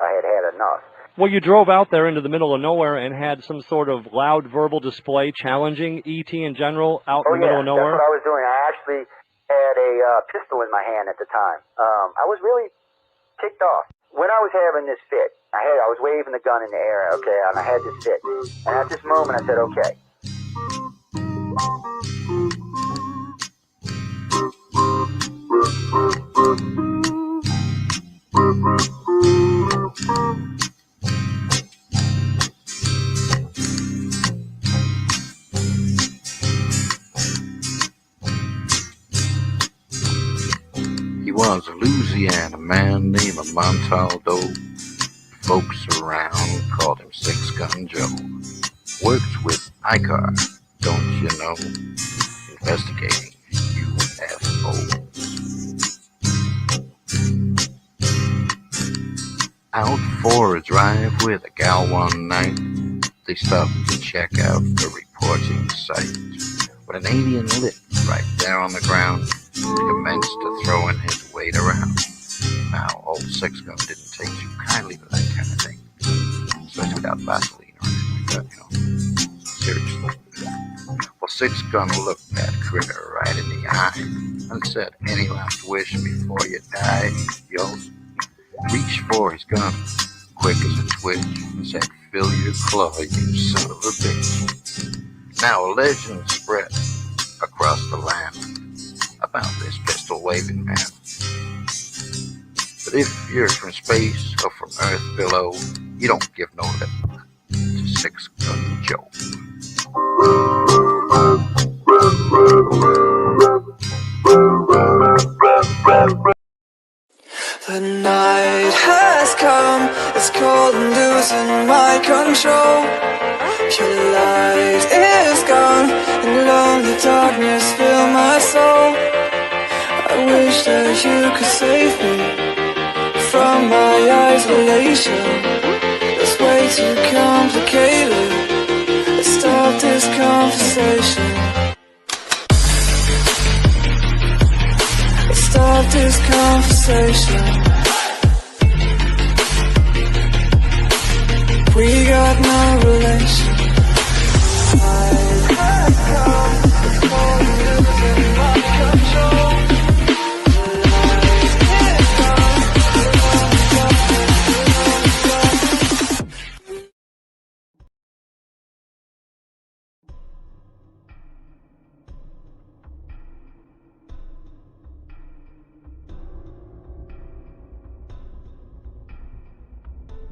I had had enough. Well, you drove out there into the middle of nowhere and had some sort of loud verbal display challenging E.T. in general out in the middle of nowhere? That's what I was doing. I actually had a pistol in my hand at the time. I was really ticked off. When I was having this fit, I was waving the gun in the air, okay, and I had this fit. And at this moment, I said, okay. He was a Louisiana man named Montaldo. Folks around called him Six Gun Joe. Worked with ICAR, don't you know? Investigating UFOs. Out for a drive with a gal one night, they stopped to check out the reporting site. When an alien lit right there on the ground, he commenced to throwing his weight around. Now, old Six Gun didn't take too kindly to that kind of thing, especially without Vaseline or anything like that, you know. Seriously. Well, Six Gun looked that critter right in the eye and said, "Any last wish before you die?" Yo, reached for his gun, quick as a twitch, and said, "Fill your claw, you son of a bitch." Now a legend spread across the land about this pistol-waving man. But if you're from space or from Earth below, you don't give no lip to Six Gun Joe. The night has come, it's cold and losing my control. Your light is gone, and lonely darkness fill my soul. I wish that you could save me from my isolation. It's way too complicated. Let's stop this conversation. Let's stop this conversation. We got no relation. I have come, it's cold and losing my control.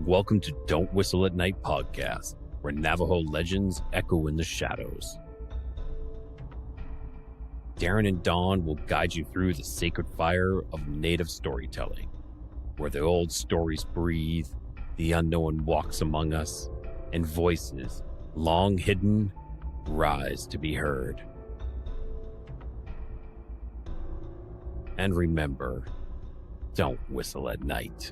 Welcome to Don't Whistle at Night podcast, where Navajo legends echo in the shadows. Darren and Dawn will guide you through the sacred fire of native storytelling, where the old stories breathe, the unknown walks among us, and voices, long hidden, rise to be heard. And remember, don't whistle at night.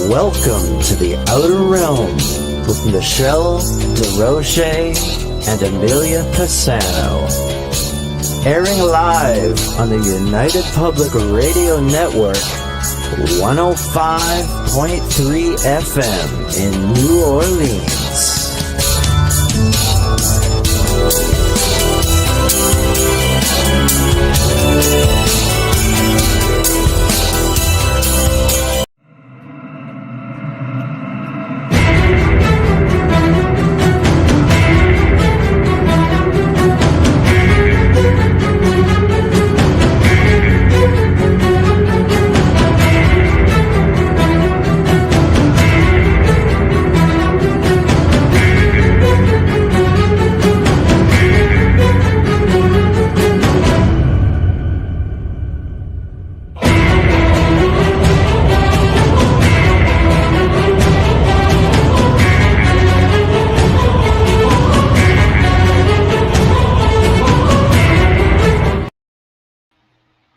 Welcome to the Outer Realm with Michelle DeRoche and Amelia Pisano. Airing live on the United Public Radio Network, 105.3 FM in New Orleans.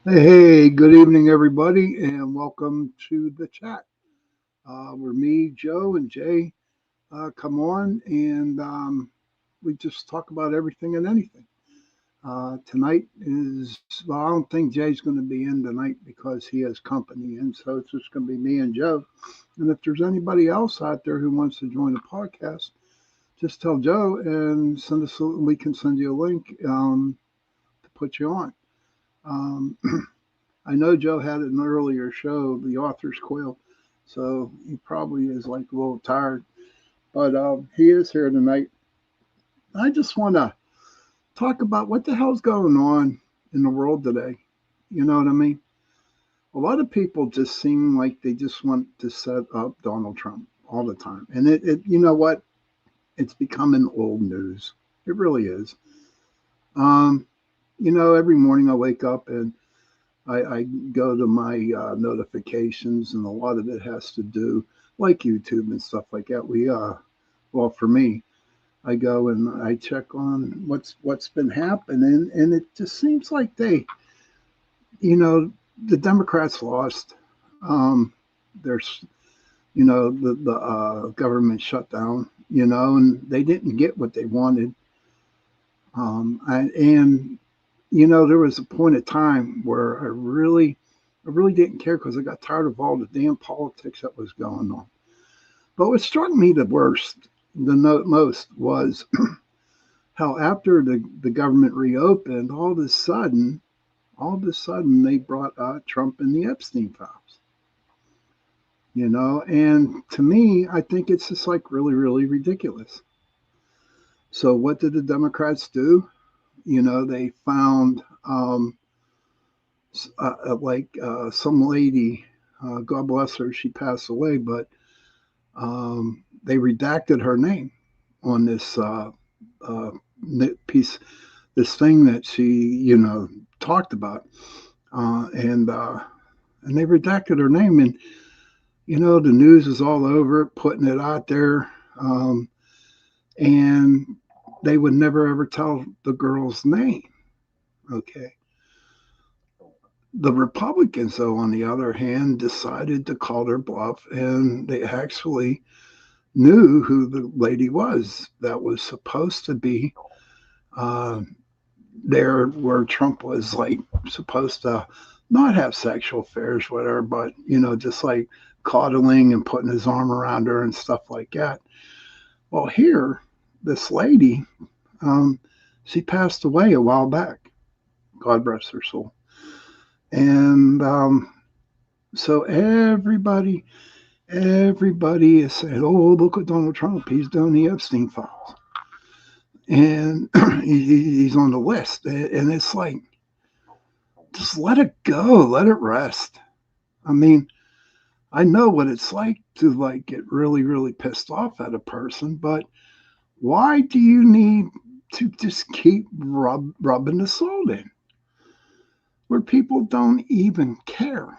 Hey, good evening, everybody, and welcome to the chat. where me, Joe, and Jay come on, and we just talk about everything and anything. Tonight is, well, I don't think Jay's going to be in tonight because he has company, and so it's just going to be me and Joe. And if there's anybody else out there who wants to join the podcast, just tell Joe and send us. We can send you a link to put you on. Um, I know Joe had an earlier show, the Author's Quill, so he probably is like a little tired, but he is here tonight. I just want to talk about what the hell's going on in the world today. You know what I mean? A lot of people just seem like they just want to set up Donald Trump all the time, and you know what? It's becoming old news. It really is. Um, every morning I wake up and I go to my notifications, and a lot of it has to do like YouTube and stuff like that. Well, for me, I go and I check on what's been happening, and it just seems like the Democrats lost. There's, the government shutdown, and they didn't get what they wanted. And there was a point of time where I really didn't care because I got tired of all the damn politics that was going on. But what struck me the most was how after the government reopened, all of a sudden they brought Trump and the Epstein files. And to me, I think it's just like really, really ridiculous. So what did the Democrats do? They found some lady, God bless her, she passed away, but they redacted her name on this piece, this thing that she, talked about, and they redacted her name, and the news is all over it, putting it out there, and they would never ever tell the girl's name. Okay. The Republicans, though, on the other hand, decided to call their bluff, and they actually knew who the lady was that was supposed to be there where Trump was like supposed to not have sexual affairs with her, but, just like coddling and putting his arm around her and stuff like that. Well, here, this lady, she passed away a while back. God rest her soul. And so everybody is saying, "Oh, look at Donald Trump. He's doing the Epstein files, and he's on the list." And it's like, just let it go, let it rest. I mean, I know what it's like to like get really, really pissed off at a person, but why do you need to just keep rubbing the salt in where people don't even care?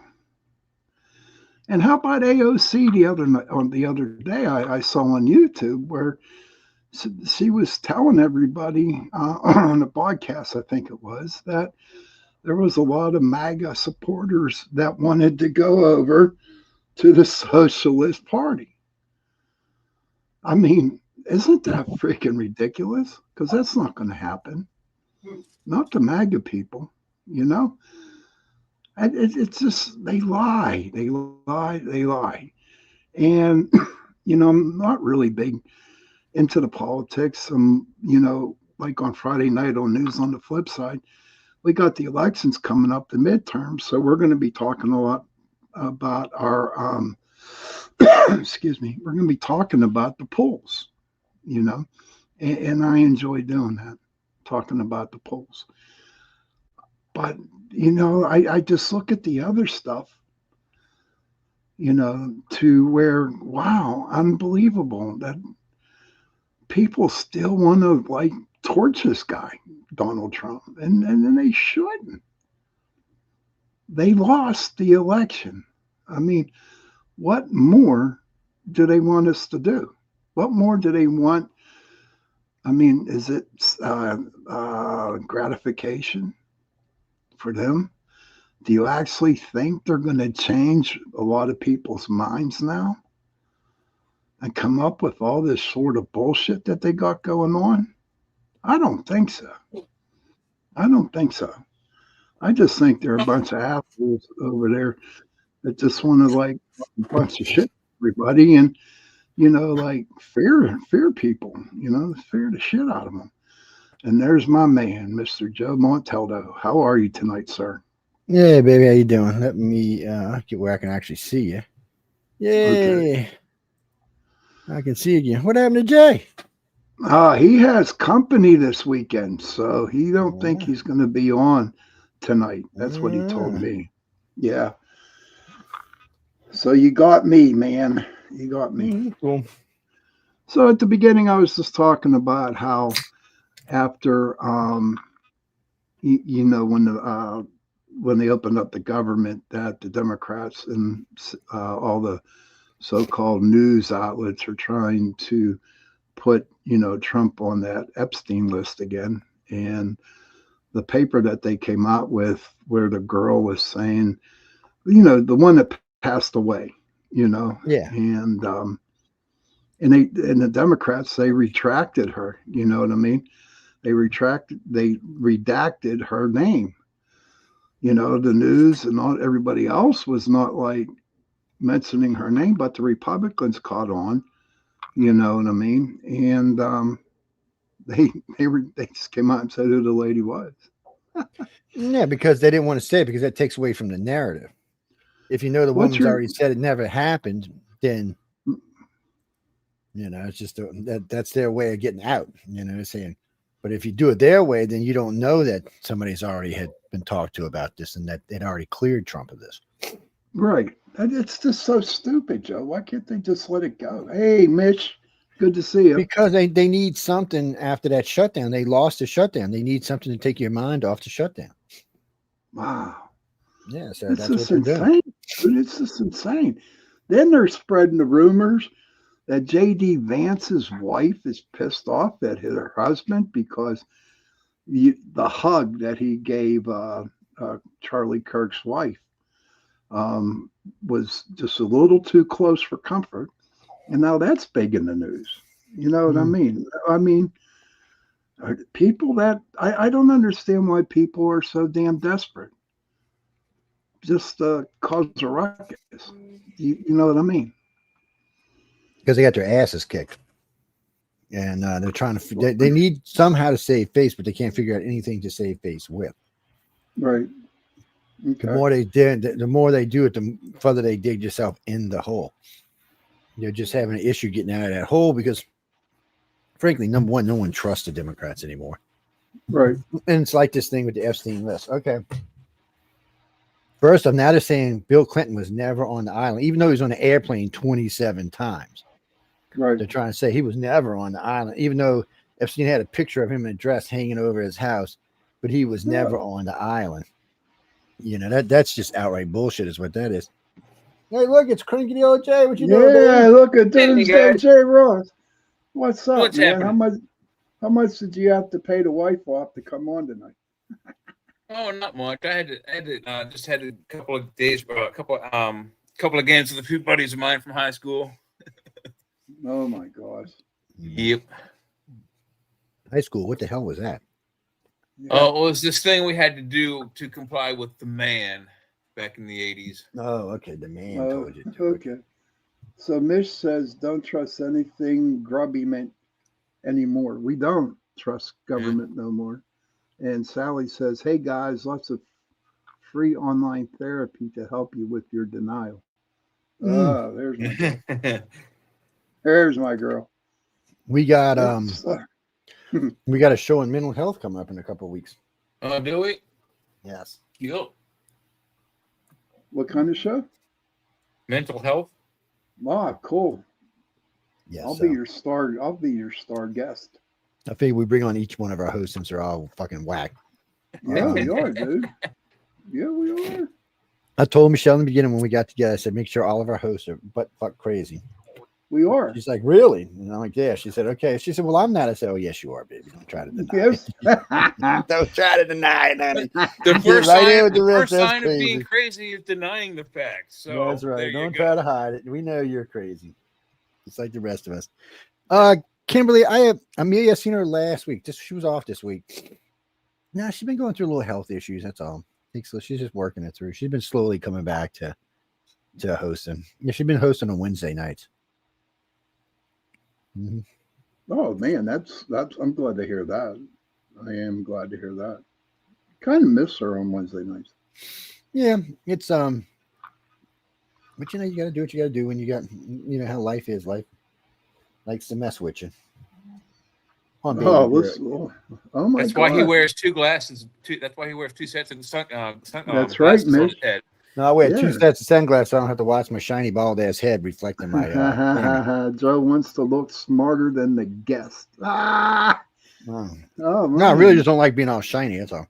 And how about AOC the other day I saw on YouTube where she was telling everybody on a podcast, I think it was, that there was a lot of MAGA supporters that wanted to go over to the Socialist Party. I mean, isn't that freaking ridiculous? Because that's not going to happen. Not the MAGA people, It's just, they lie. And, I'm not really big into the politics. Like on Friday night on News on the Flip Side, we got the elections coming up, the midterms. So we're going to be talking a lot about our, excuse me, we're going to be talking about the polls, and I enjoy doing that, talking about the polls. But, I just look at the other stuff, to where, wow, unbelievable that people still want to like torch this guy, Donald Trump, and then they shouldn't. They lost the election. I mean, what more do they want us to do? What more do they want? I mean, is it gratification for them? Do you actually think they're going to change a lot of people's minds now? and come up with all this sort of bullshit that they got going on? I don't think so. I don't think so. I just think they're a bunch of assholes over there that just want to like a bunch of shit everybody and like fear people, fear the shit out of them. And there's my man, Mr. Joe Montaldo. How are you tonight, sir? Yeah, baby, how you doing? Let me get where I can actually see you. Yay! Okay. I can see you again. What happened to Jay? He has company this weekend, so he don't think he's going to be on tonight. That's what he told me. Yeah. So you got me, man. You got me. Cool. So at the beginning, I was just talking about how after, when they opened up the government, that the Democrats and all the so-called news outlets are trying to put, Trump on that Epstein list again. And the paper that they came out with where the girl was saying, the one that passed away, Yeah. And the Democrats, they retracted her, you know what I mean? They redacted her name. The news and everybody else was not like mentioning her name, but the Republicans caught on, you know what I mean? And they just came out and said who the lady was. Yeah, because they didn't want to say it because that takes away from the narrative. If the woman's already said it never happened, then it's just that's their way of getting out. Saying, but if you do it their way, then you don't know that somebody's already had been talked to about this and that they'd already cleared Trump of this. Right. It's just so stupid, Joe. Why can't they just let it go? Hey, Mitch, good to see you. Because they need something after that shutdown. They lost the shutdown. They need something to take your mind off the shutdown. Wow. Yeah, so it's that's just what they're insane. Dude, it's just insane. Then they're spreading the rumors that J.D. Vance's wife is pissed off at her husband because the hug that he gave Charlie Kirk's wife was just a little too close for comfort. And now that's big in the news. You know what I mean? I mean, people that I don't understand why people are so damn desperate. Just cause a ruckus. You know what I mean? Because they got their asses kicked. And they're trying to, they need somehow to save face, but they can't figure out anything to save face with. Right. Okay. The more they do it, the further they dig yourself in the hole. You're just having an issue getting out of that hole because, frankly, number one, no one trusts the Democrats anymore. Right. And it's like this thing with the Epstein list. Okay. First off, now they're saying Bill Clinton was never on the island, even though he was on the airplane 27 times. Right. They're trying to say he was never on the island, even though Epstein had a picture of him in a dress hanging over his house, but he was never on the island. That's just outright bullshit is what that is. Hey, look, it's Crinkety old Jay. What you doing, baby? Yeah, look at Doomsday Jay Ross. What's up, What's man? happening? How much did you have to pay the wife off to come on tonight? Oh, not much. I just had a couple of days, a couple of games with a few buddies of mine from high school. Oh my gosh. Yep. High school. What the hell was that? Oh, it was this thing we had to do to comply with the man back in the 80s. Oh, okay. The man told you. Okay. So Mish says, don't trust anything grubby meant anymore. We don't trust government no more. And Sally says, hey guys, lots of free online therapy to help you with your denial. Oh, there's my girl. There's my girl. We got we got a show on mental health coming up in a couple of weeks. Oh, do we? Yes. Yep. What kind of show? Mental health. Ah, cool. Yes. I'll be your star guest. I figure we bring on each one of our hosts since they're all fucking whack. Yeah, we are, dude. Yeah, we are. I told Michelle in the beginning when we got together, I said, make sure all of our hosts are butt fuck crazy. We are. She's like, really? And I'm like, yeah. She said, okay. She said, well, I'm not. I said, oh, yes, you are, baby. Don't try to deny it. Don't try to deny it, honey. The first sign of being crazy is denying the facts. So that's right. Don't try to hide it. We know you're crazy. It's like the rest of us. Kimberly, Amelia seen her last week. She was off this week. No, she's been going through a little health issues. That's all. I think so. She's just working it through. She's been slowly coming back to hosting. Yeah, she's been hosting on Wednesday nights. Mm-hmm. Oh man, that's. I'm glad to hear that. I am glad to hear that. Kind of miss her on Wednesday nights. Yeah, it's but you know, you got to do what you got to do when you got, you know how life is. Life likes to mess with you. Oh my that's God. why he wears two glasses. That's why he wears two sets of that's right, on his head. No, I wear two sets of sunglasses. So I don't have to watch my shiny bald ass head reflecting my. Joe wants to look smarter than the guest. Ah! Oh, no, I really just don't like being all shiny. That's all.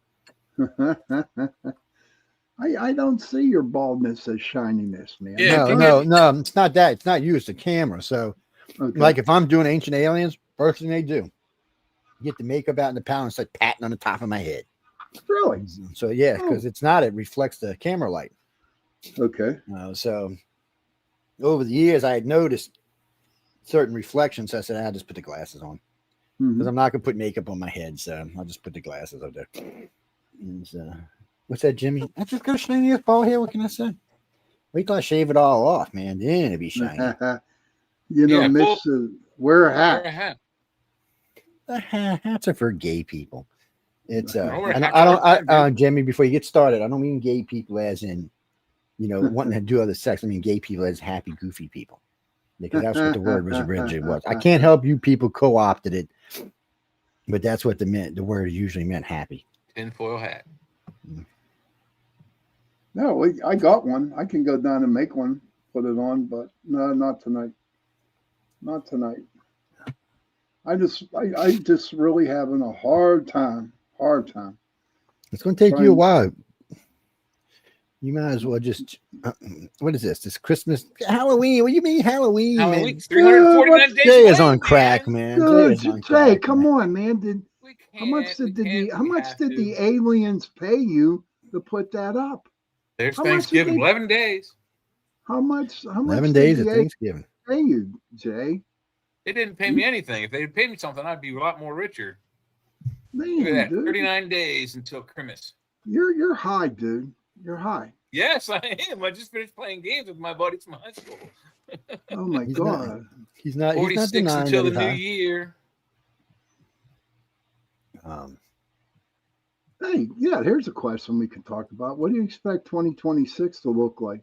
I don't see your baldness as shininess, man. Yeah, no, it's not that. It's not you. It's the camera. So, like if I'm doing Ancient Aliens, first thing they do, get the makeup out in the palette and start patting on the top of my head. Really? So yeah, because it's not. It reflects the camera light. Okay. So over the years, I had noticed certain reflections. So I said, I'll just put the glasses on because I'm not gonna put makeup on my head. So I'll just put the glasses up there. And, what's that, Jimmy? I just got a shiny ass bald head. What can I say? Wait till I shave it all off, man. Then it'll be shiny. You know, Mitch, wear a hat. Wear a hat. Hats are for gay people. It's I don't Jimmy, before you get started, I don't mean gay people as in, you know, wanting to do other sex. I mean gay people as happy, goofy people. Because that's what the word was originally was. I can't help you people co-opted it, but that's what the word usually meant, happy. Tinfoil hat. No, I got one. I can go down and make one, put it on, but no, not tonight. Not tonight. I just really having a hard time. It's going to take you a while. You might as well just. What is this? This Christmas, Halloween? What do you mean Halloween? Halloween. 349 days. Jay is on crack, man. Jay, come on, man. How much did the aliens pay you to put that up? There's Thanksgiving. 11 days. How much? 11 days of Thanksgiving. Pay you, Jay? They didn't pay me anything. If they'd paid me something, I'd be a lot more richer. Man, look at that. dude. 39 days until Christmas. You're high, dude. You're high. Yes, I am. I just finished playing games with my buddies from high school. Oh my God. He's not 46 until the new year. Hey, yeah, here's a question we can talk about. What do you expect 2026 to look like?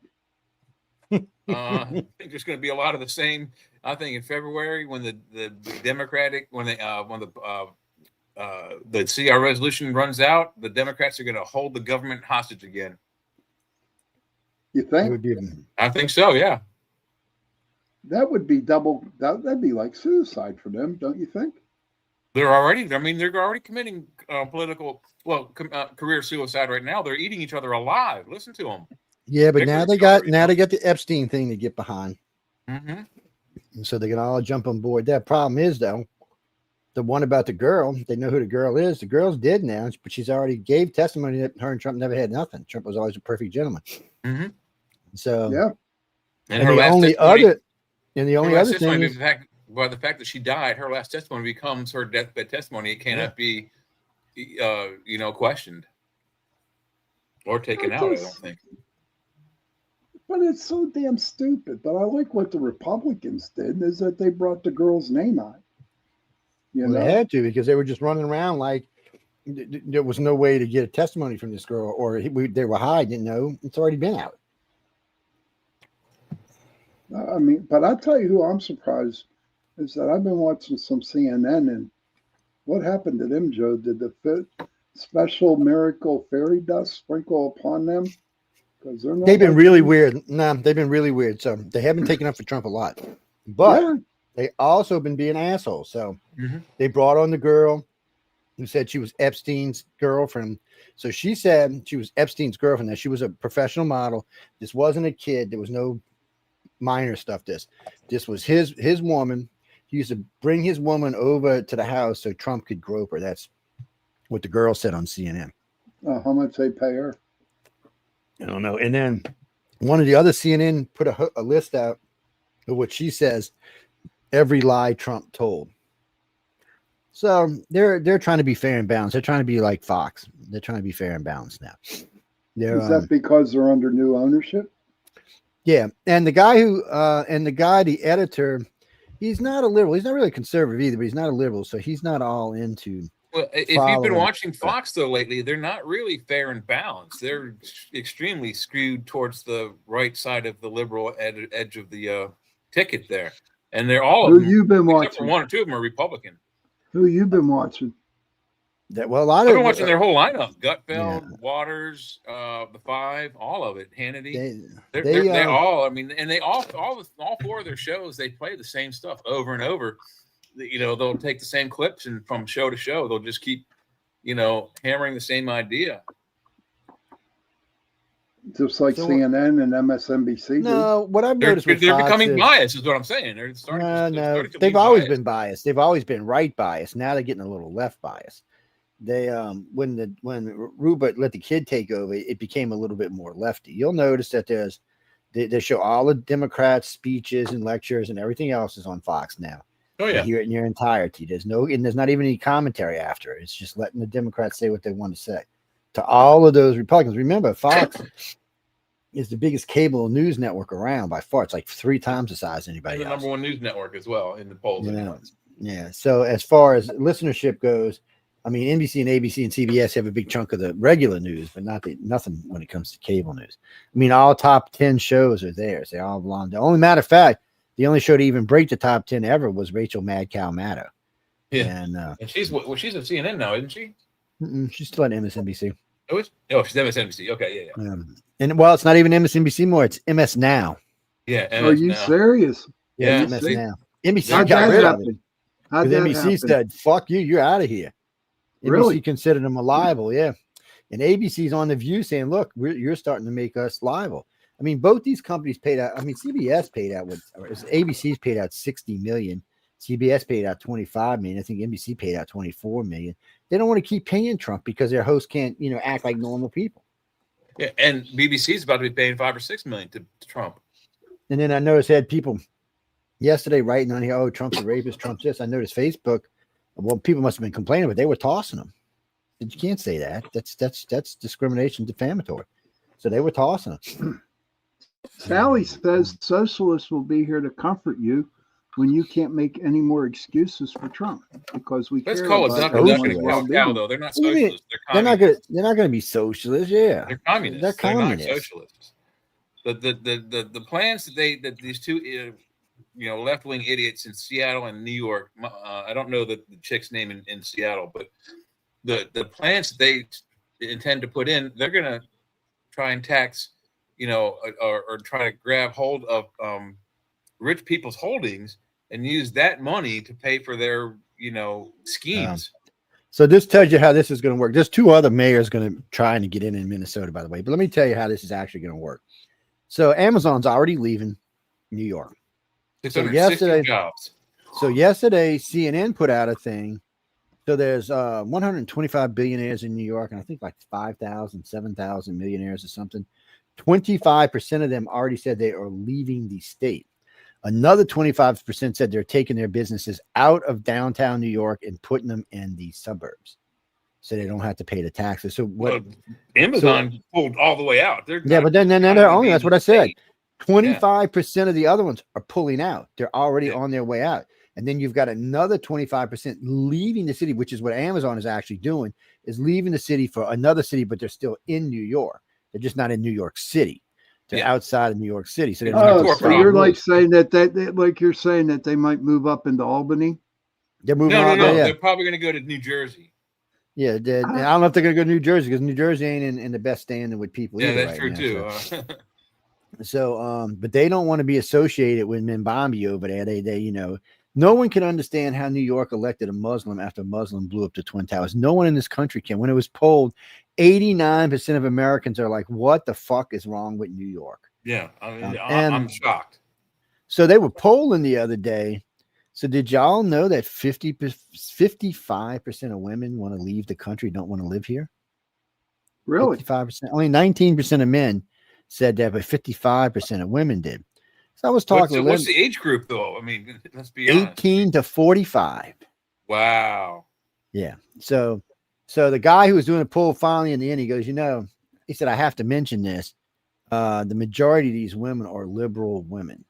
I think there's going to be a lot of the same. I think in February, when the Democratic, when the CR resolution runs out, the Democrats are going to hold the government hostage again. You think? I think so. Yeah. That would be double. That'd be like suicide for them, don't you think? They're already committing career suicide right now. They're eating each other alive. Listen to them. Yeah, but now they got the Epstein thing to get behind. Mm-hmm. And so they can all jump on board. That problem is, though, the one about the girl, they know who the girl is. The girl's dead now, but she's already gave testimony that her and Trump never had nothing. Trump was always a perfect gentleman. Mm-hmm. So, yeah. And the only other thing is the fact that she died, her last testimony becomes her deathbed testimony. It cannot be, questioned or taken out. I don't think. But it's so damn stupid. But I like what the Republicans did is that they brought the girl's name out. They had to, because they were just running around like there was no way to get a testimony from this girl, or they were high, didn't know. It's already been out. I mean, but I'll tell you who I'm surprised is that I've been watching some CNN, and what happened to them, Joe? Did the special miracle fairy dust sprinkle upon them? Because they've been really weird. No, they've been really weird. So they haven't taken up for Trump a lot, but they also been being assholes. So they brought on the girl who said she was Epstein's girlfriend. So she said she was Epstein's girlfriend. Now she was a professional model. This wasn't a kid. There was no minor stuff. This was his woman. He used to bring his woman over to the house so Trump could grope her. That's what the girl said on CNN. How much they pay her? I don't know. And then one of the other CNN put a list out of what she says every lie Trump told. So they're trying to be fair and balanced. They're trying to be like Fox. They're trying to be fair and balanced now. Is that because they're under new ownership? Yeah, and the guy the editor, he's not a liberal. He's not really conservative either, but he's not a liberal, so he's not all into. Well, if you've been watching Fox though lately, they're not really fair and balanced. They're extremely skewed towards the right side of the liberal edge of the ticket there, and they're all Who of them, you've been except watching? for one or two of them are Republican. Who you've been watching? That well, a lot I've of been watching their whole lineup: Gutfeld, Yeah. Waters, the Five, all of it. Hannity. They They all. I mean, and they all four of their shows. They play the same stuff over and over. You know, they'll take the same clips and from show to show, they'll just keep, hammering the same idea. Just like CNN and MSNBC. No, what I've noticed with They're Fox becoming is, biased, is what I'm saying. They're starting. No, they've always been biased. They've always been right biased. Now they're getting a little left biased. They when Rupert let the kid take over, it became a little bit more lefty. You'll notice that they show all the Democrats' speeches and lectures and everything else is on Fox now. Oh yeah, you hear it in your entirety. There's not even any commentary after it. It's just letting the Democrats say what they want to say to all of those Republicans. Remember, Fox is the biggest cable news network around by far. It's like 3 times the size of anybody else. The #1 news network as well in the polls. Yeah. So as far as listenership goes, I mean, NBC and ABC and CBS have a big chunk of the regular news, but nothing when it comes to cable news. I mean, all top 10 shows are theirs. They all belong. The only matter of fact, the only show to even break the top 10 ever was Rachel Mad Cow Maddow. Yeah, and she's at CNN now, isn't she? She's still at MSNBC. Oh, she's MSNBC. Okay, yeah. And well, it's not even MSNBC more; it's MS Now. Yeah. MS Are you now. serious? Yeah, MS Now. NBC How'd got that rid happen? of it. How'd Because that NBC happen? said, "Fuck you, you're out of here." Really? NBC considered them liable, yeah. And ABC's on the View saying, "Look, you're starting to make us liable." I mean, both these companies paid out. I mean, CBS paid out ABC's paid out $60 million. CBS paid out $25 million. I think NBC paid out $24 million. They don't want to keep paying Trump because their hosts can't, act like normal people. Yeah, and BBC is about to be paying $5 or $6 million to Trump. And then I noticed I had people yesterday writing on here, "Oh, Trump's a rapist, Trump's this." I noticed Facebook. Well, people must have been complaining, but they were tossing them. You can't say that. That's discrimination, defamatory. So they were tossing them. Sally says socialists will be here to comfort you when you can't make any more excuses for Trump because we Let's care call it about duck and everyone's cow, though. They're not What do you mean? socialists. They're communists. They're not going to be socialists. Yeah, They're communists. They're communists. Not socialists. The plans that these two left wing idiots in Seattle and New York. I don't know the chick's name in Seattle, but the plans that they intend to put in, they're going to try and tax, or try to grab hold of rich people's holdings and use that money to pay for their schemes. So this tells you how this is going to work. There's 2 other mayors going to try to get in Minnesota, by the way. But let me tell you how this is actually going to work. So Amazon's already leaving New York. 660 jobs. So yesterday, CNN put out a thing. So there's 125 billionaires in New York, and I think like 5,000, 7,000 millionaires or something. 25% of them already said they are leaving the state. Another 25% said they're taking their businesses out of downtown New York and putting them in the suburbs, so they don't have to pay the taxes. So what? Amazon pulled all the way out. But then they're only. That's what I said. 25% of the other ones are pulling out. They're already on their way out. And then you've got another 25% leaving the city, which is what Amazon is actually doing, is leaving the city for another city, but they're still in New York. They're just not in New York City. They're outside of New York City. So, so you're like saying you're saying that they might move up into Albany? They're moving No. Yeah. They're probably going to go to New Jersey. Yeah, I don't know if they're going to go to New Jersey because New Jersey ain't in the best standing with people. Yeah, that's right true now, too. So, but they don't want to be associated with Mbambi over there. They, no one can understand how New York elected a Muslim after a Muslim blew up the Twin Towers. No one in this country can. When it was polled, 89% of Americans are like, "What the fuck is wrong with New York?" Yeah, I'm shocked. So they were polling the other day. So did y'all know that 55% of women want to leave the country, don't want to live here? Really? 55%. Only 19% of men said that, but 55% of women did. So I was What's talking the age group, though? I mean, let's be 18 to 45. Wow. Yeah. So the guy who was doing the poll finally in the end, he goes, he said, I have to mention this. The majority of these women are liberal women.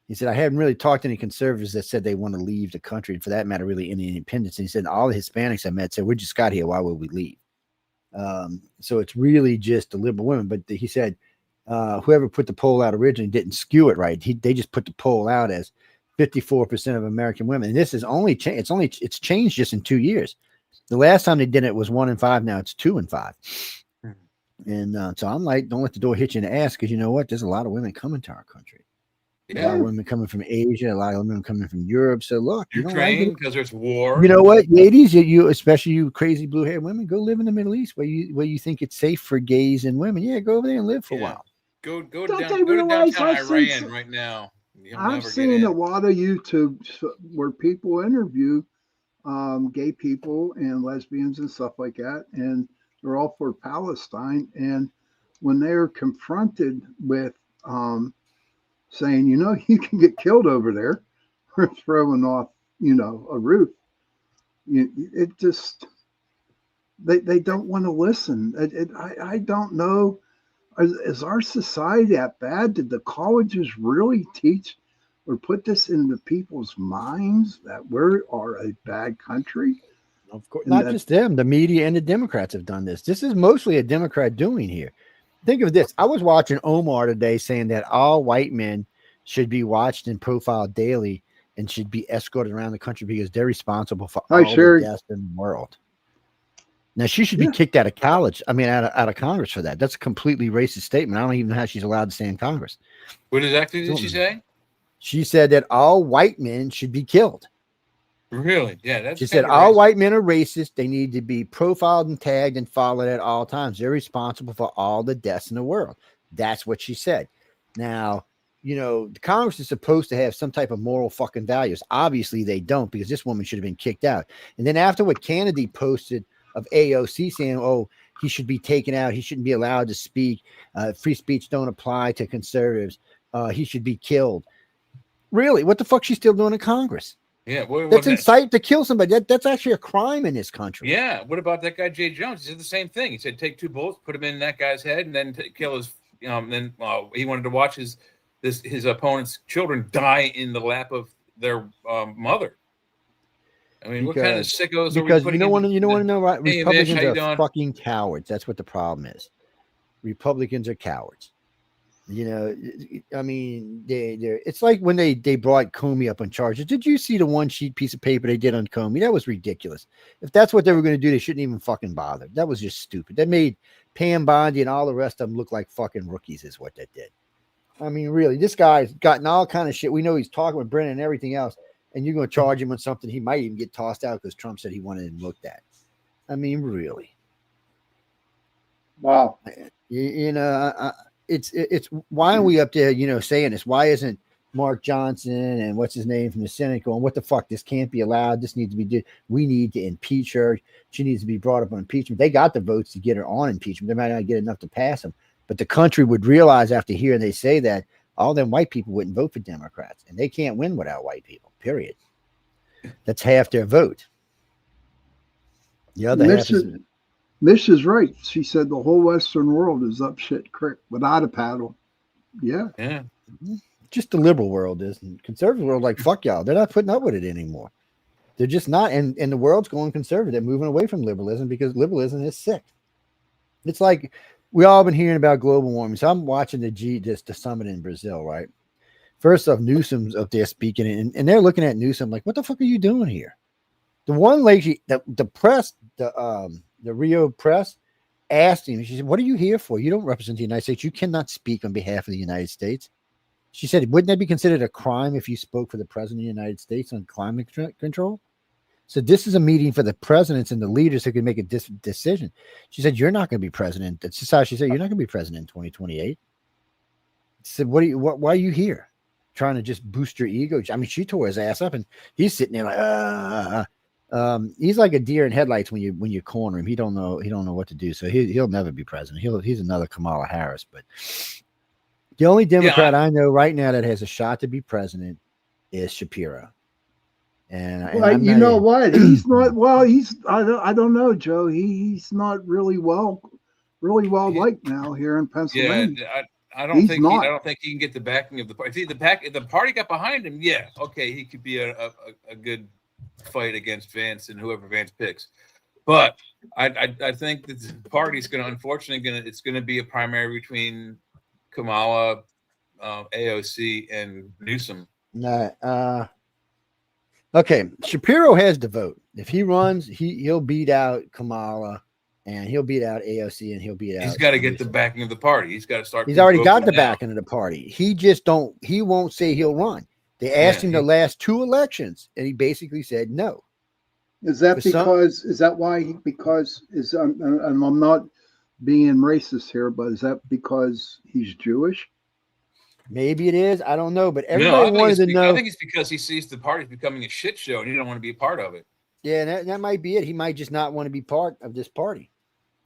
He said, I haven't really talked to any conservatives that said they want to leave the country, and for that matter, really any independence. And he said, all the Hispanics I met said, we just got here. Why would we leave? So it's really just the liberal women. But he said, whoever put the poll out originally didn't skew it right. They just put the poll out as 54% of American women. And this is only it's changed just in 2 years. The last time they did it was 1 in 5. Now it's 2 in 5. And so I'm like, don't let the door hit you in the ass, because you know what? There's a lot of women coming to our country. Yeah. A lot of women coming from Asia, a lot of women coming from Europe. So look, Ukraine, because there's war. You know what, ladies, you especially you crazy blue haired women, go live in the Middle East where you think it's safe for gays and women. Yeah, go over there and live for a while. Go to downtown Iran right now. I've seen a lot of YouTube where people interview gay people and lesbians and stuff like that, and they're all for Palestine. And when they're confronted with saying, you can get killed over there or throwing off, a roof, it just, they don't want to listen. I don't know. Is our society that bad? Did the colleges really teach or put this into people's minds that we are a bad country? Of course, not just them. The media and the Democrats have done this. This is mostly a Democrat doing here. Think of this. I was watching Omar today saying that all white men should be watched and profiled daily and should be escorted around the country because they're responsible for all the deaths in the world. Now, she should be kicked out of college. I mean, out of Congress for that. That's a completely racist statement. I don't even know how she's allowed to stay in Congress. What exactly did she say? She said that all white men should be killed. Really? Yeah. She said all white men are racist. They need to be profiled and tagged and followed at all times. They're responsible for all the deaths in the world. That's what she said. Now, the Congress is supposed to have some type of moral fucking values. Obviously, they don't, because this woman should have been kicked out. And then after what Kennedy posted of AOC saying, oh, he should be taken out, he shouldn't be allowed to speak, free speech don't apply to conservatives, he should be killed. Really? What the fuck she's still doing in Congress? Yeah, that's incite to kill somebody. That's actually a crime in this country. Yeah. What about that guy Jay Jones? He said the same thing. He said take 2 bullets, put them in that guy's head, and then kill his. Then he wanted to watch his opponent's children die in the lap of their mother. I mean, what kind of sickos are we putting? Because you don't know, right? Republicans are fucking cowards. That's what the problem is. Republicans are cowards. I mean, it's like when they brought Comey up on charges. Did you see the 1-sheet piece of paper they did on Comey? That was ridiculous. If that's what they were going to do, they shouldn't even fucking bother. That was just stupid. That made Pam Bondi and all the rest of them look like fucking rookies is what that did. I mean, really, this guy's gotten all kind of shit. We know he's talking with Brennan and everything else, and you're going to charge him on something he might even get tossed out because Trump said he wanted him looked at. I mean, really. Wow. It's why are we up there, saying this? Why isn't Mark Johnson and what's his name from the Senate going, what the fuck? This can't be allowed. This needs to be we need to impeach her. She needs to be brought up on impeachment. They got the votes to get her on impeachment. They might not get enough to pass them, but the country would realize after hearing they say that all them white people wouldn't vote for Democrats, and they can't win without white people, period. That's half their vote. The other half is... Mish is right. She said the whole Western world is up shit creek without a paddle. Yeah. Yeah. Just the liberal world is. And conservative world, like, fuck y'all. They're not putting up with it anymore. They're just not. And the world's going conservative. They're moving away from liberalism because liberalism is sick. It's like we all been hearing about global warming. So I'm watching the summit in Brazil, right? First off, Newsom's up there speaking, and they're looking at Newsom like, what the fuck are you doing here? The one lady, the press, the Rio press asked him, she said, what are you here for? You don't represent the United States. You cannot speak on behalf of the United States. She said, wouldn't that be considered a crime if you spoke for the president of the United States on climate control? So this is a meeting for the presidents and the leaders who can make a decision. She said, you're not going to be president. That's just how she said, you're not going to be president in 2028. She said, why are you here? Trying to just boost your ego? I mean, she tore his ass up and he's sitting there like, he's like a deer in headlights when you corner him. He don't know what to do. So he'll never be president. He's another Kamala Harris. But The only Democrat I know right now that has a shot to be president is Shapiro. And Well, you know what? He's not. Well, he's. I don't know, Joe. He's not really well liked now here in Pennsylvania. Yeah, I don't think he can get the backing of the party. If the party got behind him, yeah, okay, he could be a good fight against Vance and whoever Vance picks. But I think that the party's going to, unfortunately, it's going to be a primary between Kamala, AOC, and Newsom. Okay, Shapiro has the vote. If he runs, he'll beat out Kamala, and he'll beat out AOC, and he'll beat out. He's got to get the backing of the party. He's got to start. He's already got the backing of the party. He just don't. He won't say he'll run. They asked him the last 2 elections, and he basically said no. Is that because? Is that why? Because and I'm not being racist here, but is that because he's Jewish? Maybe it is. I don't know, but everybody wanted to know. I think it's because he sees the party becoming a shit show, and he don't want to be a part of it. Yeah, that might be it. He might just not want to be part of this party.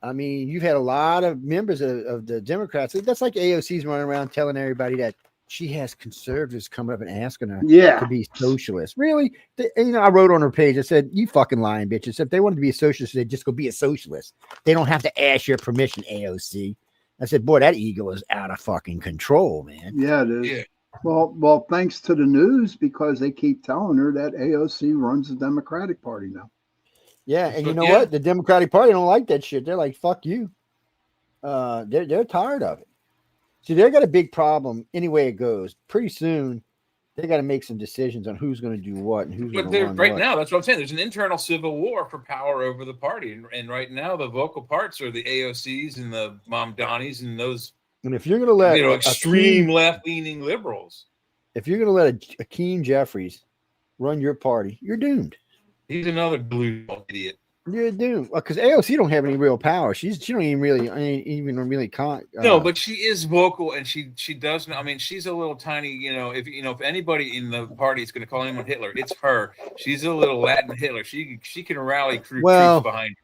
I mean, you've had a lot of members of the Democrats. That's like AOC's running around telling everybody that she has conservatives coming up and asking her to be socialist. Really? I wrote on her page, I said, you fucking lying bitches. If they wanted to be a socialist, they'd just go be a socialist. They don't have to ask your permission, AOC. I said, boy, that ego is out of fucking control, man. Yeah, it is. Yeah. Well, thanks to the news, because they keep telling her that AOC runs the Democratic Party now. Yeah, and you know what? The Democratic Party don't like that shit. They're like, fuck you. They're tired of it. See, they got a big problem any way it goes. Pretty soon, they got to make some decisions on who's going to do what and who's going to run right now, that's what I'm saying. There's an internal civil war for power over the party. And right now, the vocal parts are the AOCs and the Mamdanis and those. And if you're going to let extreme left-leaning liberals. If you're going to let Akeem Jeffries run your party, you're doomed. He's another delusional idiot. You're doomed because AOC don't have any real power. She don't even really no, but she is vocal and she does. I mean, she's a little tiny. If anybody in the party is going to call anyone Hitler, it's her. She's a little Latin Hitler. She can rally troops behind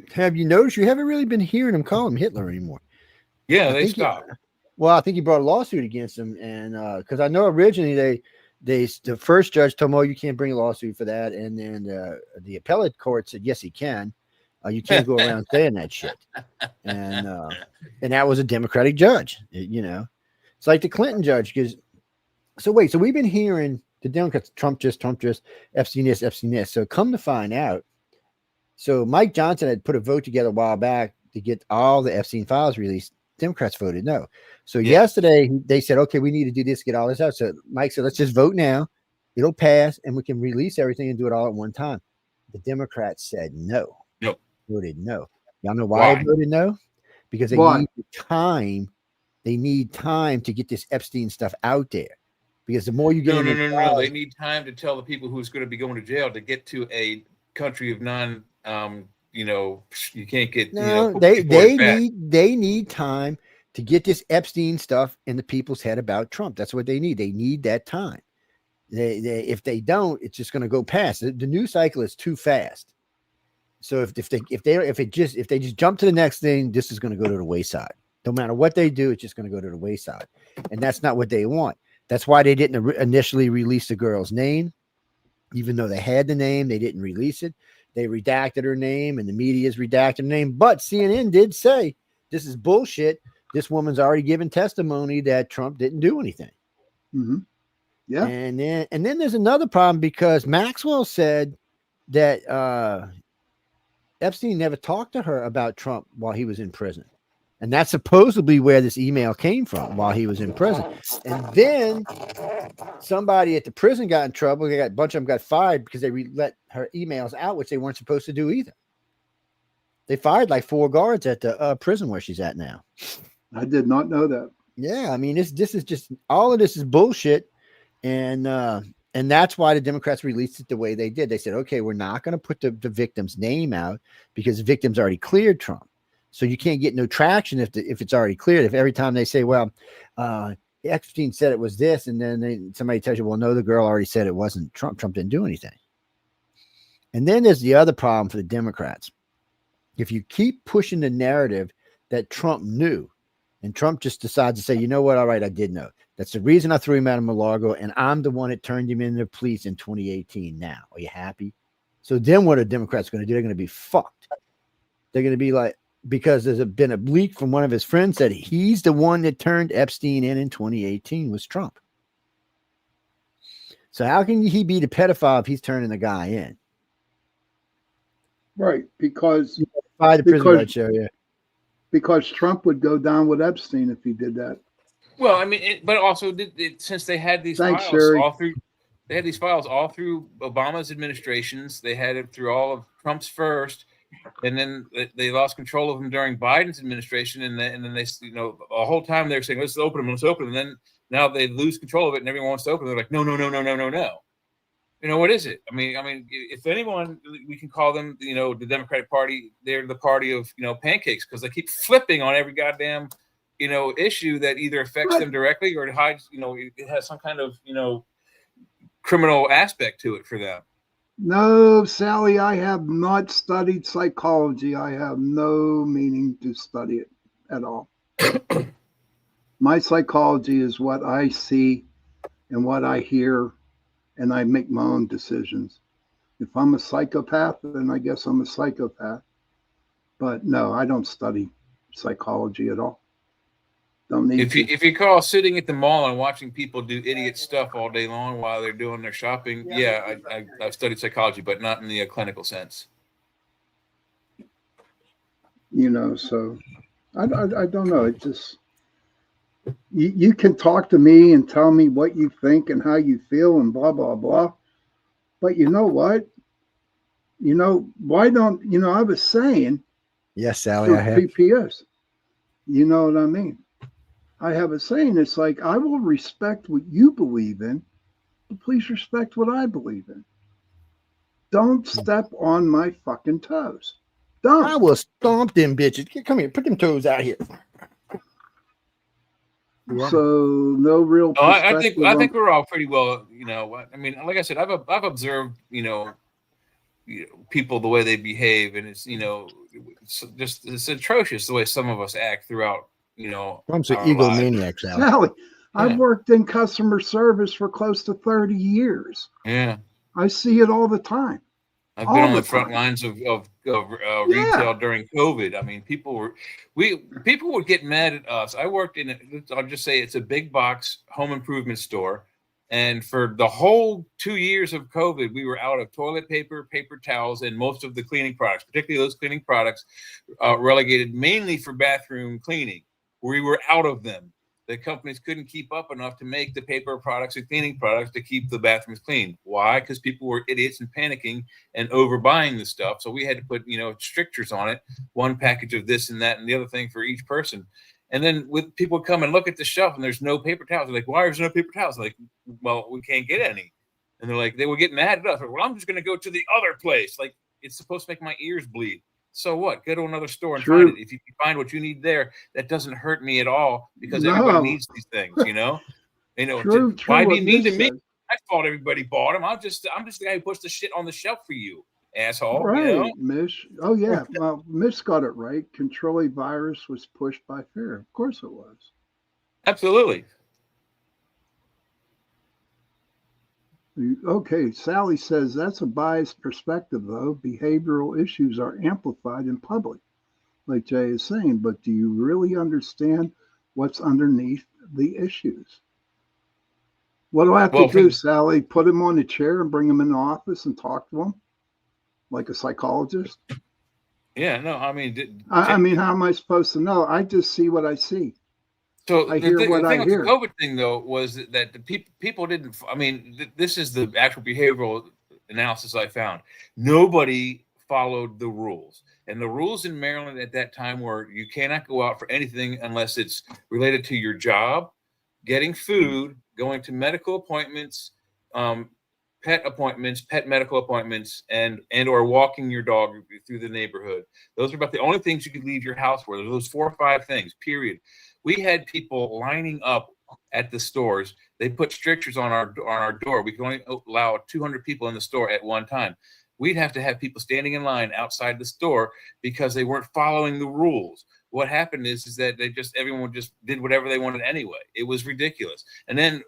her. Have you noticed you haven't really been hearing him call him Hitler anymore? Yeah, they stopped. I think he brought a lawsuit against him, and because I know originally the first judge told him, "Oh, you can't bring a lawsuit for that," and then the appellate court said, "Yes, he can. You can't go around saying that shit." And that was a Democratic judge. It's like the Clinton judge. So we've been hearing the Democrats, Trump just, Epstein this. So come to find out, so Mike Johnson had put a vote together a while back to get all the Epstein files released. Democrats voted no. So yesterday they said, okay, we need to do this, get all this out. So Mike said, let's just vote now. It'll pass and we can release everything and do it all at one time. The Democrats said no. Nope. Voted no. Y'all know why they voted no? Because they need time. They need time to get this Epstein stuff out there. Because the more you get No. They need time to tell the people who's going to be going to jail to get to a country of non you can't get they need time to get this Epstein stuff in the people's head about Trump. That's what they need. They need that time. If they don't, it's just going to go past. The news cycle is too fast. So if they just jump to the next thing, this is going to go to the wayside. No matter what they do, it's just going to go to the wayside, and that's not what they want. That's why they didn't initially release the girl's name, even though they had the name. They didn't release it. They redacted her name, and the media's redacted her name. But CNN did say this is bullshit. This woman's already given testimony that Trump didn't do anything. Mm-hmm. Yeah. And then there's another problem because Maxwell said that Epstein never talked to her about Trump while he was in prison. And that's supposedly where this email came from while he was in prison. And then somebody at the prison got in trouble. A bunch of them got fired because they let her emails out, which they weren't supposed to do either. They fired like 4 guards at the prison where she's at now. I did not know that. Yeah, I mean, this is just all of this is bullshit, and that's why the Democrats released it the way they did. They said, okay, we're not going to put the victim's name out because the victim's already cleared Trump. So you can't get no traction if it's already cleared. If every time they say, well, Epstein said it was this, and then somebody tells you, well, no, the girl already said it wasn't Trump. Trump didn't do anything. And then there's the other problem for the Democrats. If you keep pushing the narrative that Trump knew, And Trump just decides to say, you know what? All right, I did know. That's the reason I threw him out of Mar-a-Lago, and I'm the one that turned him into the police in 2018. Now, are you happy? So then what are Democrats going to do? They're going to be fucked. They're going to be like, because there's been a leak from one of his friends that he's the one that turned Epstein in 2018 was Trump. So how can he be the pedophile if he's turning the guy in? Right, because By the prison guard show, yeah. Because Trump would go down with Epstein if he did that. Well, I mean, but also since they had these Thanks, files Sherry. all through, they had these files all through Obama's administrations. They had it through all of Trump's first, and then they lost control of them during Biden's administration, and then they, you know, the whole time they were saying let's open them, and then now they lose control of it, and everyone wants to open them. They're like, no. You know, what is it? I mean, if anyone, we can call them, you know, the Democratic Party. They're the party of, you know, pancakes, because they keep flipping on every goddamn, you know, issue that either affects them directly or it hides, you know, it has some kind of, you know, criminal aspect to it for them. No, Sally, I have not studied psychology. I have no meaning to study it at all. My psychology is what I see and what I hear, and I make my own decisions. If I'm a psychopath, then I guess I'm a psychopath. But no, I don't study psychology at all. Don't need to. If you call sitting at the mall and watching people do idiot stuff all day long while they're doing their shopping, I've studied psychology, but not in the clinical sense. You know, so I don't know. It just, you can talk to me and tell me what you think and how you feel and blah, blah, blah. But you know what? You know, why don't, you know, I was saying. Yes, Sally, I have. PPS. You know what I mean? I have a saying. It's like, I will respect what you believe in, but please respect what I believe in. Don't step on my fucking toes. Don't. I will stomp them bitches. Come here, put them toes out here. Yeah. So no real. I think we're all pretty well. You know, I mean, like I said, I've observed, you know, people, the way they behave, and it's, you know, it's atrocious the way some of us act throughout. You know, I'm so egomaniac, Sally. I've worked in customer service for close to 30 years. Yeah, I see it all the time. I've been on the front lines of retail during COVID. I mean, people would get mad at us. I worked in I'll just say it's a big box home improvement store. And for the whole 2 years of COVID, we were out of toilet paper, paper towels, and most of the cleaning products, particularly those cleaning products relegated mainly for bathroom cleaning. We were out of them. The companies couldn't keep up enough to make the paper products and cleaning products to keep the bathrooms clean. Why? Because people were idiots and panicking and overbuying the stuff. So we had to put, you know, strictures on it, one package of this and that and the other thing for each person. And then with people come and look at the shelf and there's no paper towels. They're like, why is there no paper towels? I'm like, well, we can't get any. And they're like, they would get mad at us. Well, I'm just going to go to the other place. Like, it's supposed to make my ears bleed. So what? Go to another store and find it. If you find what you need there, that doesn't hurt me at all, because everybody needs these things, you know. You know, why be mean to me? I thought everybody bought them. I'm just the guy who puts the shit on the shelf for you, asshole. Right, you know? Mish. Oh yeah, well, Mish got it right. Control a virus was pushed by fear. Of course it was. Absolutely. Okay, Sally says that's a biased perspective, though. Behavioral issues are amplified in public, like Jay is saying, but do you really understand what's underneath the issues? What do I have to do, Sally? Put him on a chair and bring him in the office and talk to him like a psychologist? Yeah, no, I mean... I mean, how am I supposed to know? I just see what I see. So I hear what I hear. The COVID thing, though, was that the people didn't. I mean, this is the actual behavioral analysis I found. Nobody followed the rules, and the rules in Maryland at that time were you cannot go out for anything unless it's related to your job, getting food, going to medical appointments, pet appointments, pet medical appointments, and or walking your dog through the neighborhood. Those are about the only things you could leave your house for. Those 4 or 5 things, period. We had people lining up at the stores. They put strictures on our door. We could only allow 200 people in the store at one time. We'd have to have people standing in line outside the store because they weren't following the rules. what happened is that everyone just did whatever they wanted anyway. It was ridiculous. And then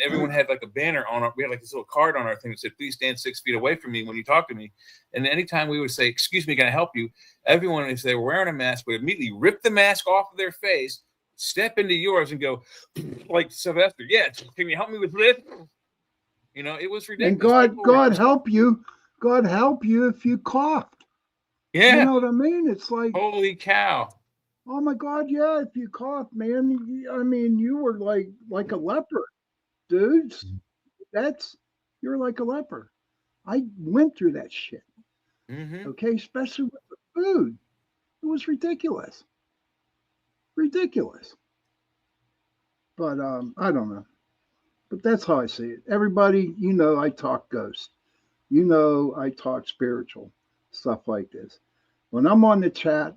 everyone had like a banner we had like this little card on our thing that said, please stand 6 feet away from me when you talk to me. And anytime we would say, excuse me, can I help you? Everyone, if they were wearing a mask, would immediately rip the mask off of their face, step into yours and go like Sylvester, yeah, can you help me with this? You know, it was ridiculous. And God help you if you coughed. Yeah. You know what I mean? It's like, holy cow. Oh my God, yeah, if you cough, man, I mean, you were like a leper, dude. You're like a leper. I went through that shit. Mm-hmm. Okay, especially with the food. It was ridiculous. Ridiculous. But I don't know. But that's how I see it. Everybody, you know, I talk ghost. You know, I talk spiritual, stuff like this. When I'm on the chat,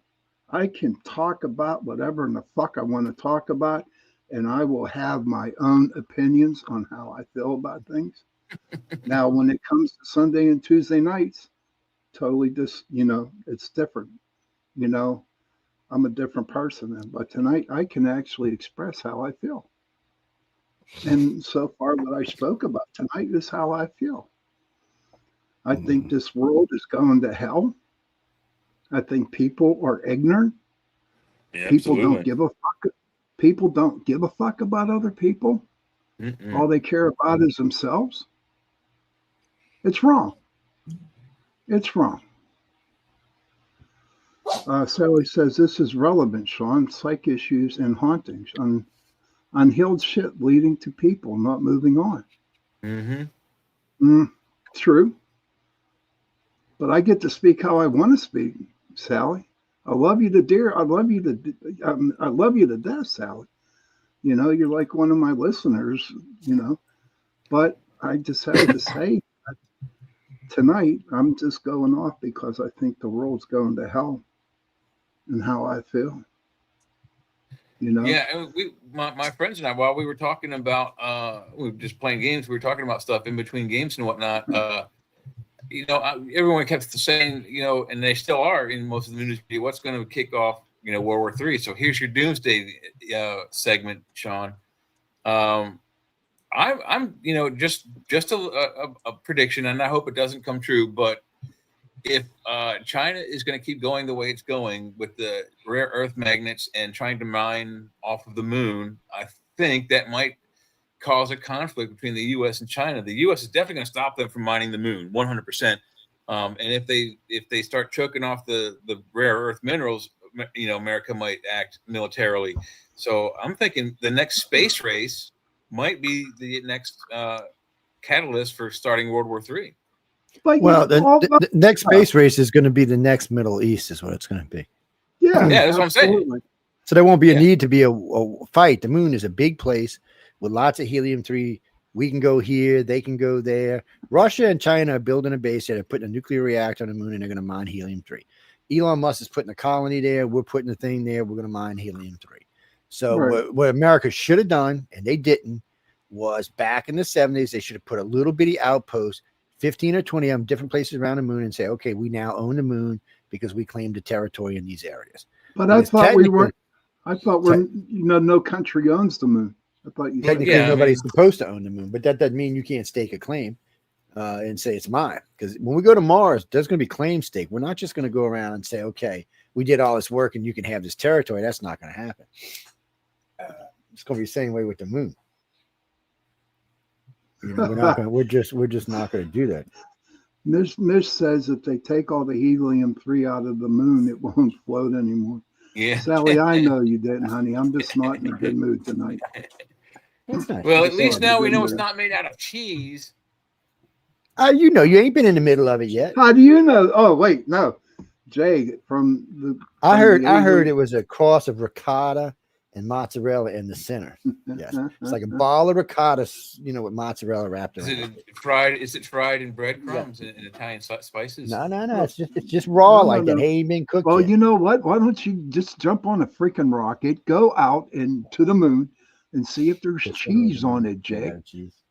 I can talk about whatever in the fuck I want to talk about, and I will have my own opinions on how I feel about things. Now, when it comes to Sunday and Tuesday nights, totally just, you know, it's different. You know, I'm a different person then. But tonight, I can actually express how I feel. And so far, what I spoke about tonight is how I feel. I think this world is going to hell. I think people are ignorant. Yeah, people don't give a fuck. People don't give a fuck about other people. Mm-mm. All they care about is themselves. It's wrong. It's wrong. Sally says this is relevant, Sean. Psych issues and hauntings, unhealed shit leading to people not moving on. Mm-hmm. True. But I get to speak how I want to speak, Sally. I love you to dear. I love you to death, Sally. You know, you're like one of my listeners, you know. But I just have to say, tonight, I'm just going off because I think the world's going to hell and how I feel. You know? Yeah, my friends and I, while we were talking about, we were just playing games, we were talking about stuff in between games and whatnot. You know, everyone kept saying, you know, and they still are in most of the news media, what's going to kick off, you know, World War III. So here's your doomsday segment, Sean. I'm, you know, just a prediction, and I hope it doesn't come true. But if China is going to keep going the way it's going with the rare earth magnets and trying to mine off of the moon, I think that might cause a conflict between the U.S. and China. The U.S. is definitely going to stop them from mining the moon, 100%. And if they start choking off the rare earth minerals, you know, America might act militarily. So I'm thinking the next space race might be the next catalyst for starting World War III. Well, the next space race is going to be the next Middle East, is what it's going to be. Yeah, that's what I'm saying. So there won't be a need to be a fight. The moon is a big place with lots of helium-3. We can go here. They can go there. Russia and China are building a base there. They're putting a nuclear reactor on the moon, and they're going to mine helium-3. Elon Musk is putting a colony there. We're putting a thing there. We're going to mine helium-3. So what America should have done, and they didn't, was back in the 70s, they should have put a little bitty outpost, 15 or 20 of them, different places around the moon, and say, okay, we now own the moon because we claimed the territory in these areas. But I thought we weren't. I thought we're, you know, no country owns the moon. I thought you technically nobody's supposed to own the moon, but that doesn't mean you can't stake a claim and say it's mine. Because when we go to Mars, there's going to be claim stake. We're not just going to go around and say, okay, we did all this work and you can have this territory. That's not going to happen. It's going to be the same way with the moon. You know, we're just not going to do that. Mish says if they take all the helium-3 out of the moon, it won't float anymore. Yeah, Sally, I know you didn't, honey. I'm just not in a good mood tonight. Well, at least now we know it's not made out of cheese. You know, you ain't been in the middle of it yet. How do you know? Oh, wait, no. Jay, from the... I heard it was a cross of ricotta and mozzarella in the center. Yes, it's like a ball of ricotta, you know, with mozzarella wrapped around. Is it fried in breadcrumbs and Italian spices? No. It's just raw like that. It ain't been cooked. Well, yet. You know what? Why don't you just jump on a freaking rocket, go out to the moon, and see if there's cheese on it, Jay?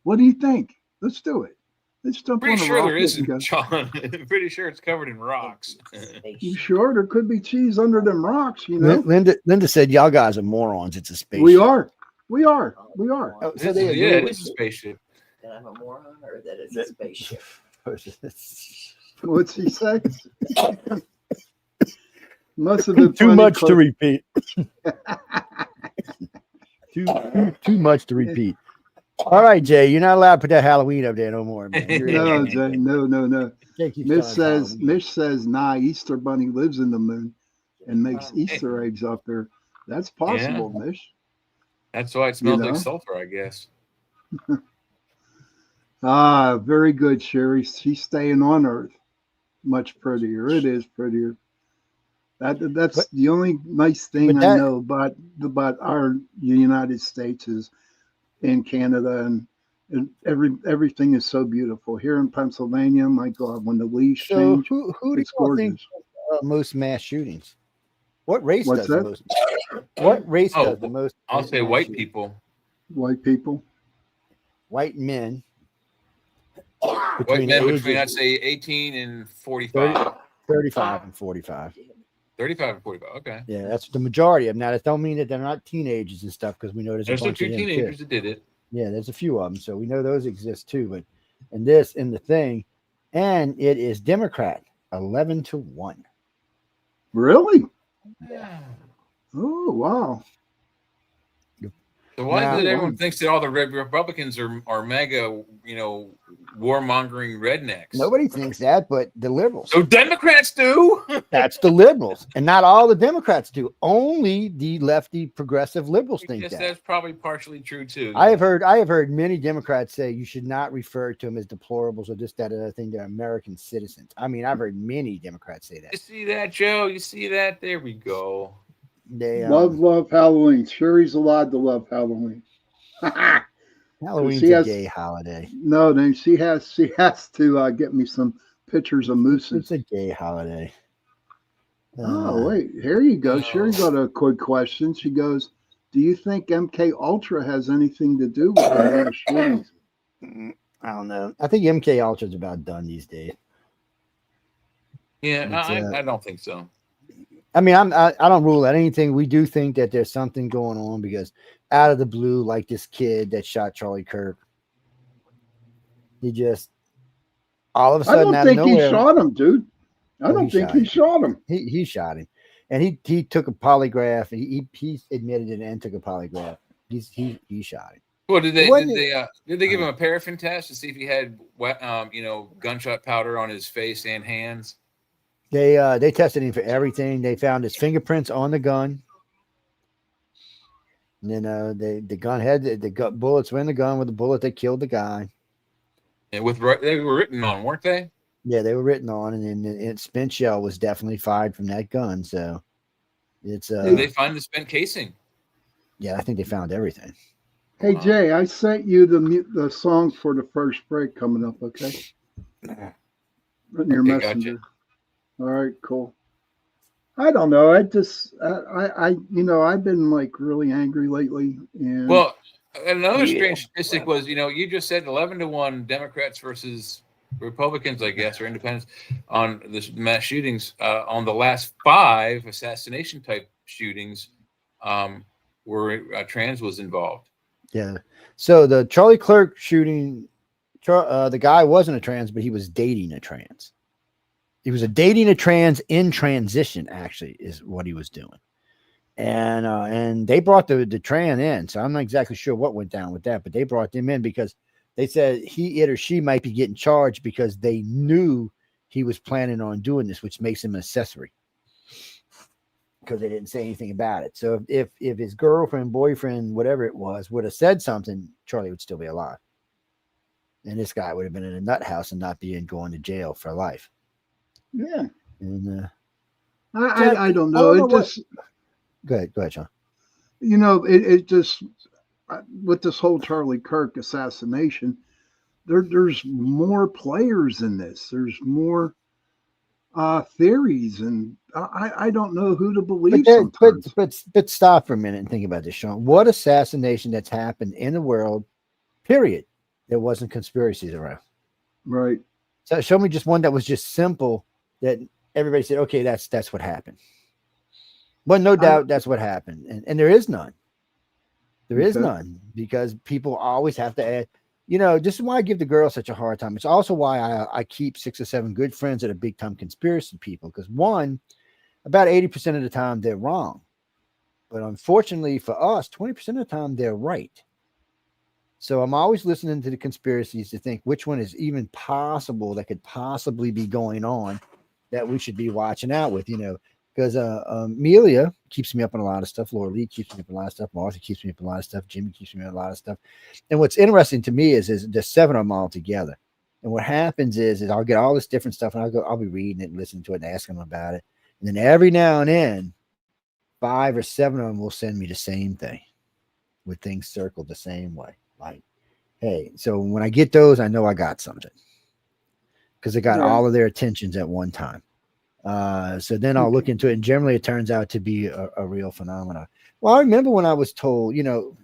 What do you think? Let's do it. They just jump Pretty on a sure there rocket and go. isn't, John. Pretty sure it's covered in rocks. You sure? There could be cheese under them rocks, you know. Linda said, "Y'all guys are morons. It's a spaceship." We are. Oh, so they agree it with is a spaceship. That I'm a moron or that it's a spaceship. What's he say? Must have been too much close. to repeat. too much to repeat. All right, Jay, you're not allowed to put that Halloween up there no more, man. No, Jay, no. Jay keeps Mish telling says, Halloween. nah, Easter Bunny lives in the moon and makes Easter eggs up there. That's possible, Mish. That's why it smells like sulfur, I guess. Very good, Sherry. She's staying on Earth. Much prettier. It is prettier. That's the only nice thing I know about our United States is in Canada and everything is so beautiful. Here in Pennsylvania, my God, when the leaves change, who do it's you gorgeous. think most mass shootings? What race What's does that? the most? What race does the most? I'll say white people. White people. White men. White men between, I'd say, 18 and 45. 35 and 45. 35 and 45. Okay. Yeah, that's the majority of them. Now, that don't mean that they're not teenagers and stuff, because we know there's a There's bunch two of them teenagers too. that did it. Yeah, there's a few of them, so we know those exist too. But in the thing, and it is Democrat 11-1. Really? Yeah. Oh, wow. So why is it everyone thinks that all the Republicans are mega, warmongering rednecks? Nobody thinks that, but the liberals. So Democrats do. That's the liberals, and not all the Democrats do. Only the lefty progressive liberals think Yes, that. that's probably partially true too. I have heard many Democrats say you should not refer to them as deplorables or this, that, other thing. They're American citizens. I mean, I've heard many Democrats say that. You see that, Joe? You see that? There we go. They love Halloween. Sherry's allowed to love Halloween. Halloween's a gay holiday. No, then she has to get me some pictures of mooses. It's a gay holiday. Oh, wait, here you go. Sherry got a quick question. She goes, "Do you think MK Ultra has anything to do with the mass shootings?" I don't know. I think MK Ultra is about done these days. Yeah, I don't think so. I mean, I don't rule out anything. We do think that there's something going on because out of the blue, like this kid that shot Charlie Kirk, he just all of a sudden I don't think he shot him, dude. I don't think he shot him. He shot him, and he took a polygraph. He admitted it and took a polygraph. He shot him. Well, did they give him a paraffin test to see if he had gunshot powder on his face and hands? They tested him for everything. They found his fingerprints on the gun. And then the gun had the bullets were in the gun with the bullet that killed the guy. And they were written on, weren't they? Yeah, they were written on, and then spent shell was definitely fired from that gun. So it's did they find the spent casing? Yeah, I think they found everything. Hey Jay, I sent you the song for the first break coming up. Okay. In your messenger. Gotcha. All right, cool. I don't know. I've been like really angry lately. And well, another strange statistic was, you just said 11-1 Democrats versus Republicans, I guess, or independents on the mass shootings. On the last 5 assassination type shootings, where trans was involved. Yeah. So the Charlie Kirk shooting, the guy wasn't a trans, but he was dating a trans. He was dating a trans in transition, actually, is what he was doing. And they brought the trans in. So I'm not exactly sure what went down with that, but they brought them in because they said it or she might be getting charged because they knew he was planning on doing this, which makes him an accessory because they didn't say anything about it. So if his girlfriend, boyfriend, whatever it was, would have said something, Charlie would still be alive. And this guy would have been in a nut house and not going to jail for life. Yeah. And I don't know. Go ahead, John. It just with this whole Charlie Kirk assassination, there's more players in this. There's more theories, and I don't know who to believe. But stop for a minute and think about this, Sean. What assassination that's happened in the world? Period. There wasn't conspiracies around. Right. So show me just one that was just simple that everybody said, okay, that's what happened. Well, no doubt that's what happened. And there is none. There is none because people always have to add, this is why I give the girls such a hard time. It's also why I keep 6 or 7 good friends that are big time conspiracy people. Because one, about 80% of the time they're wrong. But unfortunately for us, 20% of the time they're right. So I'm always listening to the conspiracies to think which one is even possible that could possibly be going on that we should be watching out with, because Amelia keeps me up on a lot of stuff. Laura Lee keeps me up on a lot of stuff. Martha keeps me up on a lot of stuff. Jimmy keeps me up on a lot of stuff. And what's interesting to me is there's 7 of them all together. And what happens is I'll get all this different stuff and I'll be reading it and listening to it and asking them about it. And then every now and then, 5 or 7 of them will send me the same thing with things circled the same way. Like, hey, so when I get those, I know I got something because I got all of their attentions at one time. So then I'll look into it, and generally it turns out to be a real phenomenon. Well, I remember when I was told, to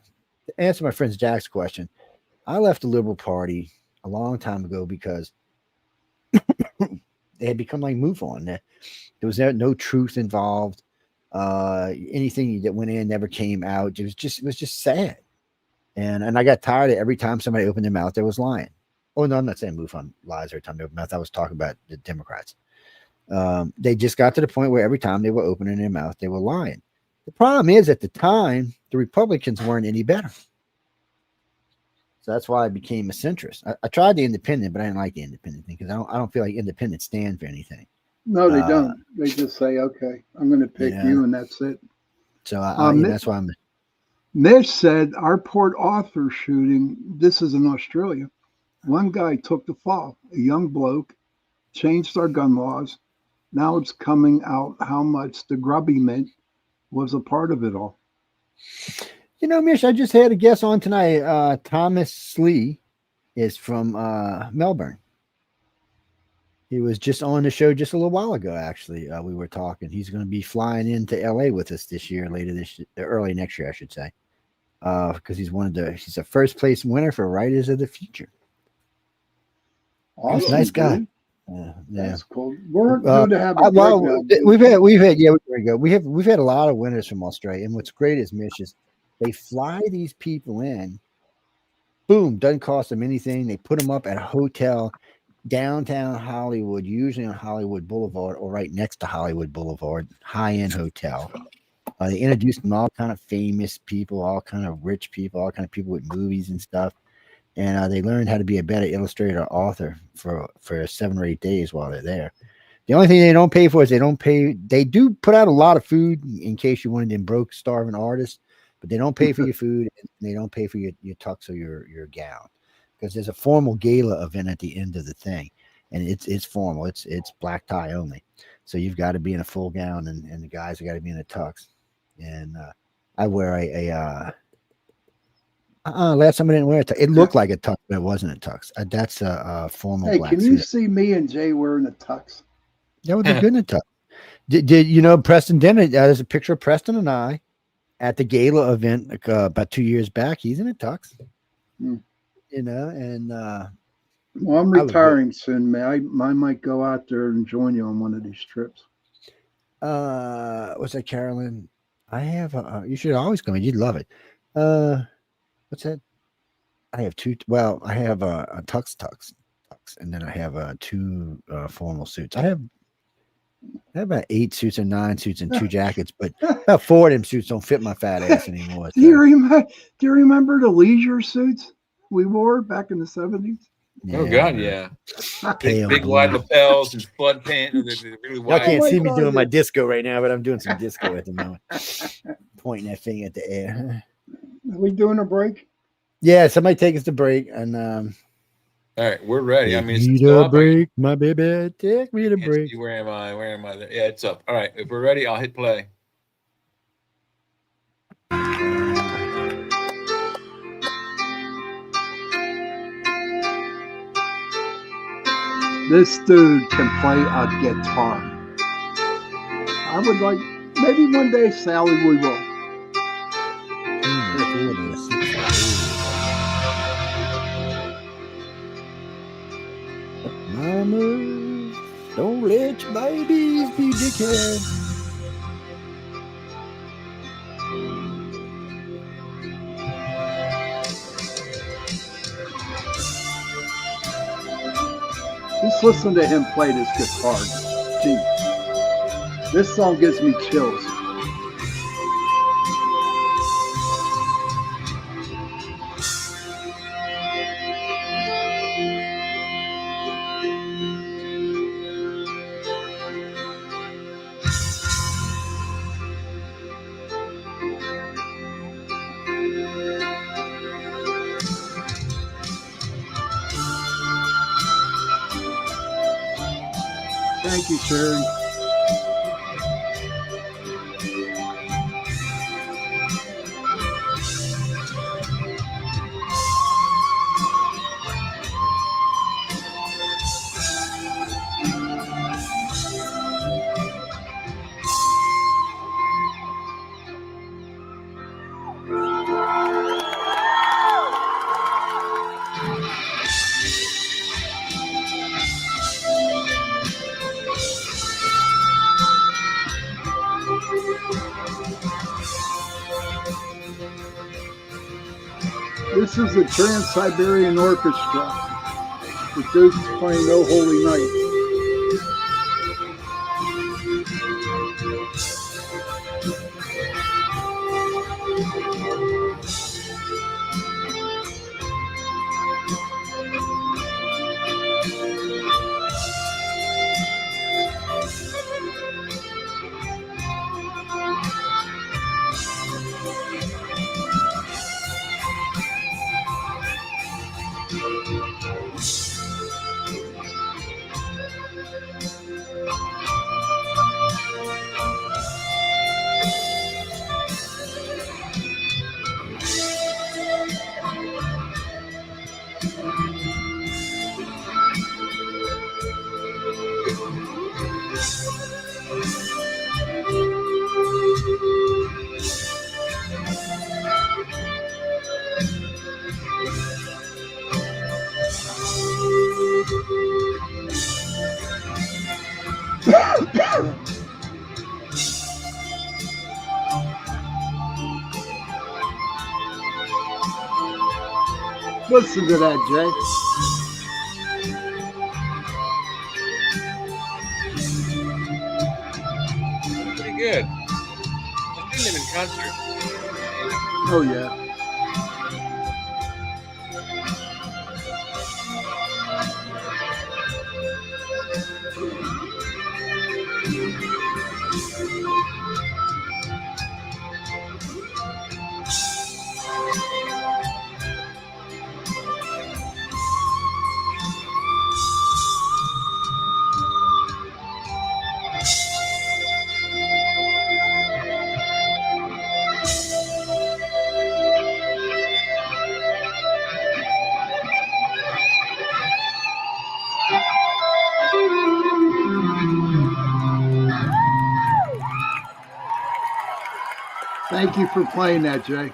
answer my friend Jack's question, I left the Liberal Party a long time ago because they had become like MOVE-On. There was no truth involved. Anything that went in never came out. It was just sad. And I got tired of every time somebody opened their mouth, there was lying. Oh, no, I'm not saying MOVE-On lies every time they open their mouth. I was talking about the Democrats. They just got to the point where every time they were opening their mouth, they were lying. The problem is at the time, the Republicans weren't any better. So that's why I became a centrist. I tried the independent, but I didn't like the independent thing because I don't feel like independents stand for anything. No, they don't. They just say, okay, I'm going to pick you, and that's it. So that's why I'm... Mitch said our Port Arthur shooting, this is in Australia, one guy took the fall, a young bloke, changed our gun laws. Now it's coming out how much the grubby mint was a part of it all. Mish, I just had a guest on tonight. Thomas Slee is from Melbourne. He was just on the show just a little while ago, actually. We were talking. He's going to be flying into LA with us this year, early next year, I should say. Because he's a first place winner for Writers of the Future. Awesome, he's a nice guy. That's cool. We're good to have a we've had a lot of winners from Australia. And what's great is, Mitch, is they fly these people in. Boom, doesn't cost them anything. They put them up at a hotel downtown Hollywood, usually on Hollywood Boulevard or right next to Hollywood Boulevard, high-end hotel. They introduced them all kind of famous people, all kind of rich people, all kind of people with movies and stuff. And they learned how to be a better illustrator or author for 7 or 8 days while they're there. The only thing they don't pay for is they do put out a lot of food in case you're one of them broke, starving artists, but they don't pay for your food and they don't pay for your tux or your gown because there's a formal gala event at the end of the thing. And it's formal. It's black tie only. So you've got to be in a full gown and the guys have got to be in a tux. And I wear last time I didn't wear a tux. It looked like a tux, but it wasn't a tux. That's a formal black suit. Hey, can you see me and Jay wearing a tux? That would be good in a tux. Did Preston Dennett? There's a picture of Preston and I at the gala event about 2 years back. He's in a tux. And well, I'm retiring soon, man. I might go out there and join you on one of these trips. What's that, Carolyn? I have you should always come in. You'd love it. What's that? I have 2. Well, I have a tux, and then I have 2 formal suits. I have about 8 suits or 9 suits and 2 jackets, but about 4 of them suits don't fit my fat ass anymore. So. Do you remember the leisure suits we wore back in the 70s? Yeah, oh God, yeah. Big wide lapels and flood pants. Really Y'all can't see me doing my disco right now, but I'm doing some disco at the moment. Pointing that thing at the air. Are we doing a break? Yeah, somebody take us to break. And all right, we're ready. I mean, it's a break, my baby. Take me to break. Where am I? Yeah, it's up. All right, if we're ready, I'll hit play. This dude can play a guitar. I would like, maybe one day, Sally, we will. Mama, don't let your babies be dickheads. Just listen to him play this guitar. Gee, this song gives me chills. Thank you, Sherry. This is the Trans-Siberian Orchestra. The Dukes playing "Oh Holy Night." Listen to that, Jay. Pretty good. I've seen them in concert. Oh, yeah. Thank you for playing that, Jay.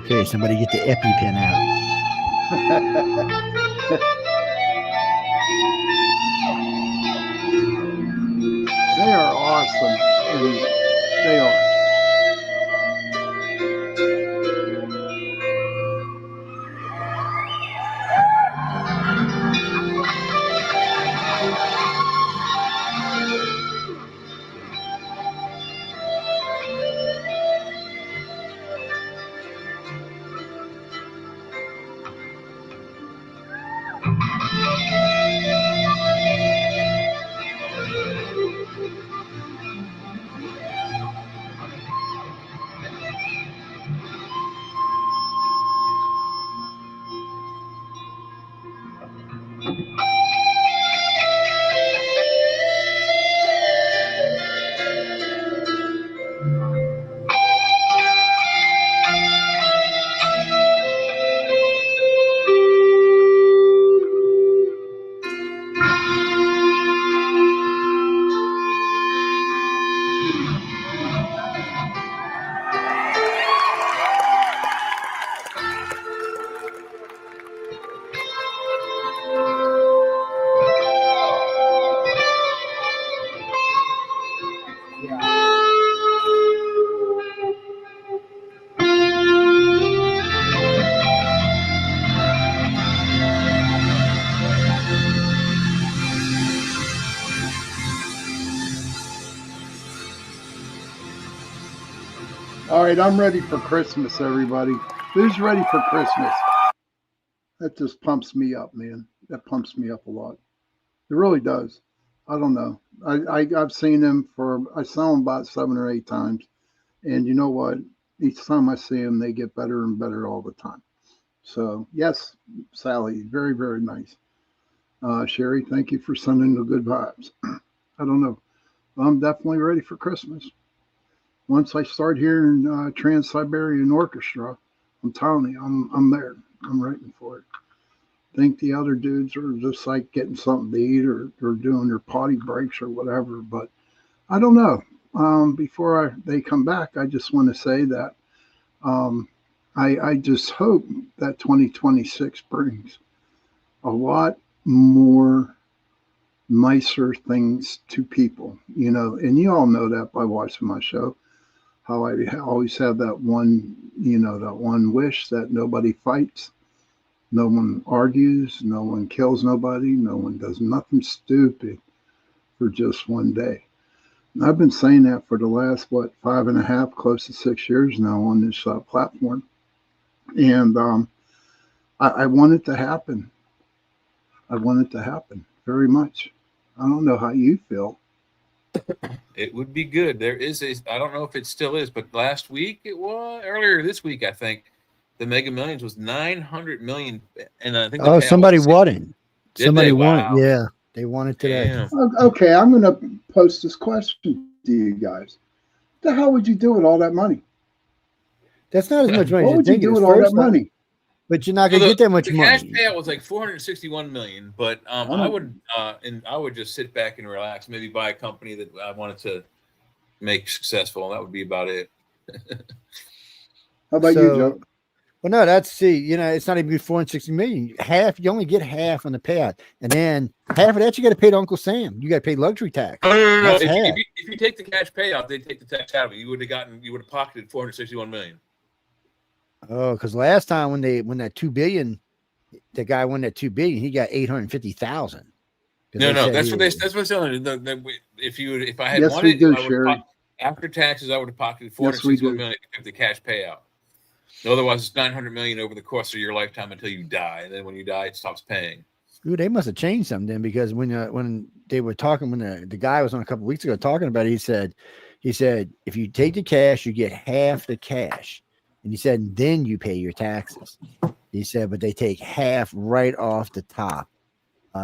Okay, somebody get the EpiPen out. They are awesome. And they are. All right, I'm ready for Christmas, everybody. Who's ready for Christmas? That just pumps me up, man. That pumps me up a lot. It really does. I don't know. I've seen him I saw him about 7 or 8 times, and you know what? Each time I see him, they get better and better all the time. So yes, Sally, very, very nice. Sherry, thank you for sending the good vibes. I don't know. I'm definitely ready for Christmas. Once I start hearing Trans-Siberian Orchestra, I'm telling you, I'm there. I'm waiting for it. I think the other dudes are just like getting something to eat or doing their potty breaks or whatever. But I don't know. Before they come back, I just want to say that I just hope that 2026 brings a lot more nicer things to people, and you all know that by watching my show, how I always have that one, that one wish that nobody fights, no one argues, no one kills nobody, no one does nothing stupid for just one day. And I've been saying that for the last, 5.5, close to 6 years now on this platform. And I want it to happen. I want it to happen very much. I don't know how you feel. It would be good. There is I don't know if it still is, but last week earlier this week, I think the Mega Millions was 900 million. And I think somebody won. Somebody won. Wow. Yeah, they won it today. Damn. Okay, I'm going to post this question to you guys. The hell would you do with all that money? That's not as much money. What would you do with all that money? But you're not going to get that much money. The cash payout was like 461 million, but I would just sit back and relax. Maybe buy a company that I wanted to make successful. That would be about it. How about you, Joe? Well, no, it's not even 460 million. Half, you only get half on the payout, and then half of that you got to pay to Uncle Sam. You got to pay luxury tax. No. If you take the cash payout, they take the tax out of it. You would have pocketed 461 million. Oh, because last time when that $2 billion, the guy won that $2 billion, he got 850,000. No, that's what they're telling you. If I had wanted, after taxes, I would have pocketed 461 million to give the cash payout. Otherwise, it's 900 million over the course of your lifetime until you die, and then when you die, it stops paying. Ooh, they must have changed something then, because when they were talking, when the guy was on a couple of weeks ago talking about it, he said if you take the cash, you get half the cash. And he said, then you pay your taxes. He said, but they take half right off the top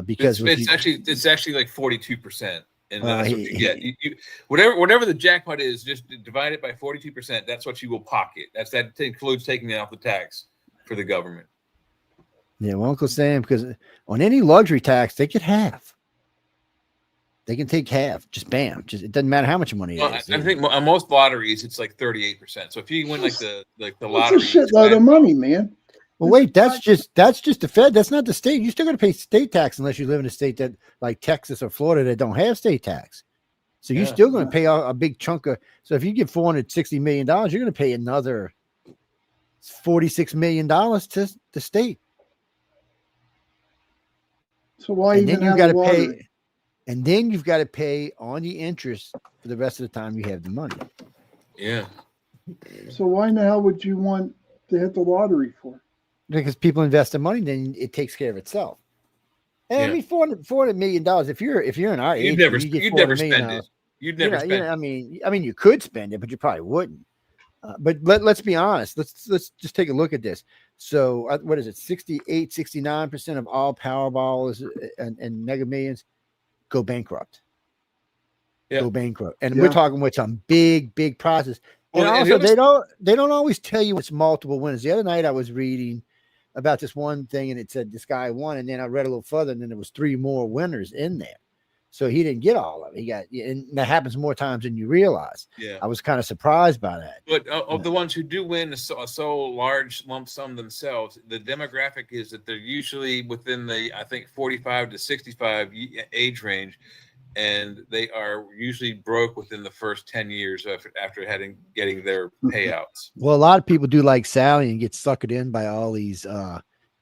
because it's actually like 42%, and that's what you get. You whatever the jackpot is, just divide it by 42%. That's what you will pocket. That includes taking it off the tax for the government. Yeah, well, Uncle Sam, because on any luxury tax, they get half. They can take half, just bam. It doesn't matter how much money it is. I think on most lotteries it's like 38%. So if you win like the it's lottery, a shitload of money, man. Well, wait, that's just the Fed. That's not the state. You still got to pay state tax unless you live in a state that like Texas or Florida that don't have state tax. So you're still going to pay a big chunk of. So if you get $460 million, you're going to pay another $46 million to the state. So why? And then you got to pay. And then you've got to pay on the interest for the rest of the time you have the money. Yeah. So why in the hell would you want to hit the lottery for? Because people invest their money, then it takes care of itself. And I mean, $400 million. If you're in our age, you'd never spend it. You'd never spend it. I mean, you could spend it, but you probably wouldn't. But let's be honest. Let's just take a look at this. So what is it? 69% of all Powerballs and Mega Millions go bankrupt. Go bankrupt. And we're talking with some big prizes. And also they don't always tell you it's multiple winners. The other night I was reading about this one thing and it said this guy won, and then I read a little further and then there was 3 more winners in there. So he didn't get all of it. And that happens more times than you realize. Yeah. I was kind of surprised by that. But of the ones who do win a so large lump sum themselves, the demographic is that they're usually within the, I think, 45 to 65 age range, and they are usually broke within the first 10 years after getting their payouts. Well, a lot of people do like Sally and get suckered in by all these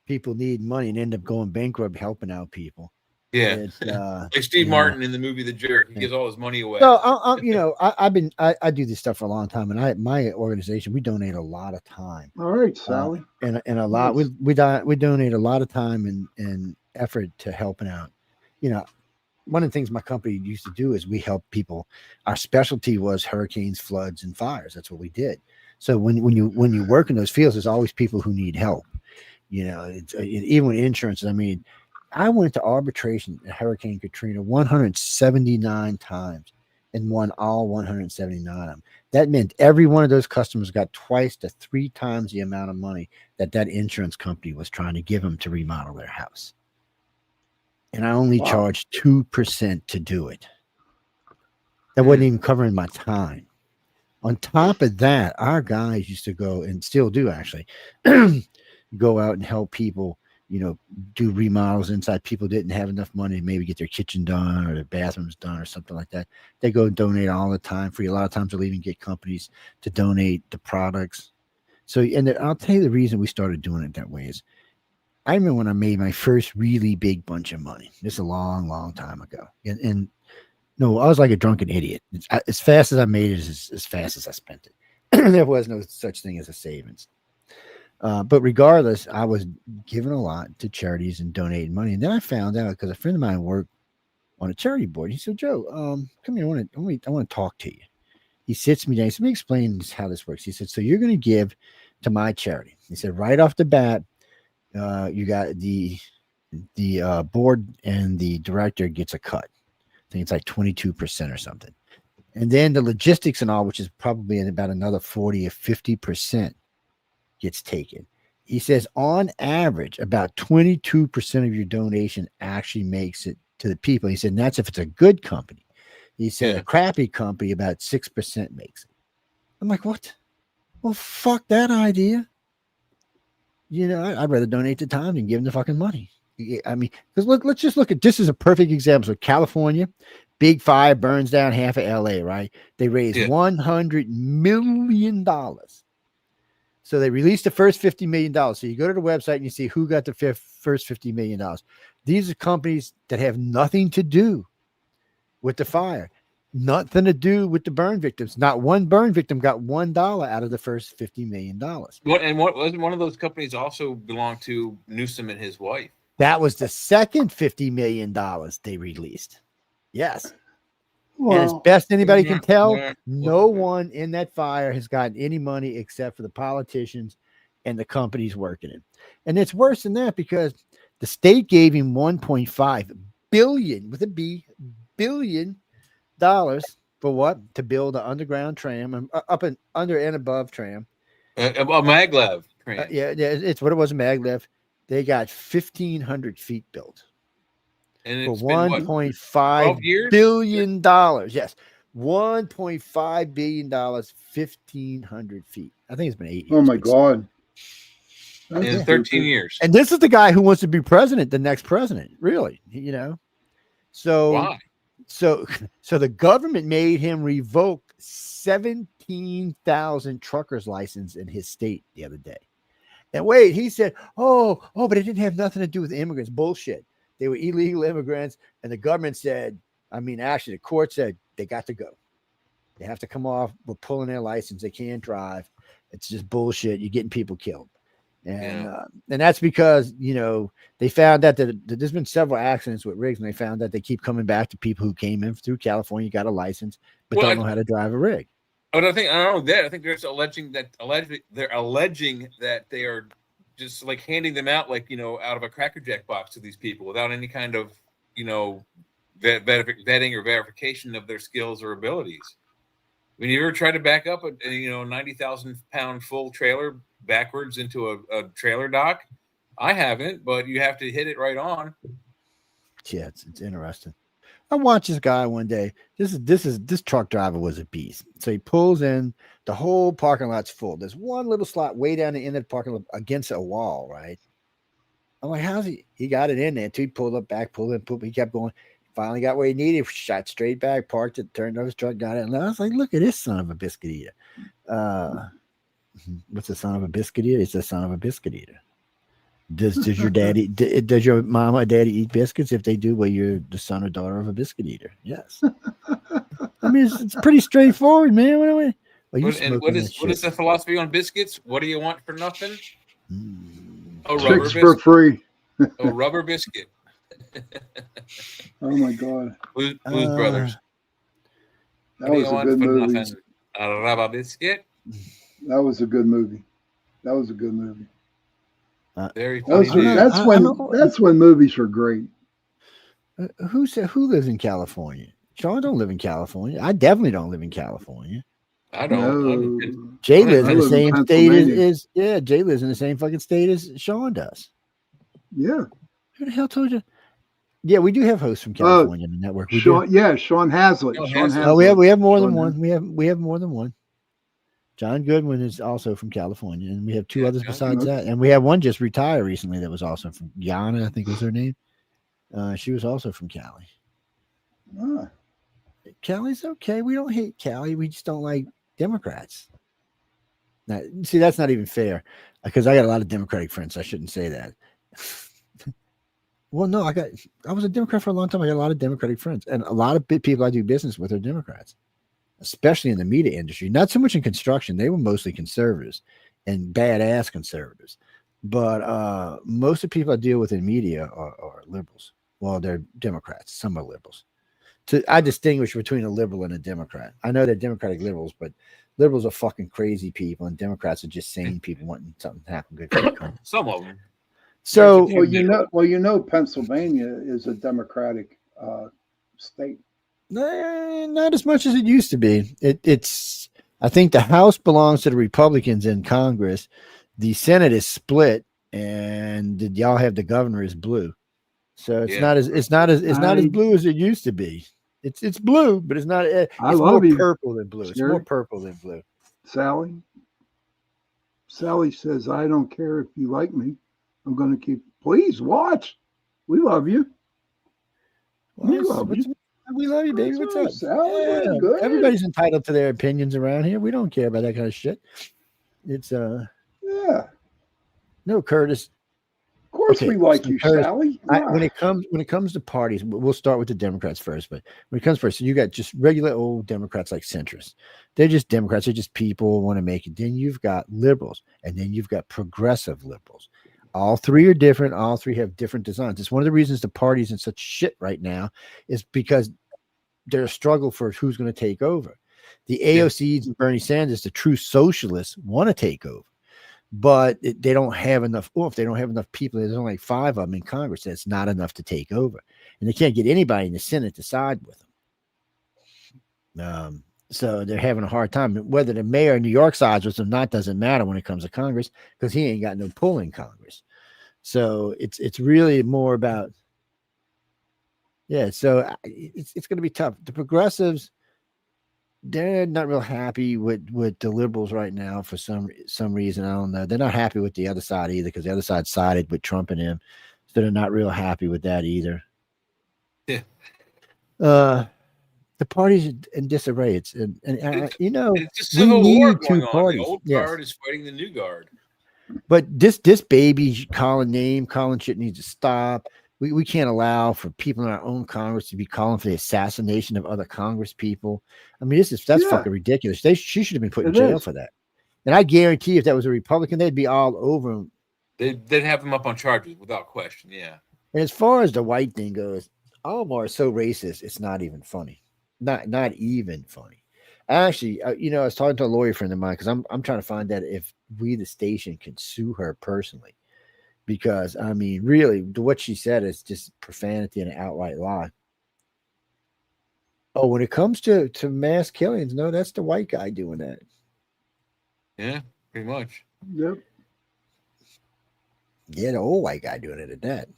people needing money and end up going bankrupt helping out people. Yeah, It's, like Steve Martin in the movie The Jerk. He gives all his money away. So I do this stuff for a long time, and my organization, we donate a lot of time. All right, Sally. And a lot Nice. we donate a lot of time and effort to helping out. One of the things my company used to do is we help people. Our specialty was hurricanes, floods, and fires. That's what we did. So when you work in those fields, there's always people who need help. It's even with insurance. I mean, I went to arbitration at Hurricane Katrina 179 times and won all 179 of them. That meant every one of those customers got twice to 3 times the amount of money that insurance company was trying to give them to remodel their house. And I only charged 2% to do it. That wasn't even covering my time. On top of that, our guys used to go, and still do actually, go out and help people, do remodels inside. People didn't have enough money to maybe get their kitchen done or their bathrooms done or something like that. They go donate all the time for you. A lot of times they'll even get companies to donate the products. So, and I'll tell you the reason we started doing it that way is I remember when I made my first really big bunch of money. This is a long, long time ago. And no, I was like a drunken idiot. As fast as I made it is as fast as I spent it. There was no such thing as a savings. But regardless, I was giving a lot to charities and donating money. And then I found out because a friend of mine worked on a charity board. He said, Joe, come here. I want to talk to you. He sits me down. He said, let me explain how this works. He said, so you're going to give to my charity. He said, right off the bat, you got the board and the director gets a cut. I think it's like 22% or something. And then the logistics and all, which is probably about another 40 or 50%. Gets taken. He says on average about 22% of your donation actually makes it to the people. He said, and that's if it's a good company. He said a crappy company about 6% makes it. I'm like, what? Well, fuck that idea. I'd rather donate the time than give them the fucking money. I mean, because let's just look at this is a perfect example. So California, big fire burns down half of LA, right? They raised $100 million. So they released the first $50 million. So you go to the website and you see who got the first $50 million. These are companies that have nothing to do with the fire, nothing to do with the burn victims. Not one burn victim got $1 out of the first $50 million. What wasn't one of those companies also belonged to Newsom and his wife? That was the second $50 million they released. Yes. Well, and as best anybody can tell, no one in that fire has gotten any money except for the politicians and the companies working it. And it's worse than that because the state gave him $1.5 billion with a B billion dollars for what? To build an underground tram, up and under and above tram. A maglev tram. Yeah, it's what it was, a maglev. They got 1,500 feet built. And for it's $1.5 billion. Yes. $1.5 billion, 1,500 feet. I think it's been 8 years. Oh my God. In 13 years. And this is the guy who wants to be president, the next president, really, So why? So the government made him revoke 17,000 truckers' license in his state the other day. And wait, he said, oh, but it didn't have nothing to do with immigrants. Bullshit. They were illegal immigrants, and the government said, actually, the court said they got to go. They have to come off. We're pulling their license. They can't drive. It's just bullshit. You're getting people killed. And that's because, they found out that there's been several accidents with rigs, and they found that they keep coming back to people who came in through California, got a license, but don't know how to drive a rig. But I don't know that. I think they're alleging that they are just like handing them out, like, out of a Cracker Jack box to these people without any kind of, vetting or verification of their skills or abilities. I mean, you ever try to back up a 90,000 pound full trailer backwards into a trailer dock? I haven't, but you have to hit it right on. Yeah, it's interesting. I watched this guy one day. This truck driver was a beast. So he pulls in, the whole parking lot's full. There's one little slot way down the end of the parking lot against a wall, right? I'm like, how's he got it in there too? He pulled up back, pulled in, he kept going. Finally got what he needed, shot straight back, parked it, turned over his truck, got it. And I was like, look at this son of a biscuit eater. What's the son of a biscuit eater? It's the son of a biscuit eater. Does your daddy? Does your mama or daddy eat biscuits? If they do, well, you're the son or daughter of a biscuit eater. Yes. I mean, it's pretty straightforward, man. Well, you smoking that what is shit. the philosophy on biscuits? What do you want for nothing? Mm. A rubber Chicks for biscuit. free. A rubber biscuit. Oh my God. Blues Brothers. That was a good movie. Nothing? A rubber biscuit. That was a good movie. That was a good movie. Very funny. That's when movies were great. Who lives in California? Sean don't live in California. I definitely don't live in California. I don't. No. Jay lives in the live in same state Pennsylvania. as Jay lives in the same fucking state as Sean does. Yeah. Who the hell told you? Yeah, we do have hosts from California in the network. We Sean, do. yeah, Sean Haslett. Sean Haslett. Oh, we have more than Sean one. We have more than one. John Goodwin is also from California, and we have two others besides that. And we have one just retired recently that was also from Yana, I think was her name. She was also from Cali. Ah. Cali's okay. We don't hate Cali. We just don't like Democrats. Now, see, that's not even fair because I got a lot of Democratic friends. I shouldn't say that. Well, no, I was a Democrat for a long time. I got a lot of Democratic friends, and a lot of people I do business with are Democrats, especially in the media industry. Not so much in construction; they were mostly conservatives and badass conservatives. But most of the people I deal with in media are liberals. Well, they're Democrats. Some are liberals. I distinguish between a liberal and a Democrat. I know they're Democratic liberals, but liberals are fucking crazy people, and Democrats are just sane people wanting something to happen good for the country. Some of them. So, well, Pennsylvania is a Democratic state. Not as much as it used to be. It's. I think the House belongs to the Republicans in Congress. The Senate is split, and y'all have the governor is blue. So it's not as blue as it used to be. It's blue, but it's not. It's more purple than blue. It's more purple than blue. Sally says, "I don't care if you like me. I'm going to keep. Please watch. We love you. We love you, baby. What's up, Sally? Yeah. Good. Everybody's entitled to their opinions around here. We don't care about that kind of shit. It's yeah. No, Curtis. Of course, we like you, Curtis, Sally. When it comes to parties, we'll start with the Democrats first. But when it comes first, so you got just regular old Democrats like centrists. They're just Democrats. They're just people who want to make it. Then you've got liberals, and then you've got progressive liberals. All three are different. All three have different designs. It's one of the reasons the party's in such shit right now is because there's a struggle for who's going to take over. The AOCs and Bernie Sanders, the true socialists, want to take over. But they don't have enough. Or if they don't have enough people, there's only 5 of them in Congress. That's not enough to take over, and they can't get anybody in the Senate to side with them. So they're having a hard time. Whether the mayor of New York sides with them or not doesn't matter when it comes to Congress because he ain't got no pull in Congress. So it's really more about So it's going to be tough. The progressives, they're not real happy with the liberals right now for some reason. I don't know. They're not happy with the other side either because the other side sided with Trump and him. So they're not real happy with that either. Yeah. The party's in disarray. It's it's a civil war going on. Parties. The old guard is fighting the new guard. But this baby calling shit needs to stop. We can't allow for people in our own Congress to be calling for the assassination of other Congress people. I mean, that's fucking ridiculous. She should have been put in jail for that. And I guarantee if that was a Republican, they'd be all over him. They'd have him up on charges without question. Yeah. And as far as the white thing goes, Omar is so racist, it's not even funny. Not even funny. Actually, I was talking to a lawyer friend of mine because I'm trying to find out if we, the station, can sue her personally. Because, I mean, really, what she said is just profanity and an outright lie. Oh, when it comes to mass killings, no, that's the white guy doing that. Yeah, pretty much. Yep. Yeah, the old white guy doing it at that.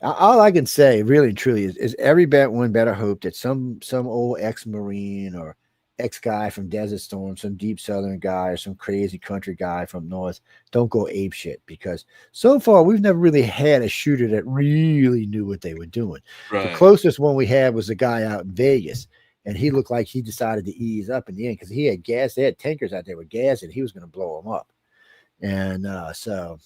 All I can say, really and truly, is every one better hope that some old ex-Marine or ex-guy from Desert Storm, some deep Southern guy or some crazy country guy from North don't go ape shit, because so far we've never really had a shooter that really knew what they were doing. Right. The closest one we had was a guy out in Vegas, and he looked like he decided to ease up in the end because he had gas. They had tankers out there with gas, and he was going to blow them up. And so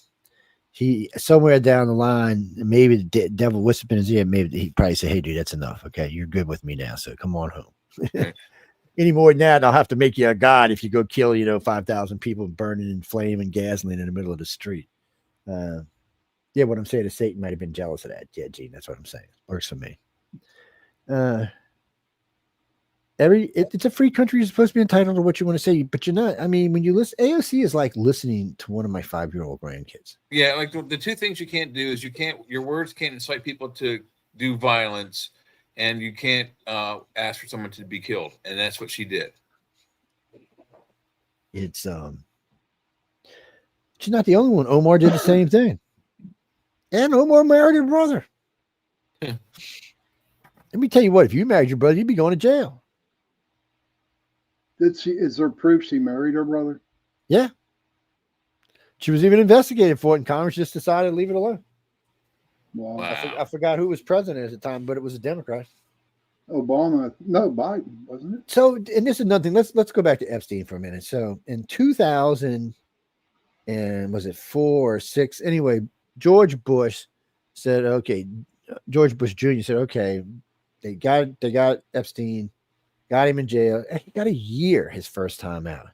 he somewhere down the line, maybe the devil whispered in his ear. Maybe he probably said, "Hey, dude, that's enough. Okay, you're good with me now, so come on home." Right. Any more than that, I'll have to make you a god if you go kill 5,000 people burning in flame and gasoline in the middle of the street. Yeah, what I'm saying is Satan might have been jealous of that. Yeah, Gene, that's what I'm saying. Works for me. It's a free country. You're supposed to be entitled to what you want to say, but you're not. I mean, when you listen, AOC is like listening to one of my 5-year-old grandkids. Yeah, like the two things you can't do is your words can't incite people to do violence, and you can't ask for someone to be killed, and that's what she did. It's she's not the only one. Omar did the same thing, and Omar married her brother. Let me tell you what: if you married your brother, you'd be going to jail. Is there proof she married her brother? Yeah. She was even investigated for it, and Congress just decided to leave it alone. Wow. I forgot who was president at the time, but it was a Democrat. Obama, no, Biden, wasn't it? So, and this is another thing. Let's go back to Epstein for a minute. So, in 2000, and was it 4 or 6? Anyway, George Bush said, "Okay." George Bush Jr. said, "Okay, they got Epstein." Got him in jail. He got a year his first time out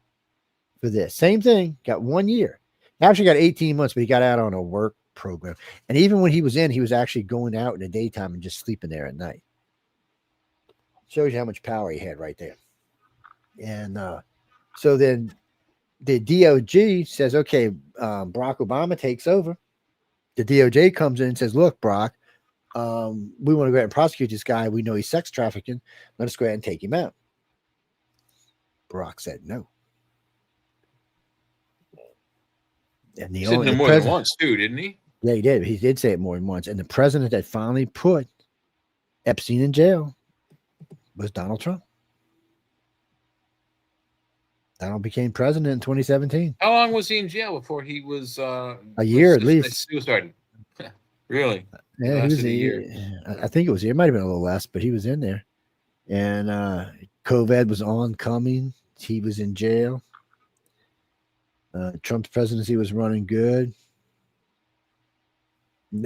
for this. Same thing. Got 1 year. Actually got 18 months, but he got out on a work program. And even when he was in, he was actually going out in the daytime and just sleeping there at night. Shows you how much power he had right there. And so then the DOJ says, okay, Barack Obama takes over. The DOJ comes in and says, look, Barack, we want to go ahead and prosecute this guy. We know he's sex trafficking. Let us go ahead and take him out. Barack said no. And He said no more than once, too, didn't he? Yeah, he did. He did say it more than once. And the president that finally put Epstein in jail was Donald Trump. Donald became president in 2017. How long was he in jail before he was a year at least? Suicide. Really? Yeah, he was a year. I think it was a year. It might have been a little less, but he was in there. And COVID was oncoming. He was in jail. Trump's presidency was running good.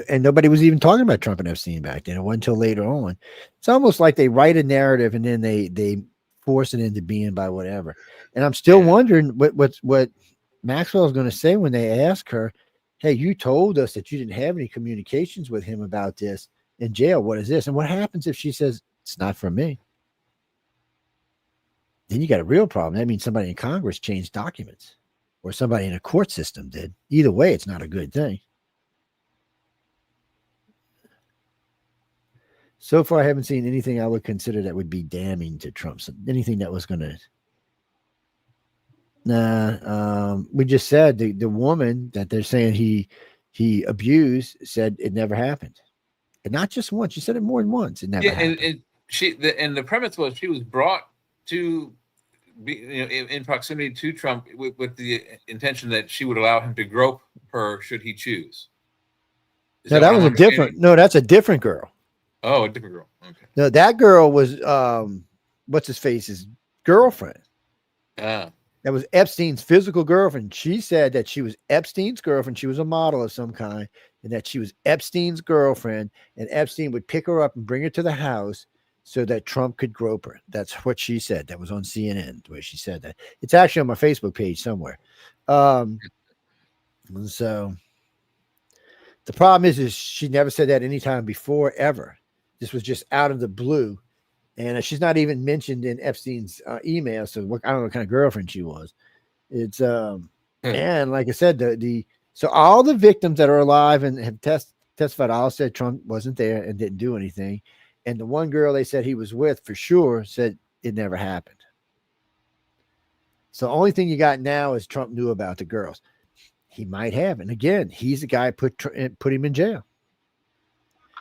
And nobody was even talking about Trump and Epstein back then. It wasn't until later on. It's almost like they write a narrative and then they force it into being by whatever. And I'm still wondering what Maxwell is going to say when they ask her, hey, you told us that you didn't have any communications with him about this in jail. What is this? And what happens if she says, it's not from me? Then you got a real problem. That means somebody in Congress changed documents or somebody in a court system did. Either way, it's not a good thing. So far, I haven't seen anything I would consider that would be damning to Trump. So anything that was going to... we just said the woman that they're saying he abused said it never happened, and not just once. She said it more than once. It never happened. And the premise was she was brought to be in proximity to Trump with the intention that she would allow him to grope her should he choose. No, that was a different. No, that's a different girl. Oh, a different girl. Okay. No, that girl was what's his face's girlfriend. That was Epstein's physical girlfriend. She said that she was Epstein's girlfriend. She was a model of some kind, and that she was Epstein's girlfriend, and Epstein would pick her up and bring her to the house so that Trump could grope her. That's what she said. That was on CNN, the way she said that. It's actually on my Facebook page somewhere. And so the problem is she never said that any time before, ever. This was just out of the blue. And she's not even mentioned in Epstein's email. So I don't know what kind of girlfriend she was. It's and like I said, so all the victims that are alive and have testified all said Trump wasn't there and didn't do anything. And the one girl they said he was with for sure said it never happened. So the only thing you got now is Trump knew about the girls. He might have. And again, he's the guy put him in jail.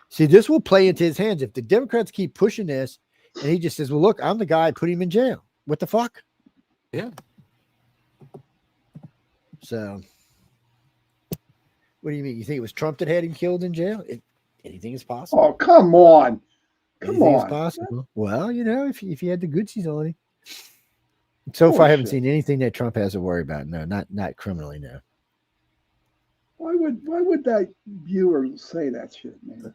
See, this will play into his hands. If the Democrats keep pushing this, and he just says, well, look, I'm the guy who put him in jail. What the fuck? Yeah. So, what do you mean? You think it was Trump that had him killed in jail? Anything is possible. Oh, come on. Anything is possible. Well, if he had the Gucci's on him. So far, I haven't seen anything that Trump has to worry about. No, not criminally, no. Why would that viewer say that shit, man?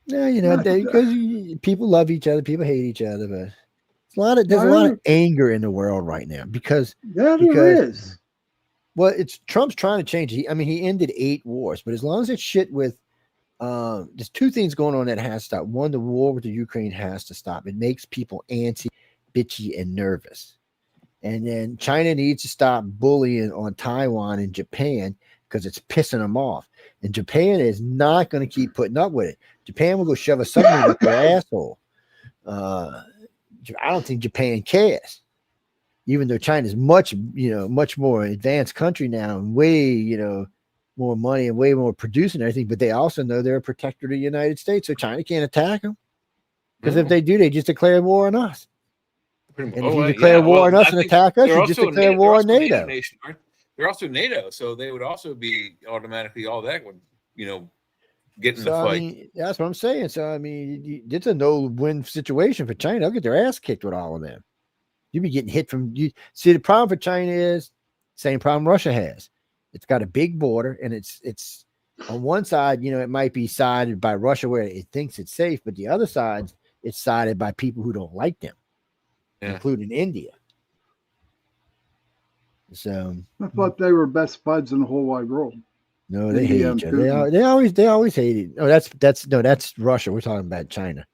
Yeah, you know, Not- because people love each other, people hate each other, but there's a I lot of don't- anger in the world right now because there is. well, it's Trump's trying to change it. I mean, he ended 8 wars, but as long as it's shit with there's 2 things going on that has to stop. One, the war with the Ukraine has to stop. It makes people antsy, bitchy, and nervous. And then China needs to stop bullying on Taiwan and Japan because it's pissing them off. And Japan is not going to keep putting up with it. Japan will go shove a submarine up their asshole. I don't think Japan cares, even though China's much more advanced country now and way, more money and way more producing everything. But they also know they're a protector of the United States, so China can't attack them because if they do, they just declare war on us. And if you declare war on us and attack us, you just declare war on NATO. Nation, they're also NATO, so they would also be automatically all that would, get in the fight. I mean, that's what I'm saying. So, I mean, it's a no-win situation for China. They'll get their ass kicked with all of them. You'll be getting hit from you. See, the problem for China is same problem Russia has. It's got a big border, and it's on one side, it might be sided by Russia where it thinks it's safe, but the other side, it's sided by people who don't like them, including India. So I thought they were best buds in the whole wide world. No, they hate each other. They always hate it. Oh, that's Russia. We're talking about China.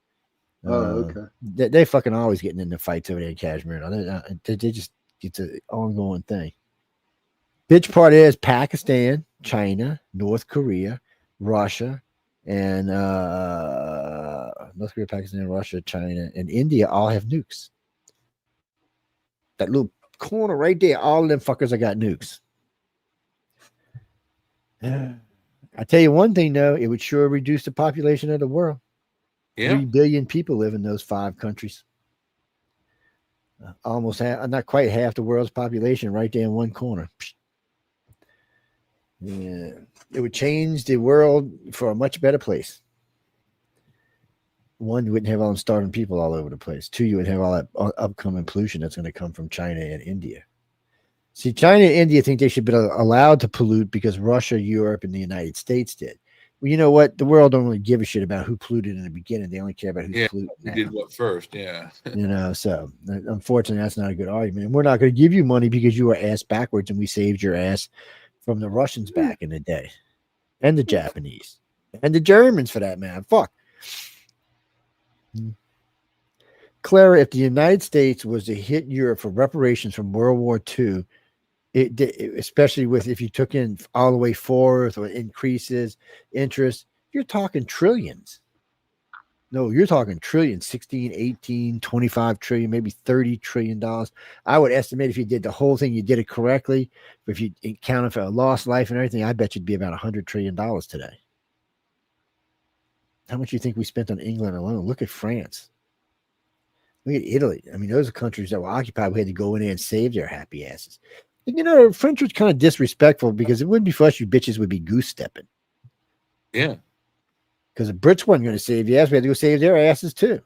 Okay. They fucking always getting into fights over there in Kashmir. They just, it's an ongoing thing. Bitch part is Pakistan, China, North Korea, Russia, and North Korea, Pakistan, Russia, China, and India all have nukes. That little corner right there, all of them fuckers have got nukes. I tell you one thing though, it would sure reduce the population of the world. 3 billion people live in those 5 countries. Almost not quite half the world's population right there in one corner. Yeah, it would change the world for a much better place. 1, you wouldn't have all them starving people all over the place. 2, you would have all that upcoming pollution that's going to come from China and India. See, China and India think they should be allowed to pollute because Russia, Europe, and the United States did. Well, you know what? The world don't really give a shit about who polluted in the beginning. They only care about who's polluting now. Who did what first, So unfortunately, that's not a good argument. And we're not going to give you money because you were ass backwards and we saved your ass from the Russians back in the day. And the Japanese. And the Germans, for that matter. Fuck. Clara, if the United States was to hit Europe for reparations from World War II, especially if you took in all the way forth or increases interest, you're talking trillions. No, you're talking trillions, 16, 18, 25 trillion, maybe $30 trillion. I would estimate if you did the whole thing, you did it correctly. But if you accounted for a lost life and everything, I bet you'd be about $100 trillion today. How much do you think we spent on England alone? Look at France. Look at Italy. I mean, those are countries that were occupied. We had to go in there and save their happy asses. And, French was kind of disrespectful because it wouldn't be for us, you bitches would be goose stepping. Yeah. Because the Brits weren't going to save your ass. We had to go save their asses too.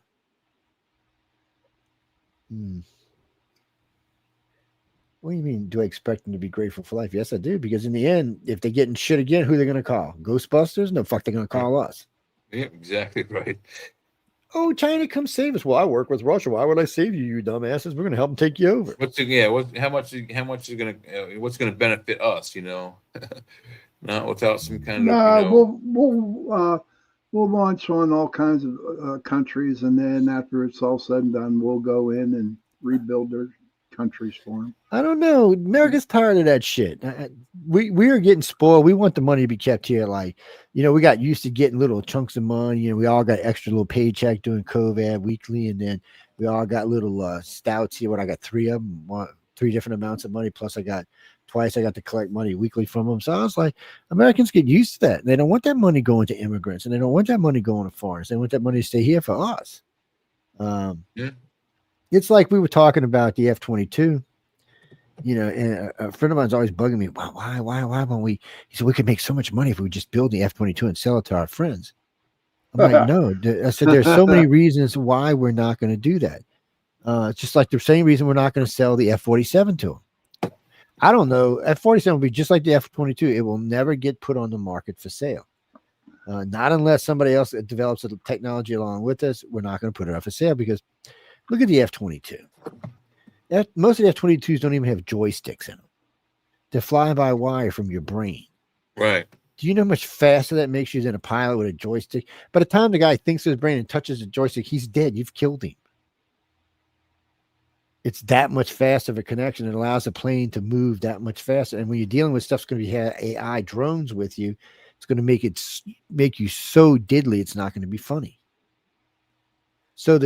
What do you mean? Do I expect them to be grateful for life? Yes, I do. Because in the end, if they get in shit again, who are they going to call? Ghostbusters? No, fuck, they're going to call us. Yeah, exactly right. Oh, China, come save us. Well, I work with Russia. Why would I save you, you dumbasses? We're going to help them take you over. How much is going to what's going to benefit us? Not without some kind of. We'll launch on all kinds of countries, and then after it's all said and done, we'll go in and rebuild their countries for them. I don't know. America's tired of that shit. We are getting spoiled. We want the money to be kept here. We got used to getting little chunks of money. We all got extra little paycheck doing COVID weekly, and then we all got little stouts here. I got 3 of them, 3 different amounts of money. Plus, I got to collect money weekly from them. So I was like, Americans get used to that. They don't want that money going to immigrants, and they don't want that money going to foreigners. They want that money to stay here for us. It's like we were talking about the F-22, and a friend of mine's always bugging me. Why won't we? He said, we could make so much money if we just build the F-22 and sell it to our friends. I'm like, no. I said, there's so many reasons why we're not going to do that. It's just like the same reason we're not going to sell the F-47 to them. I don't know. F-47 will be just like the F-22. It will never get put on the market for sale. Not unless somebody else develops the technology along with us. We're not going to put it up for sale because look at the F-22. Most of the F-22s don't even have joysticks in them. They're flying by wire from your brain. Right. Do you know how much faster that makes you than a pilot with a joystick? By the time the guy thinks of his brain and touches the joystick, he's dead. You've killed him. It's that much faster of a connection. It allows the plane to move that much faster. And when you're dealing with stuff's going to be AI drones with you, it's going to make you so diddly. It's not going to be funny. So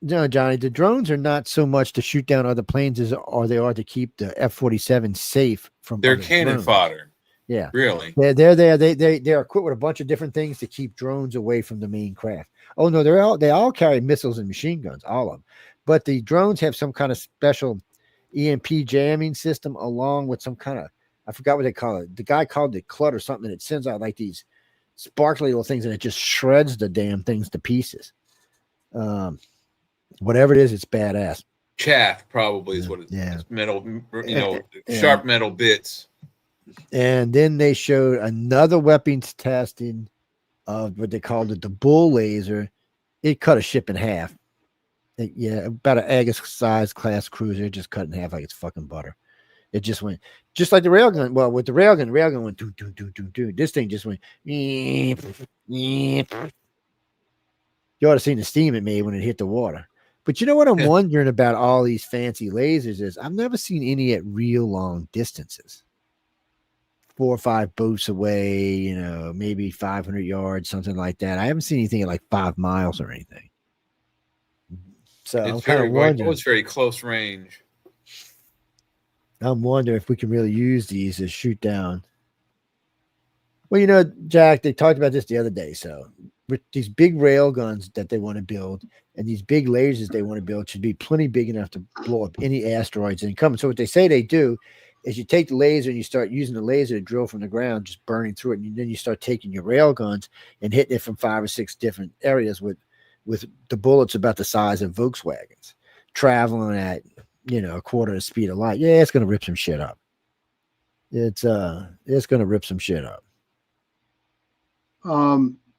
Johnny, the drones are not so much to shoot down other planes as they are to keep the F-47 safe from. They're other cannon drones. fodder. Yeah, really. They're there. They're equipped with a bunch of different things to keep drones away from the main craft. Oh no, they all carry missiles and machine guns, all of them. But the drones have some kind of special EMP jamming system along with some kind of, I forgot what they call it. The guy called it CLUT or something. It sends out like these sparkly little things and it just shreds the damn things to pieces. Whatever it is, it's badass. Chaff probably is what it is. Yeah. It's metal, sharp metal bits. And then they showed another weapons testing of what they called the bull laser. It cut a ship in half. About an Aegis-sized class cruiser, just cut in half like it's fucking butter. It just went just like the railgun. Well, with the railgun went do do do do do. This thing just went. You ought to have seen the steam it made when it hit the water. But you know what I'm wondering about all these fancy lasers is I've never seen any at real long distances. 4 or 5 boats away, maybe 500 yards, something like that. I haven't seen anything at like 5 miles or anything. So it's very close range. I'm wondering if we can really use these to shoot down. Well, Jack, they talked about this the other day. So with these big rail guns that they want to build and these big lasers they want to build should be plenty big enough to blow up any asteroids incoming. So what they say they do is you take the laser and you start using the laser to drill from the ground, just burning through it. And then you start taking your rail guns and hitting it from 5 or 6 different areas with the bullets about the size of Volkswagens, traveling at, a quarter the speed of light. Yeah, it's going to rip some shit up. It's going to rip some shit up.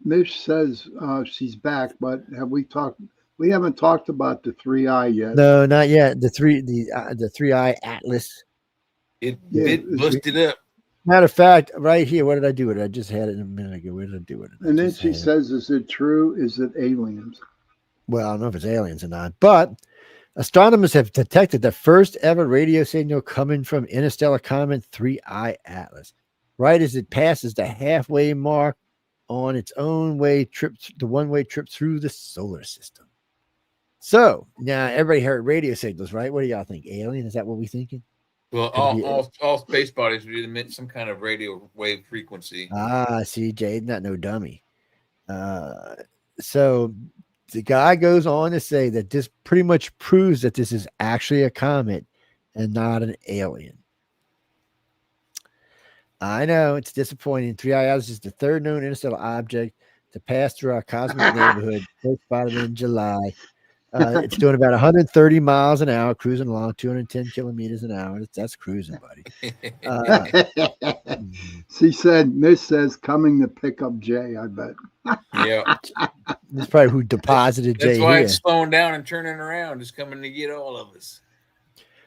Mish says she's back, but we haven't talked about the 3i yet. No, not yet. The 3i Atlas. It busted up. Matter of fact, right here, what did I do with it? I just had it a minute ago. Where did I do with it? And then she says, is it true? Is it aliens? Well, I don't know if it's aliens or not, but astronomers have detected the first ever radio signal coming from interstellar comet 3i Atlas, right as it passes the halfway mark on its own way trip, the one-way trip through the solar system. So now everybody heard radio signals, right? What do y'all think? Alien? Is that what we're thinking? Well, all space bodies would emit some kind of radio wave frequency. See, Jade, not no dummy. So the guy goes on to say that this pretty much proves that this is actually a comet and not an alien. I know it's disappointing. 3i Atlas is the third known interstellar object to pass through our cosmic neighborhood, first spotted in July. It's doing about 130 miles an hour, cruising along 210 kilometers an hour. That's cruising, buddy. Miss says, coming to pick up Jay, I bet. Yeah. That's probably who deposited Jay. That's why here. It's slowing down and turning around. It's coming to get all of us.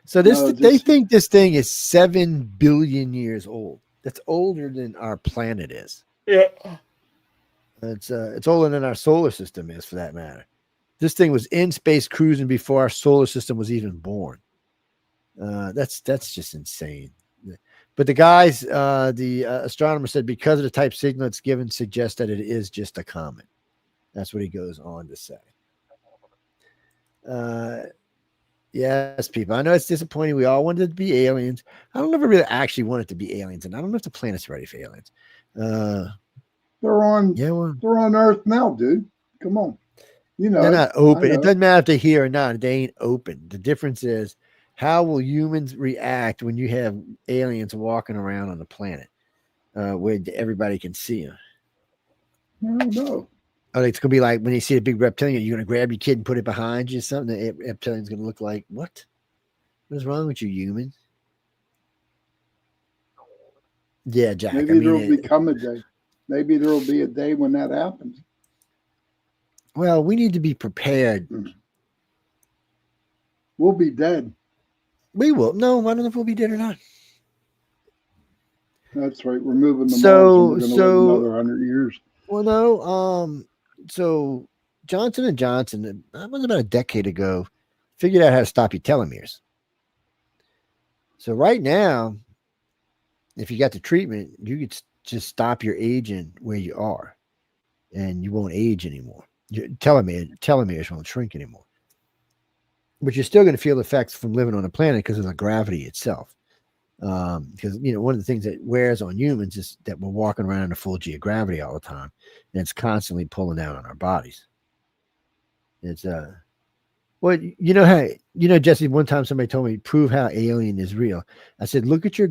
So they think this thing is 7 billion years old. That's older than our planet is. Yeah. It's older than our solar system is, for that matter. This thing was in space cruising before our solar system was even born. That's just insane. But the guys, the astronomer said, because of the type signal it's given, suggests that it is just a comet. That's what he goes on to say. Yes, people. I know it's disappointing. We all wanted it to be aliens. I don't ever really actually want it to be aliens, and I don't know if the planet's ready for aliens. They're on Earth now, dude. Come on. They're not open. It doesn't matter if they're here or not. They ain't open. The difference is, how will humans react when you have aliens walking around on the planet where everybody can see them? I don't know. Oh, it's going to be like when you see a big reptilian, you're going to grab your kid and put it behind you or something. The reptilian's going to look like, what? What is wrong with you, humans? Yeah, Jack. Maybe there will become a day. Maybe there will be a day when that happens. Well, we need to be prepared. We'll be dead. We will. No, I don't know if we'll be dead or not. That's right. We're moving to Mars, and we're going to live another 100 years. Well, no. So Johnson and Johnson, that was about a decade ago, figured out how to stop your telomeres. So right now, if you got the treatment, you could just stop your aging where you are, and you won't age anymore. Your telomeres won't shrink anymore. But you're still going to feel the effects from living on a planet because of the gravity itself. Because one of the things that wears on humans is that we're walking around in a full G of gravity all the time, and it's constantly pulling down on our bodies. It's well, Jesse, one time somebody told me, prove how alien is real. I said, look at your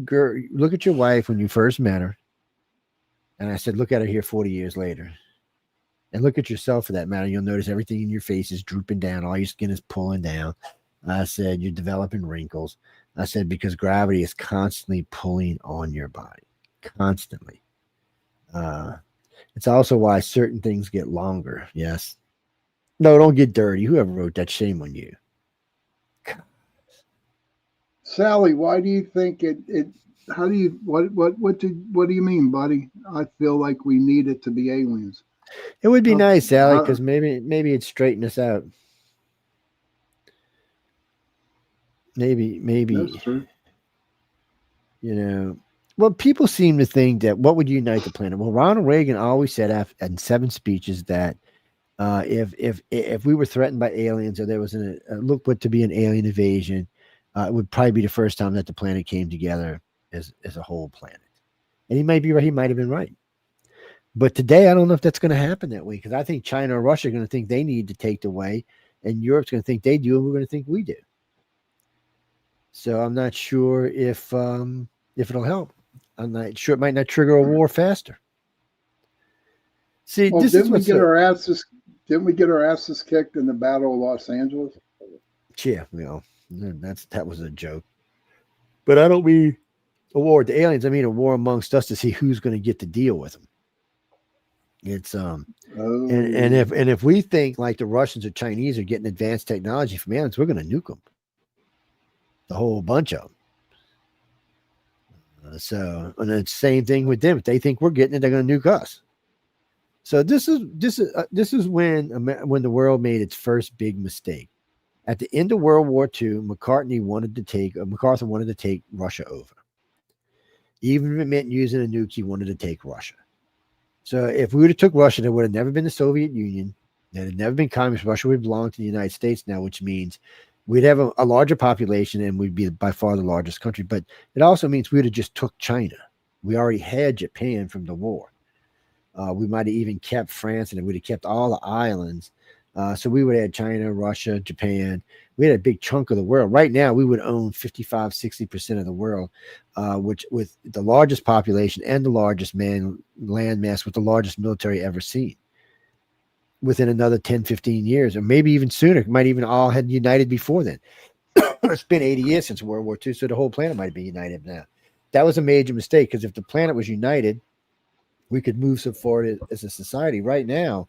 wife when you first met her, and I said, look at her here 40 years later, and look at yourself for that matter. You'll notice everything in your face is drooping down, all your skin is pulling down. I said, you're developing wrinkles. I said, because gravity is constantly pulling on your body, constantly. It's also why certain things get longer. Yes. No, don't get dirty. Whoever wrote that, shame on you. Sally, why do you think how do you, what do you mean, buddy? I feel like we need it to be aliens. It would be nice, Sally, because maybe it'd straighten us out. Maybe. That's true. Well, people seem to think that what would unite the planet? Well, Ronald Reagan always said in 7 speeches that if we were threatened by aliens or there was looked what to be an alien invasion, it would probably be the first time that the planet came together as a whole planet. And he might be right. He might have been right. But today, I don't know if that's going to happen that way, because I think China or Russia are going to think they need to take the way, and Europe's going to think they do, and we're going to think we do. So I'm not sure if it'll help. I'm not sure. It might not trigger a war faster. See, well, didn't we get our asses kicked in the Battle of Los Angeles? Yeah, that was a joke. But I don't mean a war with the aliens. I mean a war amongst us to see who's going to get to deal with them. It's and if we think like the Russians or Chinese are getting advanced technology from aliens, we're going to nuke them. The whole bunch of them. So, and it's the same thing with them. If they think we're getting it, they're going to nuke us. So this is when the world made its first big mistake. At the end of World War II, MacArthur wanted to take Russia over. Even if it meant using a nuke, he wanted to take Russia. So if we would have took Russia, there would have never been the Soviet Union. There had never been communist. Russia would belong to the United States now, which means we'd have a larger population and we'd be by far the largest country. But it also means we would have just took China. We already had Japan from the war. We might have even kept France, and we'd have kept all the islands. So we would have had China, Russia, Japan. We had a big chunk of the world. Right now, we would own 55, 60% of the world, which with the largest population and the largest land mass with the largest military ever seen. Within another 10, 15 years, or maybe even sooner, it might even all had united before then. It's been 80 years since World War II, so the whole planet might be united now. That was a major mistake, because if the planet was united, we could move so forward as a society. Right now,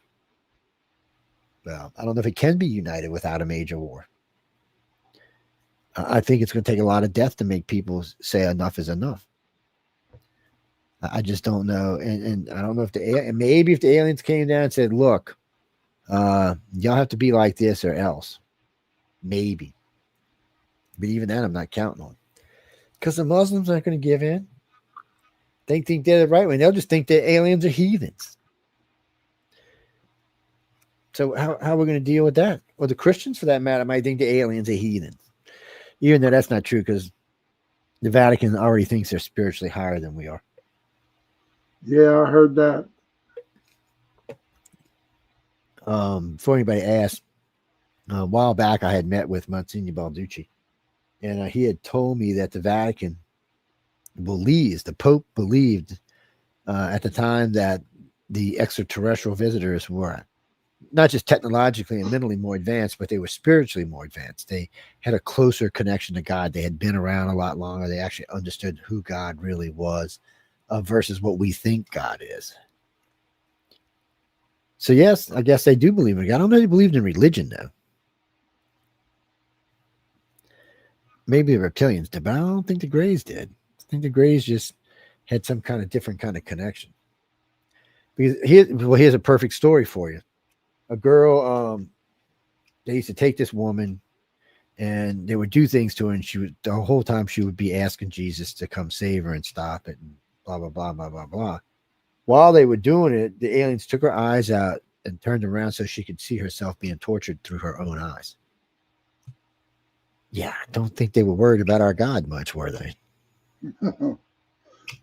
well, I don't know if it can be united without a major war. I think it's going to take a lot of death to make people say enough is enough. I just don't know. And I don't know if maybe if the aliens came down and said, look, y'all have to be like this or else. Maybe. But even that I'm not counting on. Because the Muslims aren't going to give in. They think they're the right way. They'll just think that aliens are heathens. So how are we going to deal with that? Well, the Christians, for that matter, might think the aliens are heathens. Even though that's not true, because the Vatican already thinks they're spiritually higher than we are. Yeah, I heard that. Before anybody asked, a while back I had met with Monsignor Balducci, and he had told me that the Vatican the Pope believed at the time that the extraterrestrial visitors were not just technologically and mentally more advanced, but they were spiritually more advanced. They had a closer connection to God. They had been around a lot longer. They actually understood who God really was. versus what we think God is. So yes, I guess they do believe in God. I don't know if they believed in religion though. Maybe the reptilians did, but I don't think the Greys did. I think the Greys just had some kind of different kind of connection. Because here's a perfect story for you. A girl, they used to take this woman and they would do things to her, and she would the whole time she would be asking Jesus to come save her and stop it and blah blah blah blah blah blah. While they were doing it, the aliens took her eyes out and turned around so she could see herself being tortured through her own eyes. Yeah, I don't think they were worried about our God much, were they?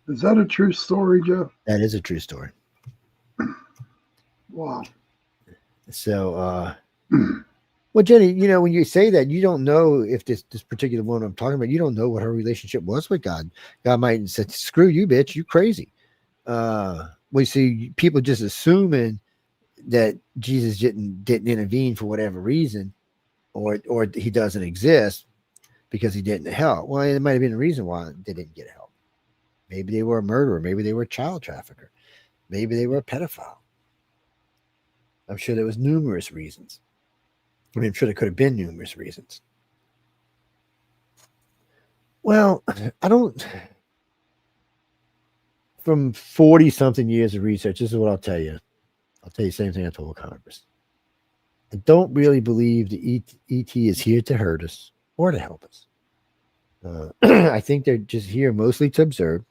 Is that a true story, Jeff? That is a true story. Wow. So, well, Jenny, you know, when you say that, you don't know if this particular woman I'm talking about, you don't know what her relationship was with God. God might have said, "Screw you, bitch, you crazy." We see people just assuming that Jesus didn't intervene for whatever reason, or he doesn't exist because he didn't help. Well, it might have been a reason why they didn't get help. Maybe they were a murderer. Maybe they were a child trafficker. Maybe they were a pedophile. I'm sure there was numerous reasons. I mean, I'm sure there could have been numerous reasons. Well, I don't. From 40-something years of research, this is what I'll tell you. I'll tell you the same thing I told Congress. I don't really believe the ET is here to hurt us or to help us. I think they're just here mostly to observe,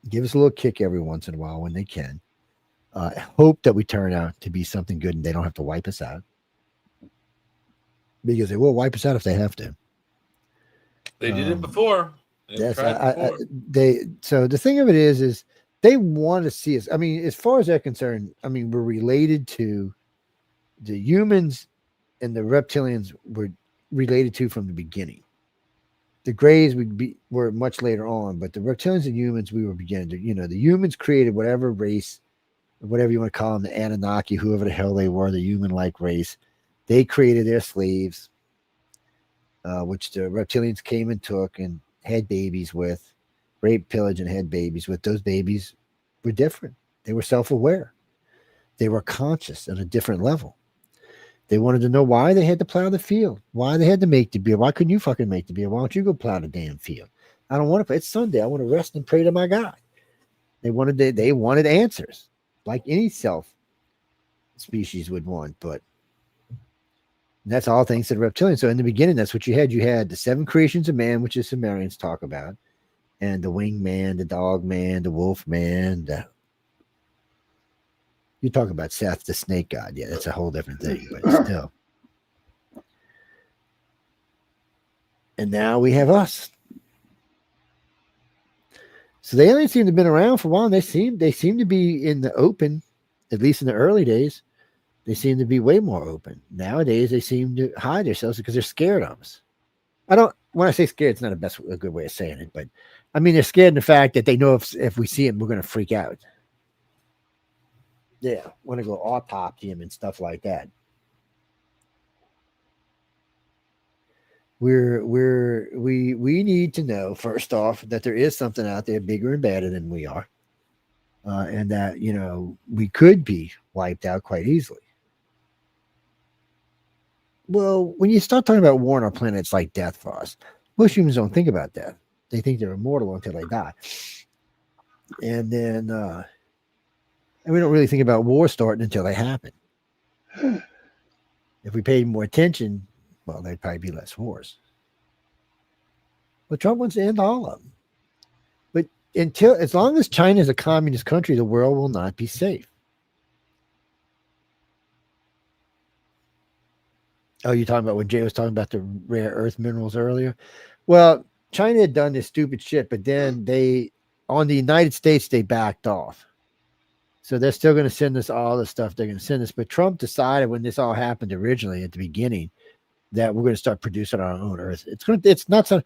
give us a little kick every once in a while when they can. Hope that we turn out to be something good and they don't have to wipe us out. Because they will wipe us out if they have to. They did it before. Yes, so the thing of it is they want to see us. I mean, as far as they're concerned, I mean, we're related to the humans, and the reptilians were related to from the beginning. The Greys were much later on, but the reptilians and humans we were beginning to. You know, the humans created whatever race, whatever you want to call them, the Anunnaki, whoever the hell they were, the human-like race. They created their slaves, which the reptilians came and took and had babies with, raped, pillaged, and had babies with. Those babies were different. They were self-aware. They were conscious at a different level. They wanted to know why they had to plow the field, why they had to make the beer. Why couldn't you fucking make the beer? Why don't you go plow the damn field? I don't want to play. It's Sunday. I want to rest and pray to my God. They wanted answers, like any self species would want, but that's all thanks to the reptilians. So in the beginning, that's what you had. You had the 7 creations of man, which the Sumerians talk about, and the winged man, the dog man, the wolf man. You talk about Seth, the snake god. Yeah, that's a whole different thing, but still. And now we have us. So the aliens seem to have been around for a while. And they seem to be in the open, at least in the early days. They seem to be way more open. Nowadays, they seem to hide themselves because they're scared of us. When I say scared, it's not a good way of saying it, but I mean, they're scared in the fact that they know if we see them, we're going to freak out. Yeah, want to go autopsy him and stuff like that. We need to know, first off, that there is something out there bigger and badder than we are, and that, you know, we could be wiped out quite easily. Well, when you start talking about war on our planet, it's like death for us. Most humans don't think about death. They think they're immortal until they die. And then and we don't really think about war starting until they happen. If we paid more attention, well, there'd probably be less wars. But Trump wants to end all of them. But as long as China is a communist country, the world will not be safe. Oh, you're talking about when Jay was talking about the rare earth minerals earlier? Well, China had done this stupid shit, but then on the United States, they backed off. So they're still going to send us all the stuff they're going to send us. But Trump decided when this all happened originally at the beginning that we're going to start producing our own earth. It's not so.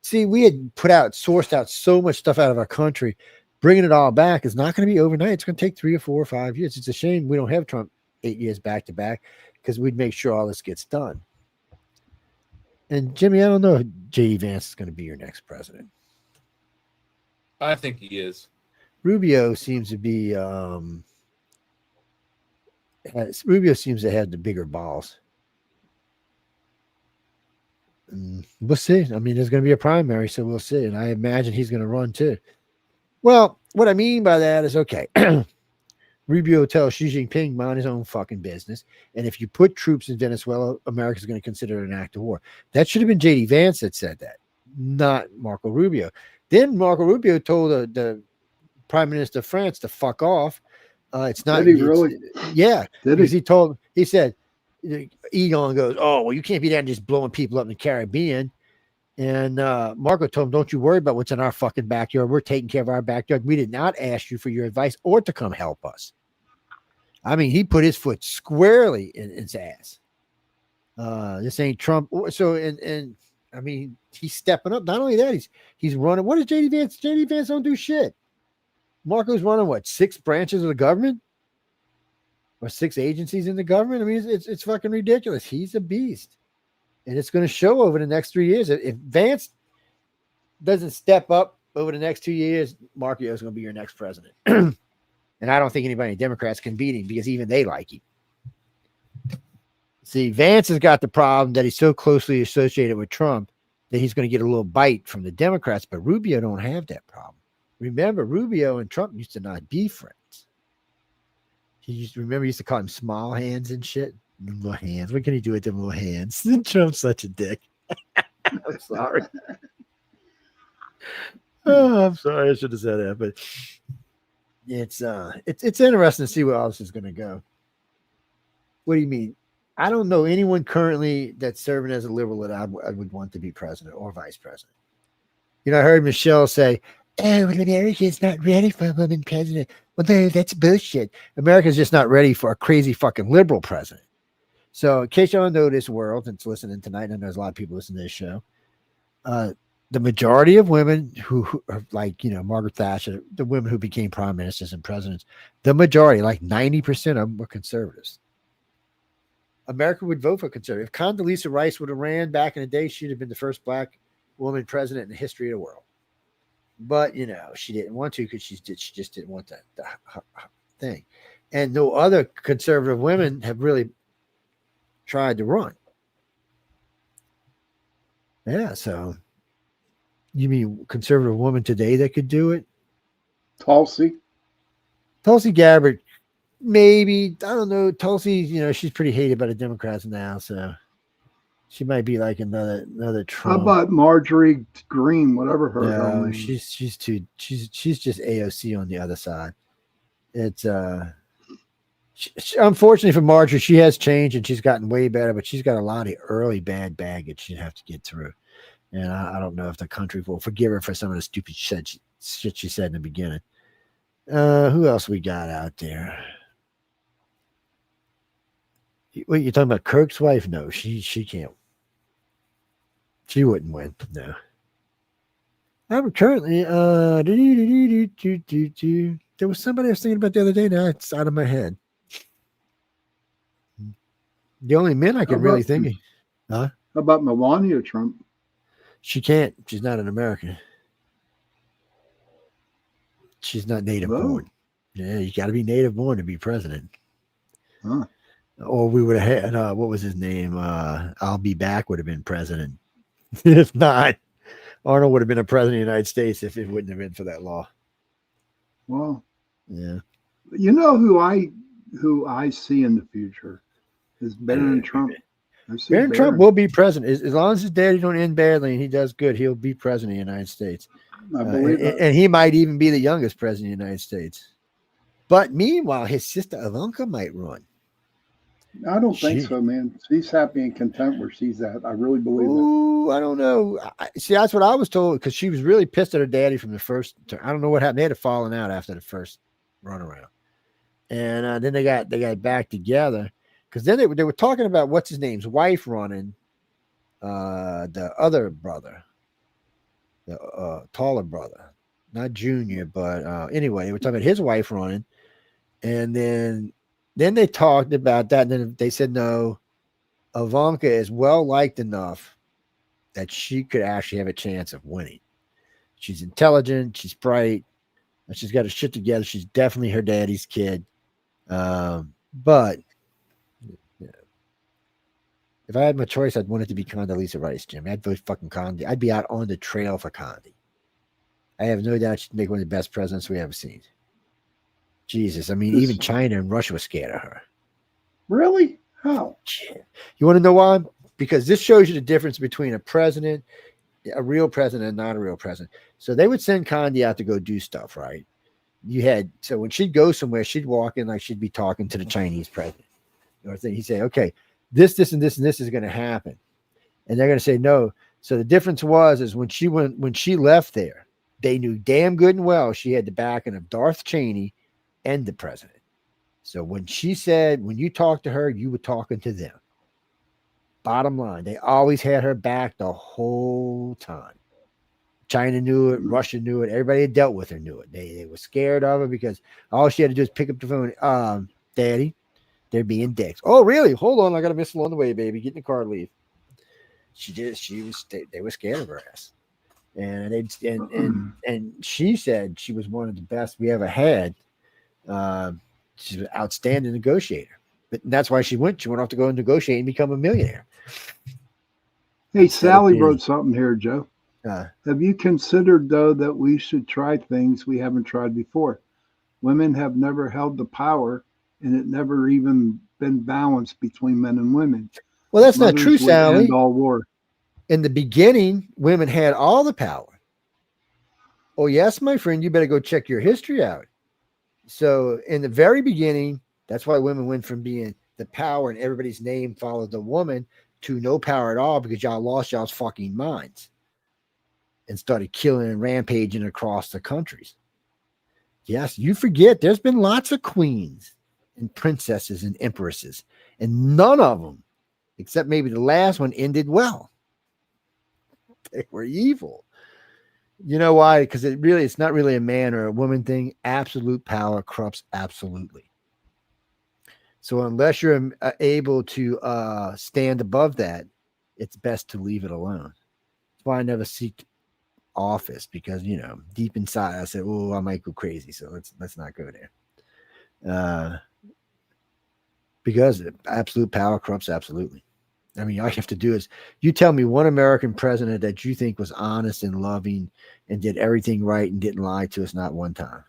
See, we had sourced out so much stuff out of our country. Bringing it all back is not going to be overnight. It's going to take 3 or 4 or 5 years. It's a shame we don't have Trump 8 years back to back, because we'd make sure all this gets done. And Jimmy, I don't know if J.D. Vance is going to be your next president. I think he is. Rubio seems to be Rubio seems to have the bigger balls. We'll see. I mean, there's going to be a primary, so we'll see. And I imagine he's going to run too. Well, what I mean by that is, okay, Rubio tells Xi Jinping, mind his own fucking business. And if you put troops in Venezuela, America's going to consider it an act of war. That should have been J.D. Vance that said that, not Marco Rubio. Then Marco Rubio told the Prime Minister of France to fuck off. It's not. Did he really? Yeah. Did because he? He said, Egon goes, oh, well, you can't be down just blowing people up in the Caribbean. And Marco told him, don't you worry about what's in our fucking backyard. We're taking care of our backyard. We did not ask you for your advice or to come help us. I mean, he put his foot squarely in his ass. This ain't Trump. So, and I mean, he's stepping up. Not only that, he's running. What is JD Vance? JD Vance don't do shit. Marco's running what, 6 branches of the government? Or 6 agencies in the government? I mean, it's fucking ridiculous. He's a beast. And it's going to show over the next 3 years. If Vance doesn't step up over the next 2 years, Marco is going to be your next president. And I don't think anybody in Democrats can beat him because even they like him. See, Vance has got the problem that he's so closely associated with Trump that he's going to get a little bite from the Democrats, but Rubio don't have that problem. Remember, Rubio and Trump used to not be friends. He used to call him small hands and shit. Little hands. What can he do with them little hands? Trump's such a dick. I'm sorry. Oh, I'm sorry. I should have said that, but it's interesting to see where all this is going to go. What do you mean? I don't know anyone currently that's serving as a liberal that I would want to be president or vice president. You know, I heard Michelle say, "Oh, well, America's not ready for a woman president." Well, no, that's bullshit. America's just not ready for a crazy fucking liberal president. So in case you don't know this world that's listening tonight, and there's a lot of people listening to this show, the majority of women who are like, Margaret Thatcher, the women who became prime ministers and presidents, the majority, like 90% of them were conservatives. America would vote for conservative. If Condoleezza Rice would have ran back in the day, she'd have been the first black woman president in the history of the world. But, she didn't want to because she just didn't want that thing. And no other conservative women have really tried to run. Yeah, so you mean conservative woman today that could do it? Tulsi Gabbard, maybe. I don't know. Tulsi, she's pretty hated by the Democrats now, so she might be like another Trump. How about Marjorie Green, whatever her No, name? she's just AOC on the other side. It's unfortunately for Marjorie, she has changed and she's gotten way better, but she's got a lot of early bad baggage she'd have to get through. And I don't know if the country will forgive her for some of the stupid shit she said in the beginning. Who else we got out there? Wait, you're talking about Kirk's wife? No, she can't. She wouldn't win. No. I'm currently there was somebody I was thinking about the other day. Now it's out of my head. The only men I can really think of. Huh? How about Melania Trump? She can't. She's not an American. She's not native born. Yeah, you got to be native born to be president. Huh. Or we would have had, what was his name? I'll Be Back would have been president. If not, Arnold would have been a president of the United States if it wouldn't have been for that law. Well, yeah. You know who I see in the future is Barron Trump. Barron Trump will be president as long as his daddy don't end badly and he does good. He'll be president of the United States. I believe that. And he might even be the youngest president of the United States. But meanwhile, his sister Ivanka might run. I don't think so, man. She's happy and content where she's at. I really believe that. I don't know. See, that's what I was told because she was really pissed at her daddy from the first. I don't know what happened. They had a falling out after the first runaround, and then they got back together because then they were talking about what's his name's wife running, the other brother, the taller brother, not Junior, but anyway, they were talking about his wife running, and then they talked about that, and then they said no, Ivanka is well liked enough that she could actually have a chance of winning. She's intelligent, she's bright, And she's got her shit together. She's definitely her daddy's kid. But you know, if I had my choice, I'd want it to be Condoleezza Rice, Jimmy. I'd vote fucking Condi. I'd be out on the trail for Condi. I have no doubt she'd make one of the best presidents we ever seen. Jesus, I mean, even China and Russia were scared of her. Really? How? You want to know why? Because this shows you the difference between a president, a real president, and not a real president. So they would send Condi out to go do stuff, right? So when she'd go somewhere, she'd walk in like she'd be talking to the Chinese president. Or he'd say, okay, this, and this is going to happen. And they're going to say no. So the difference is when she left there, they knew damn good and well she had the backing of Darth Cheney and the president. So when she said, when you talked to her, you were talking to them. Bottom line, they always had her back the whole time. China knew it, Russia knew it, everybody that dealt with her knew it. They were scared of her because all she had to do is pick up the phone. Daddy, they're being dicks. Oh, really? Hold on, I got a missile on the way, baby. Get in the car, leave. They were scared of her ass. And she said she was one of the best we ever had. She's an outstanding negotiator. But that's why she went off to go and negotiate and become a millionaire. Hey, Sally wrote something here, Joe. Have you considered, though, that we should try things we haven't tried before? Women have never held the power, and it never even been balanced between men and women. Well, that's not true, Sally. End all war. In the beginning, women had all the power. Oh, yes, my friend, you better go check your history out. So in the very beginning, that's why women went from being the power and everybody's name followed the woman to no power at all because y'all lost y'all's fucking minds and started killing and rampaging across the countries. Yes, you forget there's been lots of queens and princesses and empresses, and none of them, except maybe the last one, ended well. They were evil. You know why? Because it's not really a man or a woman thing. Absolute power corrupts absolutely. So unless you're able to stand above that, it's best to leave it alone. That's why I never seek office because, deep inside I said, oh, I might go crazy. So let's not go there. Because absolute power corrupts absolutely. I mean, all you have to do is you tell me one American president that you think was honest and loving and did everything right and didn't lie to us not one time.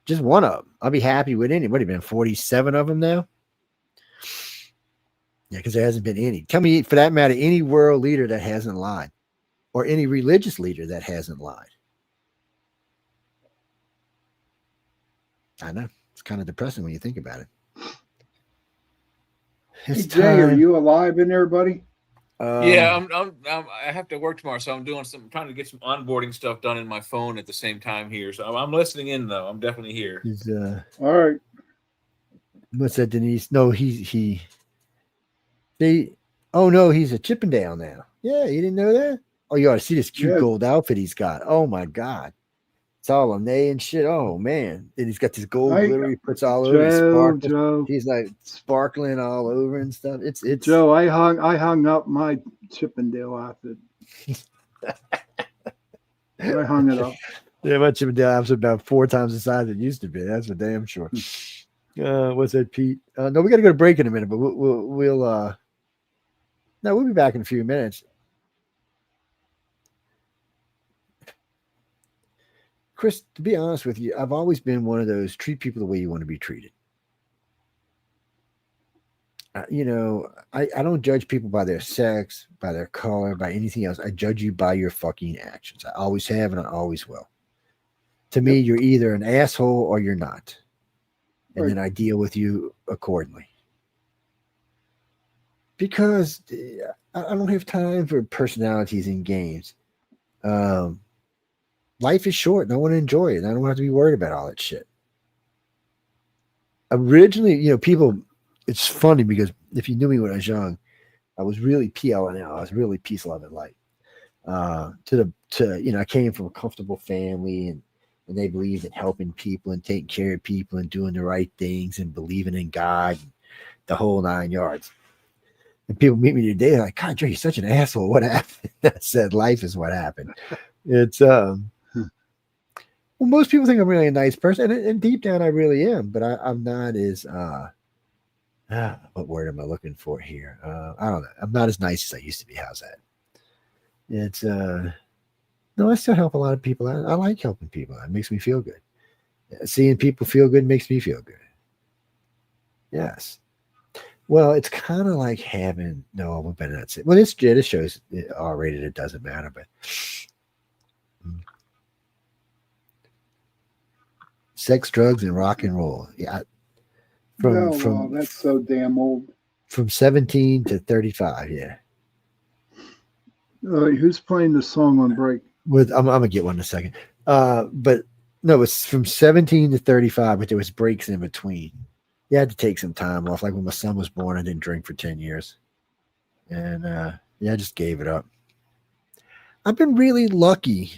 Just one of them. I'll be happy with any. What have been 47 of them now? Yeah, because there hasn't been any. Tell me, for that matter, any world leader that hasn't lied or any religious leader that hasn't lied. I know. It's kind of depressing when you think about it. Hey, Jay, are you alive in there, buddy? Yeah, I have to work tomorrow, so I'm trying to get some onboarding stuff done in my phone at the same time here. So I'm listening in though. I'm definitely here. All right. What's that, Denise? No, oh no, he's a Chippendale now. Yeah, you didn't know that? Oh, you ought to see this cute gold outfit he's got. Oh my God. It's all on and shit. Oh man. And he's got this gold glitter he puts all over. Joe. He's like sparkling all over and stuff. It's Joe, I hung up my Chippendale outfit. I hung it up. Yeah, my Chippendale outfit's about 4 times the size it used to be. That's for damn sure. What's that, Pete? No, we got to go to break in a minute, but we'll be back in a few minutes. Chris, to be honest with you, I've always been one of those treat people the way you want to be treated. I don't judge people by their sex, by their color, by anything else. I judge you by your fucking actions. I always have and I always will. To me, you're either an asshole or you're not. And then I deal with you accordingly. Because I don't have time for personalities in games. Life is short and I want to enjoy it. I don't have to be worried about all that shit. Originally, people, it's funny because if you knew me when I was young, I was really PLNL. I was really peace, love, and light. I came from a comfortable family and they believed in helping people and taking care of people and doing the right things and believing in God, and the whole 9 yards. And people meet me today, they're like, God, Joe, you're such an asshole. What happened? I said, life is what happened. It's, Well, most people think I'm really a nice person, and deep down I really am, but I'm not as what word am I looking for here? I don't know. I'm not as nice as I used to be. How's that? It's no, I still help a lot of people. I like helping people. It makes me feel good. Seeing people feel good makes me feel good. Yes. Well, it's kind of like having no. We better not say. Well, this shows R-rated. It doesn't matter, but sex, drugs, and rock and roll. Yeah. From that's so damn old. From 17 to 35. Yeah. Who's playing the song on break? I'm gonna get one in a second. But no, it's from 17 to 35, but there was breaks in between. You had to take some time off. Like when my son was born, I didn't drink for 10 years. And I just gave it up. I've been really lucky.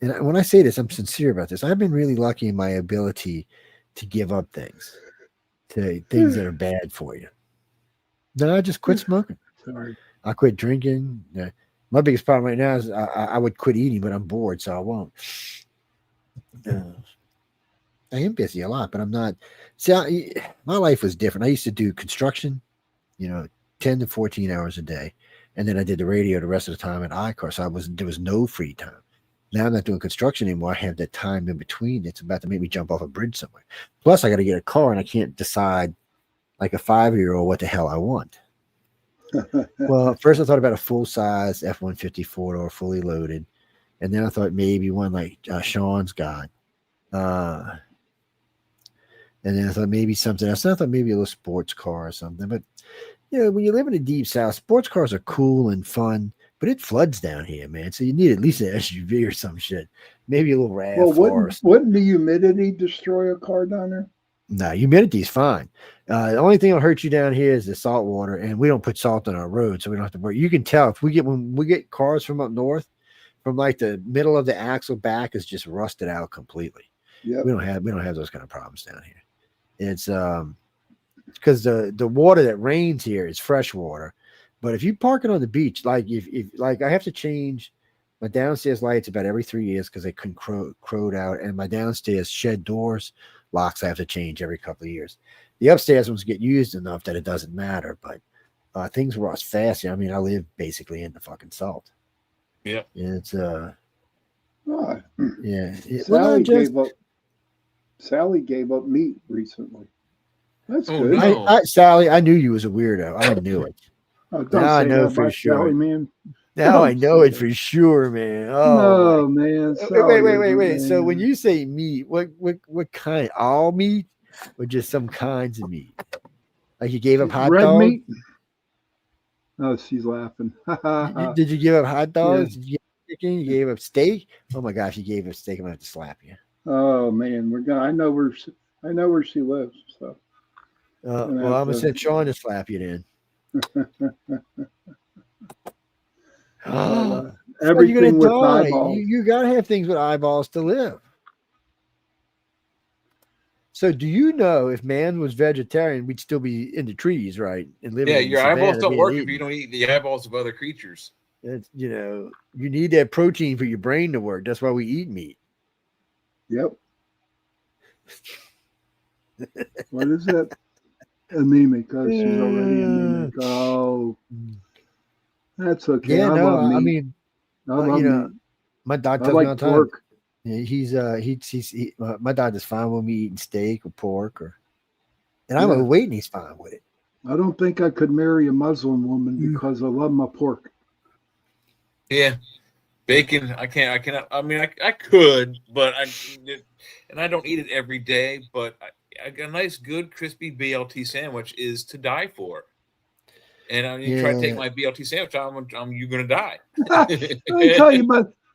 And when I say this, I'm sincere about this. I've been really lucky in my ability to give up things that are bad for you. No, I just quit smoking. Sorry. I quit drinking. My biggest problem right now is I would quit eating, but I'm bored, so I won't. I am busy a lot, but I'm not. See, my life was different. I used to do construction, 10 to 14 hours a day. And then I did the radio the rest of the time at iCar. So there was no free time. Now I'm not doing construction anymore. I have that time in between. It's about to make me jump off a bridge somewhere. Plus, I got to get a car, and I can't decide like a 5-year-old what the hell I want. Well, first I thought about a full-size F-150 4-door, fully loaded. And then I thought maybe one like Sean's got. And then I thought maybe something else. I thought maybe a little sports car or something. But, when you live in the deep south, sports cars are cool and fun, but it floods down here, man. So you need at least an SUV or some shit. Maybe a little RAV4. Well, wouldn't the humidity destroy a car down there? No, humidity is fine. The only thing that'll hurt you down here is the salt water, and we don't put salt on our road, so we don't have to worry. You can tell when we get cars from up north, from like the middle of the axle back is just rusted out completely. Yeah, we don't have those kind of problems down here. It's because the water that rains here is fresh water, but if you park it on the beach, like if like I have to change my downstairs lights about every 3 years because they couldn't crowed out, and my downstairs shed doors locks I have to change every couple of years. The upstairs ones get used enough that it doesn't matter, but things rust fast. I mean, I live basically in the fucking salt. Yeah, it's Sally gave up meat recently. That's good. No. Sally, I knew you was a weirdo. I knew it. Now I know for sure, Sally, man. Now I know it for sure, man. Oh, no, man. Wait. So when you say meat, what kind? All meat, or just some kinds of meat? Like you gave up hot red dogs? Meat? Oh, she's laughing. Did you give up hot dogs? Yeah. Did you give up chicken? You gave up steak? Oh my gosh, you gave up steak. I'm gonna have to slap you. Oh man, I know where she lives. So. Well, I'm gonna send Sean to slap you then. Everything with eyeballs. You gotta have things with eyeballs to live. So, do you know if man was vegetarian, we'd still be in the trees, right? And living. Yeah, in your savannah, eyeballs don't work if you don't eat the eyeballs of other creatures. It's, you need that protein for your brain to work. That's why we eat meat. Yep. What is that? Anemic. Oh, she's already anemic. Oh, that's okay. Yeah, I mean, my dad does like not pork. My dad is fine with me eating steak or pork, and I'm overweight and he's fine with it. I don't think I could marry a Muslim woman because I love my pork. Yeah, bacon. I cannot. I mean, I could, but I don't eat it every day. But a nice, good, crispy BLT sandwich is to die for. And you try to take my BLT sandwich, you're going to die. Let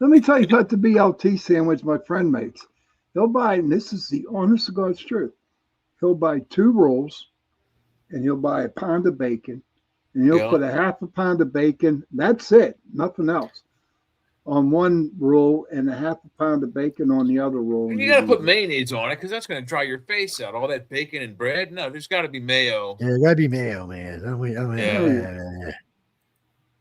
me tell you about the BLT sandwich my friend makes. He'll buy, and this is the honest to God's truth. He'll buy 2 rolls, and he'll buy a pound of bacon, and he'll put a half a pound of bacon. That's it, nothing else, on one roll, and a half a pound of bacon on the other roll. And you got to put mayonnaise on it because that's going to dry your face out. All that bacon and bread. No, there's got to be mayo. Yeah, there got to be mayo, man.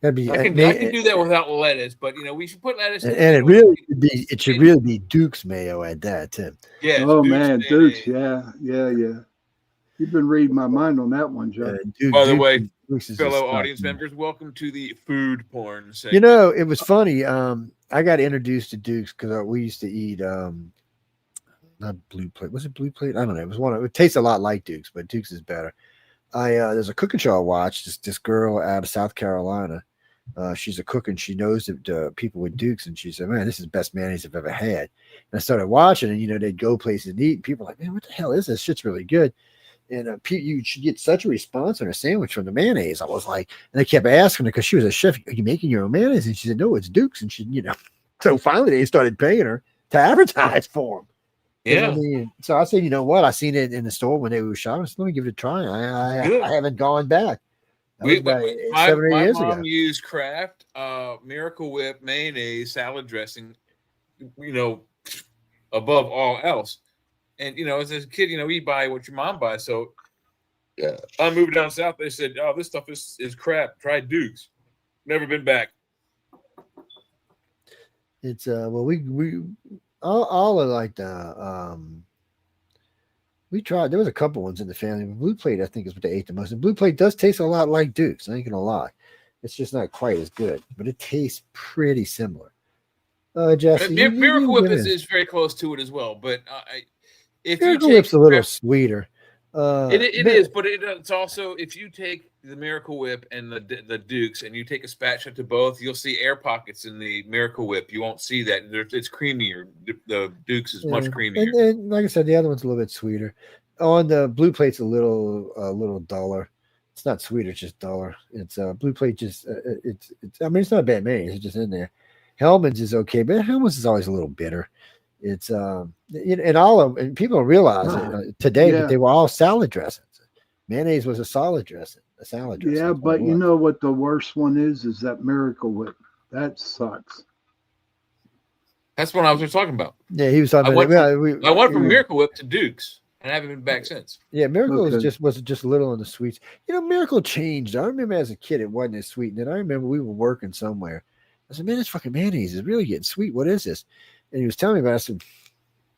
That'd be I can do that without lettuce, but we should put lettuce. and it really should be. It should really be Duke's mayo at that too. Yes. Oh Duke's man, mayonnaise. Dukes, yeah. You've been reading my mind on that one, Joe. By the way, Dukes is fellow just audience stuff, members, welcome to the food porn segment. it was funny. I got introduced to Dukes because we used to eat not Blue Plate. Was it Blue Plate? I don't know. It was one. It tastes a lot like Dukes, but Dukes is better. There's a cooking show I watched. This girl out of South Carolina. She's a cook and she knows that people with Dukes, and she said, "Man, this is the best mayonnaise I've ever had." And I started watching, and they'd go places and eat. And people were like, "Man, what the hell is this? Shit's really good." And you should get such a response on a sandwich from the mayonnaise. I was like, and they kept asking her because she was a chef. Are you making your own mayonnaise? And she said, "No, it's Dukes." And she, so finally they started paying her to advertise for them. Yeah. So I said, you know what? I seen it in the store when they were shopping. So let me give it a try. I haven't gone back. My 7 or 8 years mom ago. used Kraft Miracle Whip mayonnaise salad dressing, above all else. And as a kid, we buy what your mom buys. So yeah, I moved down south. They said, "Oh, this stuff is crap. Try Dukes." Never been back. It's well, we all of like the we tried. There was a couple ones in the family. Blue Plate, I think, is what they ate the most. And Blue Plate does taste a lot like Dukes. I ain't gonna lie. It's just not quite as good, but it tastes pretty similar. Jesse, Miracle Whip is very close to it as well. But if Miracle you take Whip's a little sweeter. It is, but it's also, if you take the Miracle Whip and the Dukes and you take a spatula to both, you'll see air pockets in the Miracle Whip. You won't see that. It's creamier. The Dukes is much creamier. And like I said, the other one's a little bit sweeter. On the Blue Plate's a little duller. It's not sweeter, it's just duller. It's Blue Plate just it's I mean, it's not bad mayonnaise, it's just in there. Hellman's is okay, but Hellman's is always a little bitter. It's and all of and people don't realize it today, but they were all salad dressings. Mayonnaise was a salad dressing. Yeah, but you know what the worst one is that Miracle Whip. That sucks. That's what I was just talking about. Yeah, he was talking about. I went from Miracle Whip to Dukes, and I haven't been back since. Yeah, Miracle was just a little on the sweets. Miracle changed. I remember as a kid it wasn't as sweet. And then I remember we were working somewhere. I said, "Man, this fucking mayonnaise is really getting sweet. What is this?" And he was telling me about it. I said,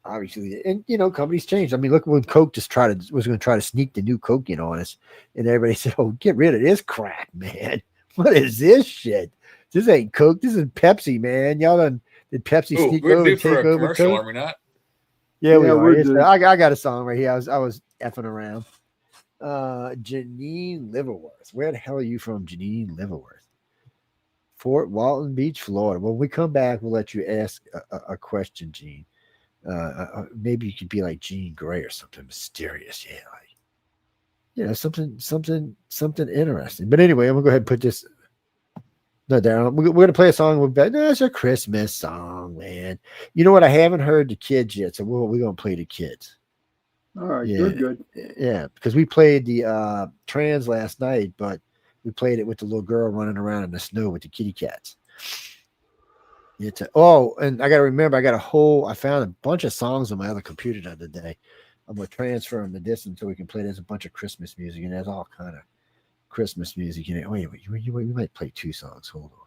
obviously, and companies changed. I mean, look when Coke was going to try to sneak the new Coke in on us, and everybody said, "Oh, get rid of this crap, man! What is this shit? This ain't Coke. This is Pepsi, man. Y'all did Pepsi sneak over and take over commercial, Coke? are we not? Yeah, we are. I got a song right here. I was effing around. Janine Liverworth. Where the hell are you from, Janine Liverworth? Fort Walton Beach, Florida. When we come back, we'll let you ask a question, Gene. Maybe you could be like Jean Grey or something mysterious. Yeah, like something interesting. But anyway, I'm gonna go ahead and put this. No, Darren, we're gonna play a song with Ben. No, it's a Christmas song, man. You know what? I haven't heard the kids yet, so we're gonna play the kids. All right, good. Yeah, because we played the trans last night, but we played it with the little girl running around in the snow with the kitty cats. And I got to remember, I found a bunch of songs on my other computer the other day. I'm going to transfer them to this until we can play. There's a bunch of Christmas music, and there's all kind of Christmas music in it. Wait, you might play 2 songs. Hold on.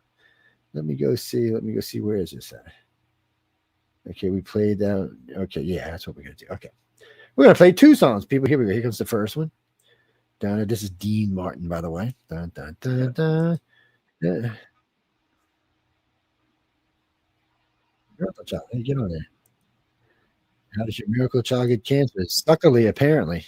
Let me go see. Where is this at? Okay, we played that. Okay, yeah, that's what we're going to do. Okay. We're going to play 2 songs, people. Here we go. Here comes the first one. This is Dean Martin, by the way. Dun, dun, dun, dun. Yeah. Miracle Child, hey, get on there. How does your miracle child get cancer? Suckerly, apparently.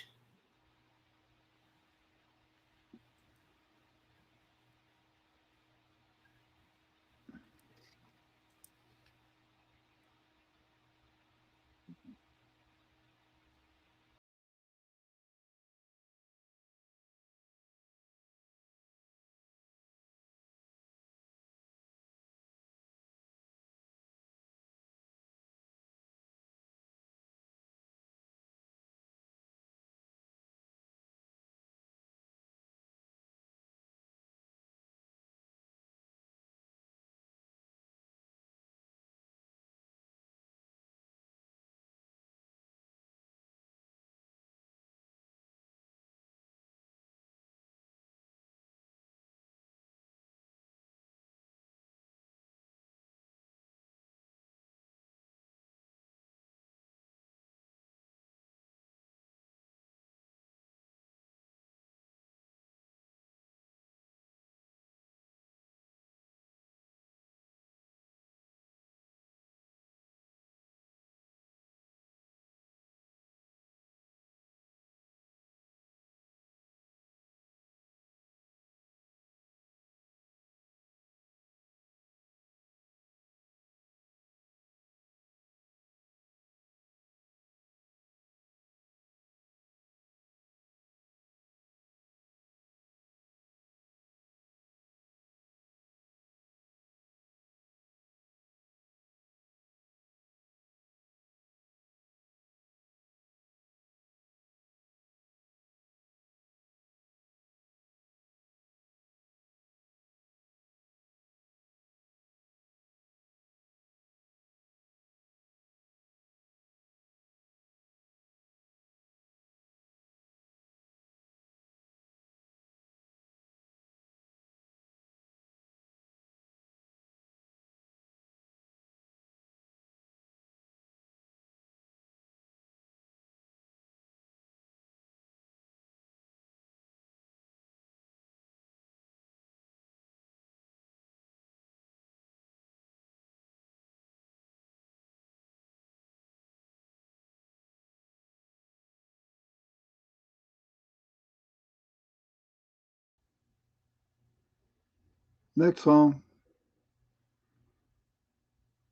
Next song.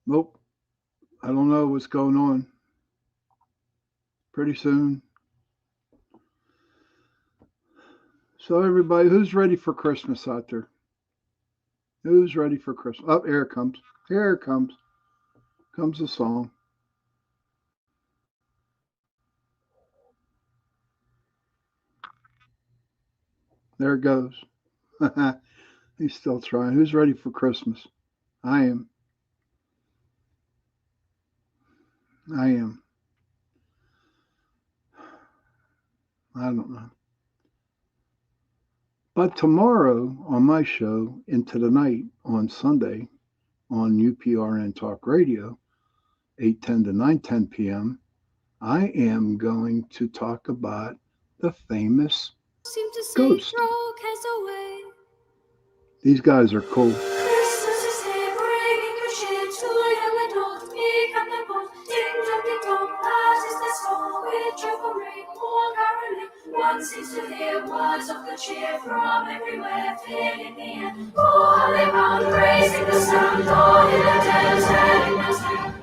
Nope. I don't know what's going on. Pretty soon. So everybody, who's ready for Christmas out there? Who's ready for Christmas? Oh, here it comes. Here it comes. Comes the song. There it goes. He's still trying. Who's ready for Christmas? I am. I am. I don't know. But tomorrow on my show, Into the Night, on Sunday, on UPRN Talk Radio, 8:10 to 9:10 p.m., I am going to talk about the famous Ghost. These guys are cool. Christmas is here, bringing good cheer to young and old, meek and the bold. Ding dong ding dong, that is the song with joyful ring, all caroling. One seems to hear words of good cheer from everywhere, filling the air. Oh, how they bound, raising the sound, all in the dale, telling us that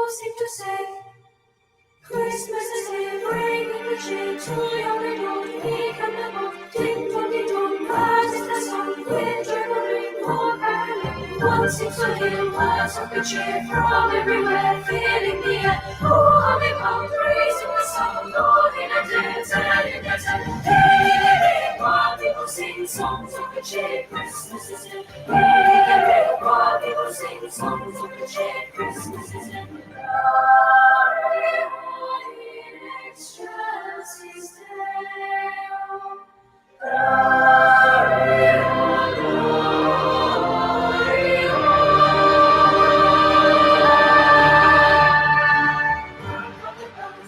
seem to say, Christmas is here, bringing the cheer to young and old, meek and the bold. Ding dong ding dong, that is the song, with joyful ring, all caroling. One seems to hear words of good cheer from everywhere, filling the air. Oh, how they bound, raising the sound, all in a dance, telling us that hey, hey, hey, while people sing songs of good cheer, Christmas is here. Hey, hey, hey, while people sing songs of good cheer, Christmas is here.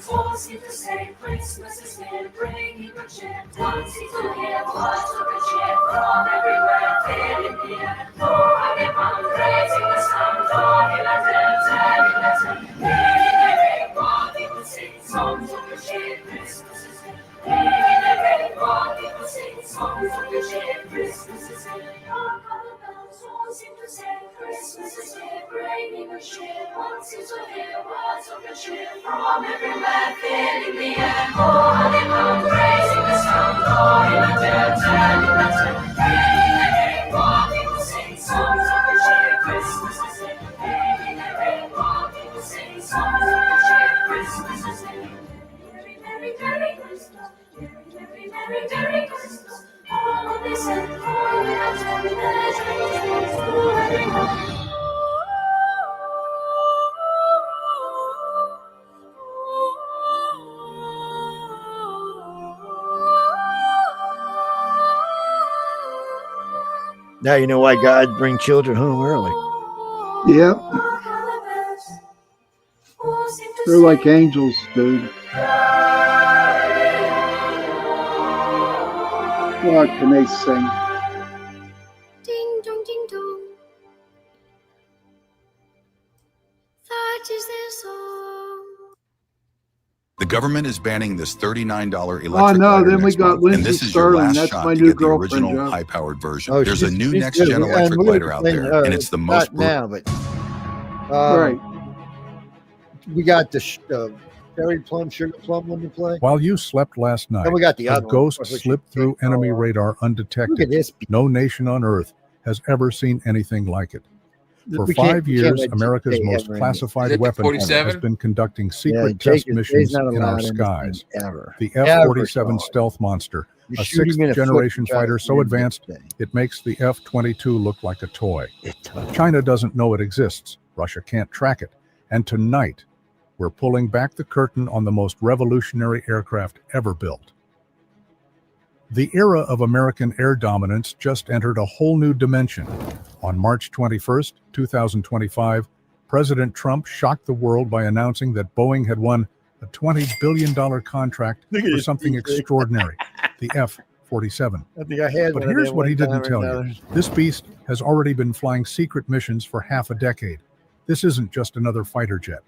All seem to say Christmas is here, bringing good cheer. One seems to hear words of good cheer from everywhere, filling the air. Oh, how they bound, raising the sound, all in a dance, telling us that hey, hey, hey, while people sing songs of good cheer, Christmas is here. Hey, hey, hey, while people sing songs of good cheer, Christmas is here. All seem to say Christmas is here, bringing good cheer. One seems to hear words of good cheer from everywhere, filling the air. Oh, how they bound, raising the sound, all in a dance, telling us that hey, hey, hey, while people sing songs of good cheer, Christmas is here. Hey, hey, hey, while people sing songs of good cheer, Christmas is here. Merry, merry, merry Christmas. Merry, merry, merry, merry Christmas. All they said, all without telling their dreams to everyone. Now you know why God bring children home early. Yep. They're like angels, dude. What can they sing? Ding dong ding dong. That is their song. The government is banning this $39 electric Oh no, lighter then we next got month, Lindsay and this is your Sterling. last That's shot my to new get the girlfriend, original Joe. high-powered version. Oh, There's a new she's next-gen good. electric we're lighter out playing, there, and it's the most not now, but Right. we got the cherry plum, sugar plum one to play. While you slept last night, Then we got the a other one, ghost which you slipped through can't enemy call. radar Look at undetected. this. No nation on earth has ever seen anything like it. For We can't- 5 we can't years, let America's Jay most ever in classified Is it the weapon 47? has been conducting secret Jake test is- missions Jay's not in our allowed in this skies. thing ever. The Ever F-47 saw it. stealth monster, You a shoot him in the foot sixth-generation and try to fighter so land this advanced thing. it makes the F-22 look like a toy. It's tough. China doesn't know it exists. Russia can't track it. And tonight, we're pulling back the curtain on the most revolutionary aircraft ever built. The era of American air dominance just entered a whole new dimension. On March 21st, 2025, President Trump shocked the world by announcing that Boeing had won a $20 billion contract for something extraordinary, the F-47. I think I had But one of here's them what he one time didn't or tell you. another. This beast has already been flying secret missions for half a decade. This isn't just another fighter jet.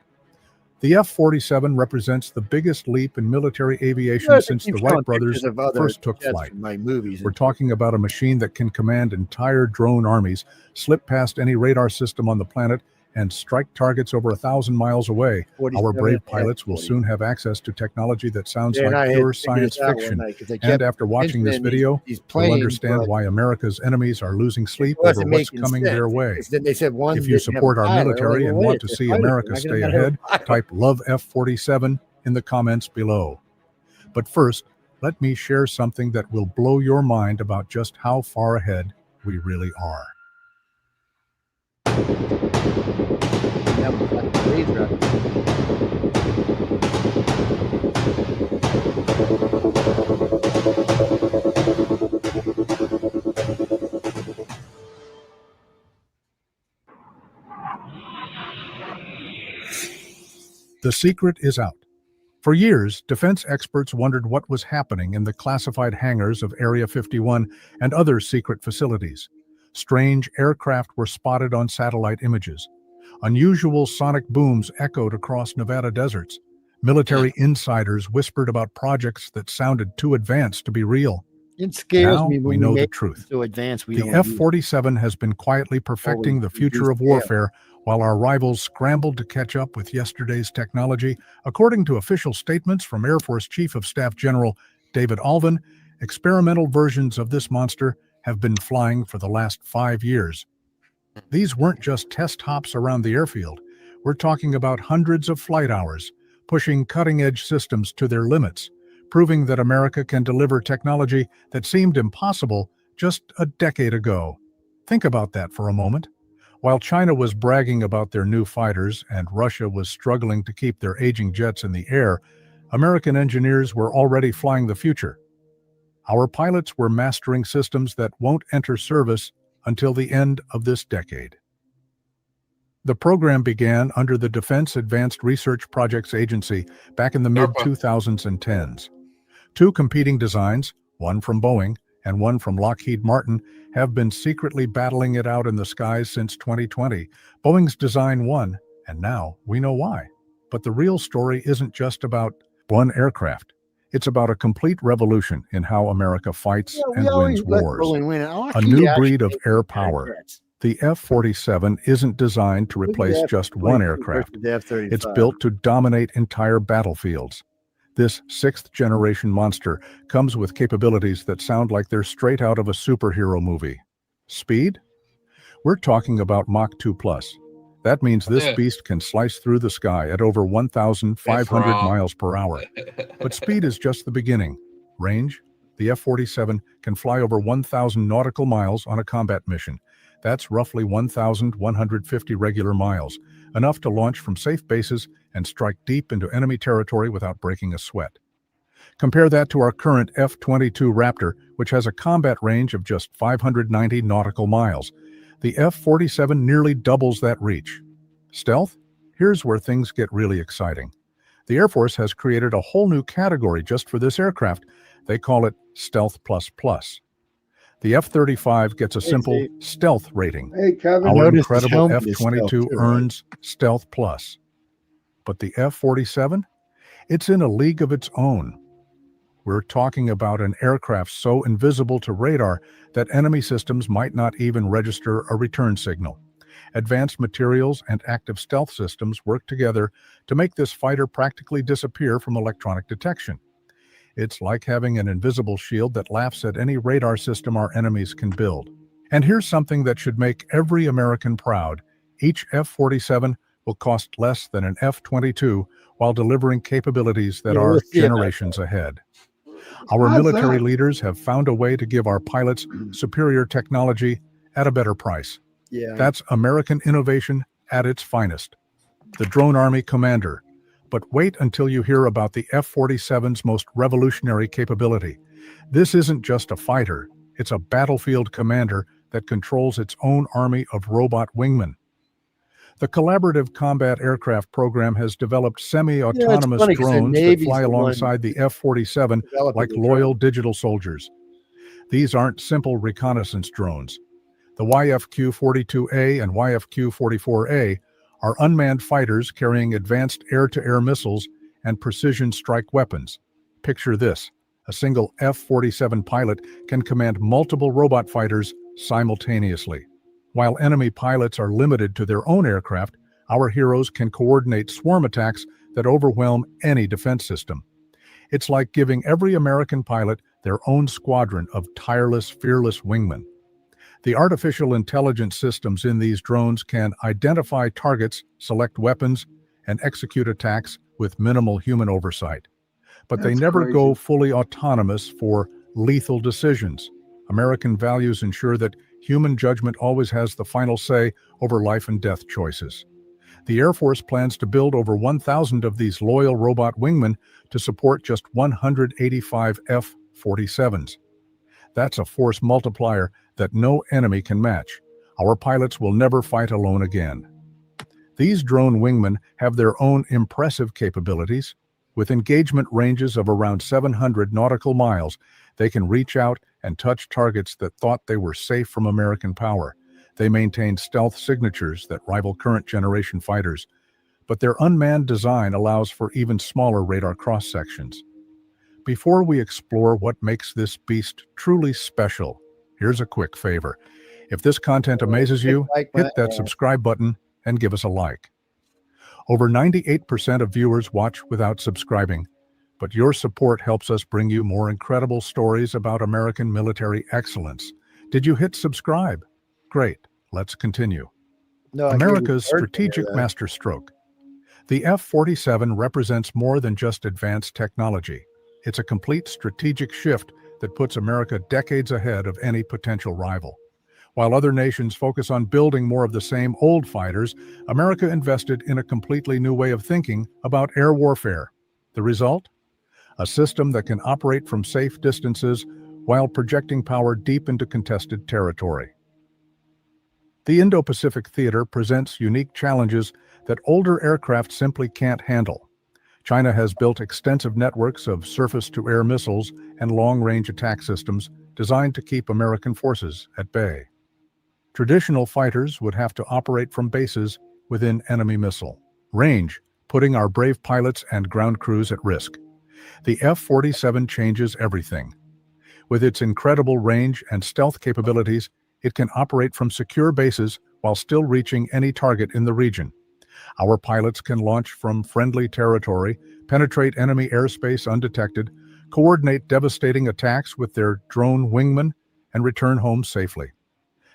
The F-47 represents the biggest leap in military aviation Yes, they since keep the Wright showing brothers pictures of other first took jets flight. from my movies. We're talking about a machine that can command entire drone armies, slip past any radar system on the planet, and strike targets over 1,000 miles away. Our brave pilots will soon have access to technology that sounds Yeah, and I like had pure to figure science this out one fiction. night 'cause they And kept after watching this mentioning video, these you'll planes, understand but why America's enemies are losing sleep it wasn't over what's making coming sense. their way. Because then they said one If you didn't have a support our pilot. I'm military like, and well, want wait, to it's a see fighter America plane. How can stay it not have a ahead, pilot? type Love F-47 in the comments below. But first, let me share something that will blow your mind about just how far ahead we really are. That was like a laser. The secret is out. For years, defense experts wondered what was happening in the classified hangars of Area 51 and other secret facilities. Strange aircraft were spotted on satellite images. Unusual sonic booms echoed across Nevada deserts. Military insiders whispered about projects that sounded too advanced to be real. It scares Now me we when know the make truth. it so advanced we The don't use it. F-47 has been quietly perfecting the future of warfare while our rivals scrambled to catch up with yesterday's technology. According to official statements from Air Force Chief of Staff General David Alvin, experimental versions of this monster have been flying for the last 5 years. These weren't just test hops around the airfield. We're talking about hundreds of flight hours, pushing cutting-edge systems to their limits, proving that America can deliver technology that seemed impossible just a decade ago. Think about that for a moment. While China was bragging about their new fighters and Russia was struggling to keep their aging jets in the air, American engineers were already flying the future. Our pilots were mastering systems that won't enter service until the end of this decade. The program began under the Defense Advanced Research Projects Agency back in the mid-2010s. Two competing designs, one from Boeing and one from Lockheed Martin, have been secretly battling it out in the skies since 2020. Boeing's design won, and now we know why. But the real story isn't just about one aircraft. It's about a complete revolution in how America fights and wins wars. A new breed of air power. The F-47 isn't designed to replace just one aircraft. It's built to dominate entire battlefields. This sixth-generation monster comes with capabilities that sound like they're straight out of a superhero movie. Speed? We're talking about Mach 2+. That means this beast can slice through the sky at over 1,500 miles per hour. But speed is just the beginning. Range? The F-47 can fly over 1,000 nautical miles on a combat mission. That's roughly 1,150 regular miles, enough to launch from safe bases and strike deep into enemy territory without breaking a sweat. Compare that to our current F-22 Raptor, which has a combat range of just 590 nautical miles. The F-47 nearly doubles that reach. Stealth? Here's where things get really exciting. The Air Force has created a whole new category just for this aircraft. They call it Stealth++. The F-35 gets a simple stealth rating. Hey, Kevin. Our incredible F-22 earns Stealth Plus. But the F-47? It's in a league of its own. We're talking about an aircraft so invisible to radar that enemy systems might not even register a return signal. Advanced materials and active stealth systems work together to make this fighter practically disappear from electronic detection. It's like having an invisible shield that laughs at any radar system our enemies can build. And here's something that should make every American proud. Each F-47 will cost less than an F-22 while delivering capabilities that are generations ahead. Our military leaders have found a way to give our pilots superior technology at a better price. That's American innovation at its finest. The Drone Army Commander. But wait until you hear about the F-47's most revolutionary capability. This isn't just a fighter, it's a battlefield commander that controls its own army of robot wingmen. The Collaborative Combat Aircraft Program has developed semi-autonomous drones that fly alongside the F-47 like loyal digital soldiers. These aren't simple reconnaissance drones. The YFQ-42A and YFQ-44A are unmanned fighters carrying advanced air-to-air missiles and precision strike weapons. Picture this: a single F-47 pilot can command multiple robot fighters simultaneously. While enemy pilots are limited to their own aircraft, our heroes can coordinate swarm attacks that overwhelm any defense system. It's like giving every American pilot their own squadron of tireless, fearless wingmen. The artificial intelligence systems in these drones can identify targets, select weapons, and execute attacks with minimal human oversight. But they That's never crazy. go fully autonomous for lethal decisions. American values ensure that human judgment always has the final say over life and death choices. The Air Force plans to build over 1,000 of these loyal robot wingmen to support just 185 F-47s. That's a force multiplier that no enemy can match. Our pilots will never fight alone again. These drone wingmen have their own impressive capabilities. With engagement ranges of around 700 nautical miles, they can reach out and touch targets that thought they were safe from American power. They maintain stealth signatures that rival current generation fighters, but their unmanned design allows for even smaller radar cross-sections. Before we explore what makes this beast truly special, here's a quick favor. If this content amazes you, hit that subscribe button and give us a like. Over 98% of viewers watch without subscribing, but your support helps us bring you more incredible stories about American military excellence. Did you hit subscribe? Great, let's continue. No, I gave you America's the bird strategic there, though. masterstroke. The F-47 represents more than just advanced technology. It's a complete strategic shift that puts America decades ahead of any potential rival. While other nations focus on building more of the same old fighters, America invested in a completely new way of thinking about air warfare. The result? A system that can operate from safe distances while projecting power deep into contested territory. The Indo-Pacific theater presents unique challenges that older aircraft simply can't handle. China has built extensive networks of surface-to-air missiles and long-range attack systems designed to keep American forces at bay. Traditional fighters would have to operate from bases within enemy missile range, putting our brave pilots and ground crews at risk. The F-47 changes everything. With its incredible range and stealth capabilities, it can operate from secure bases while still reaching any target in the region. Our pilots can launch from friendly territory, penetrate enemy airspace undetected, coordinate devastating attacks with their drone wingmen, and return home safely.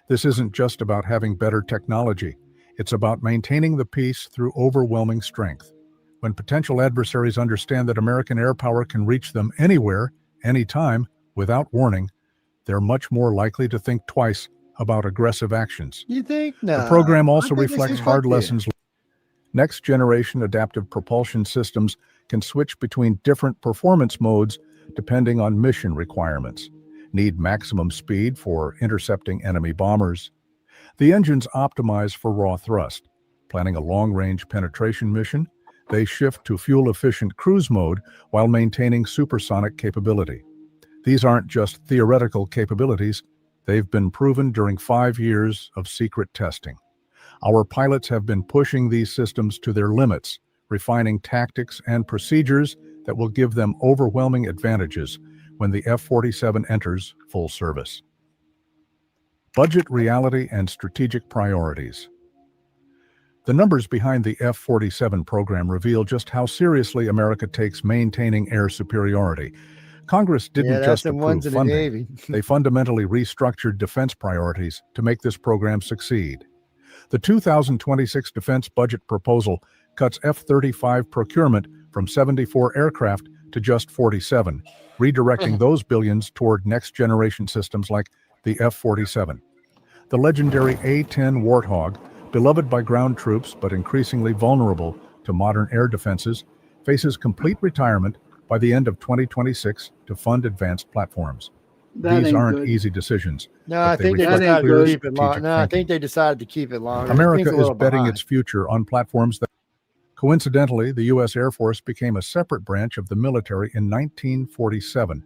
This isn't just about having better technology. It's about maintaining the peace through overwhelming strength. When potential adversaries understand that American air power can reach them anywhere, anytime, without warning, they're much more likely to think twice about aggressive actions. You think? No. The program also I think this reflects is hard what they- lessons. Next-generation adaptive propulsion systems can switch between different performance modes depending on mission requirements. Need maximum speed for intercepting enemy bombers. The engines optimize for raw thrust. Planning a long-range penetration mission, they shift to fuel-efficient cruise mode while maintaining supersonic capability. These aren't just theoretical capabilities, they've been proven during 5 years of secret testing. Our pilots have been pushing these systems to their limits, refining tactics and procedures that will give them overwhelming advantages when the F-47 enters full service. Budget reality and strategic priorities. The numbers behind the F-47 program reveal just how seriously America takes maintaining air superiority. Congress didn't just the approve ones in the funding. Navy. They fundamentally restructured defense priorities to make this program succeed. The 2026 defense budget proposal cuts F-35 procurement from 74 aircraft to just 47, redirecting those billions toward next-generation systems like the F-47. The legendary A-10 Warthog, beloved by ground troops but increasingly vulnerable to modern air defenses, faces complete retirement by the end of 2026 to fund advanced platforms. That These ain't aren't good. easy decisions. No, but I think they reflect decided clear to keep it long. strategic No, I thinking. think they decided to keep it longer. America Things a is little betting behind. its future on platforms that... Coincidentally, the U.S. Air Force became a separate branch of the military in 1947,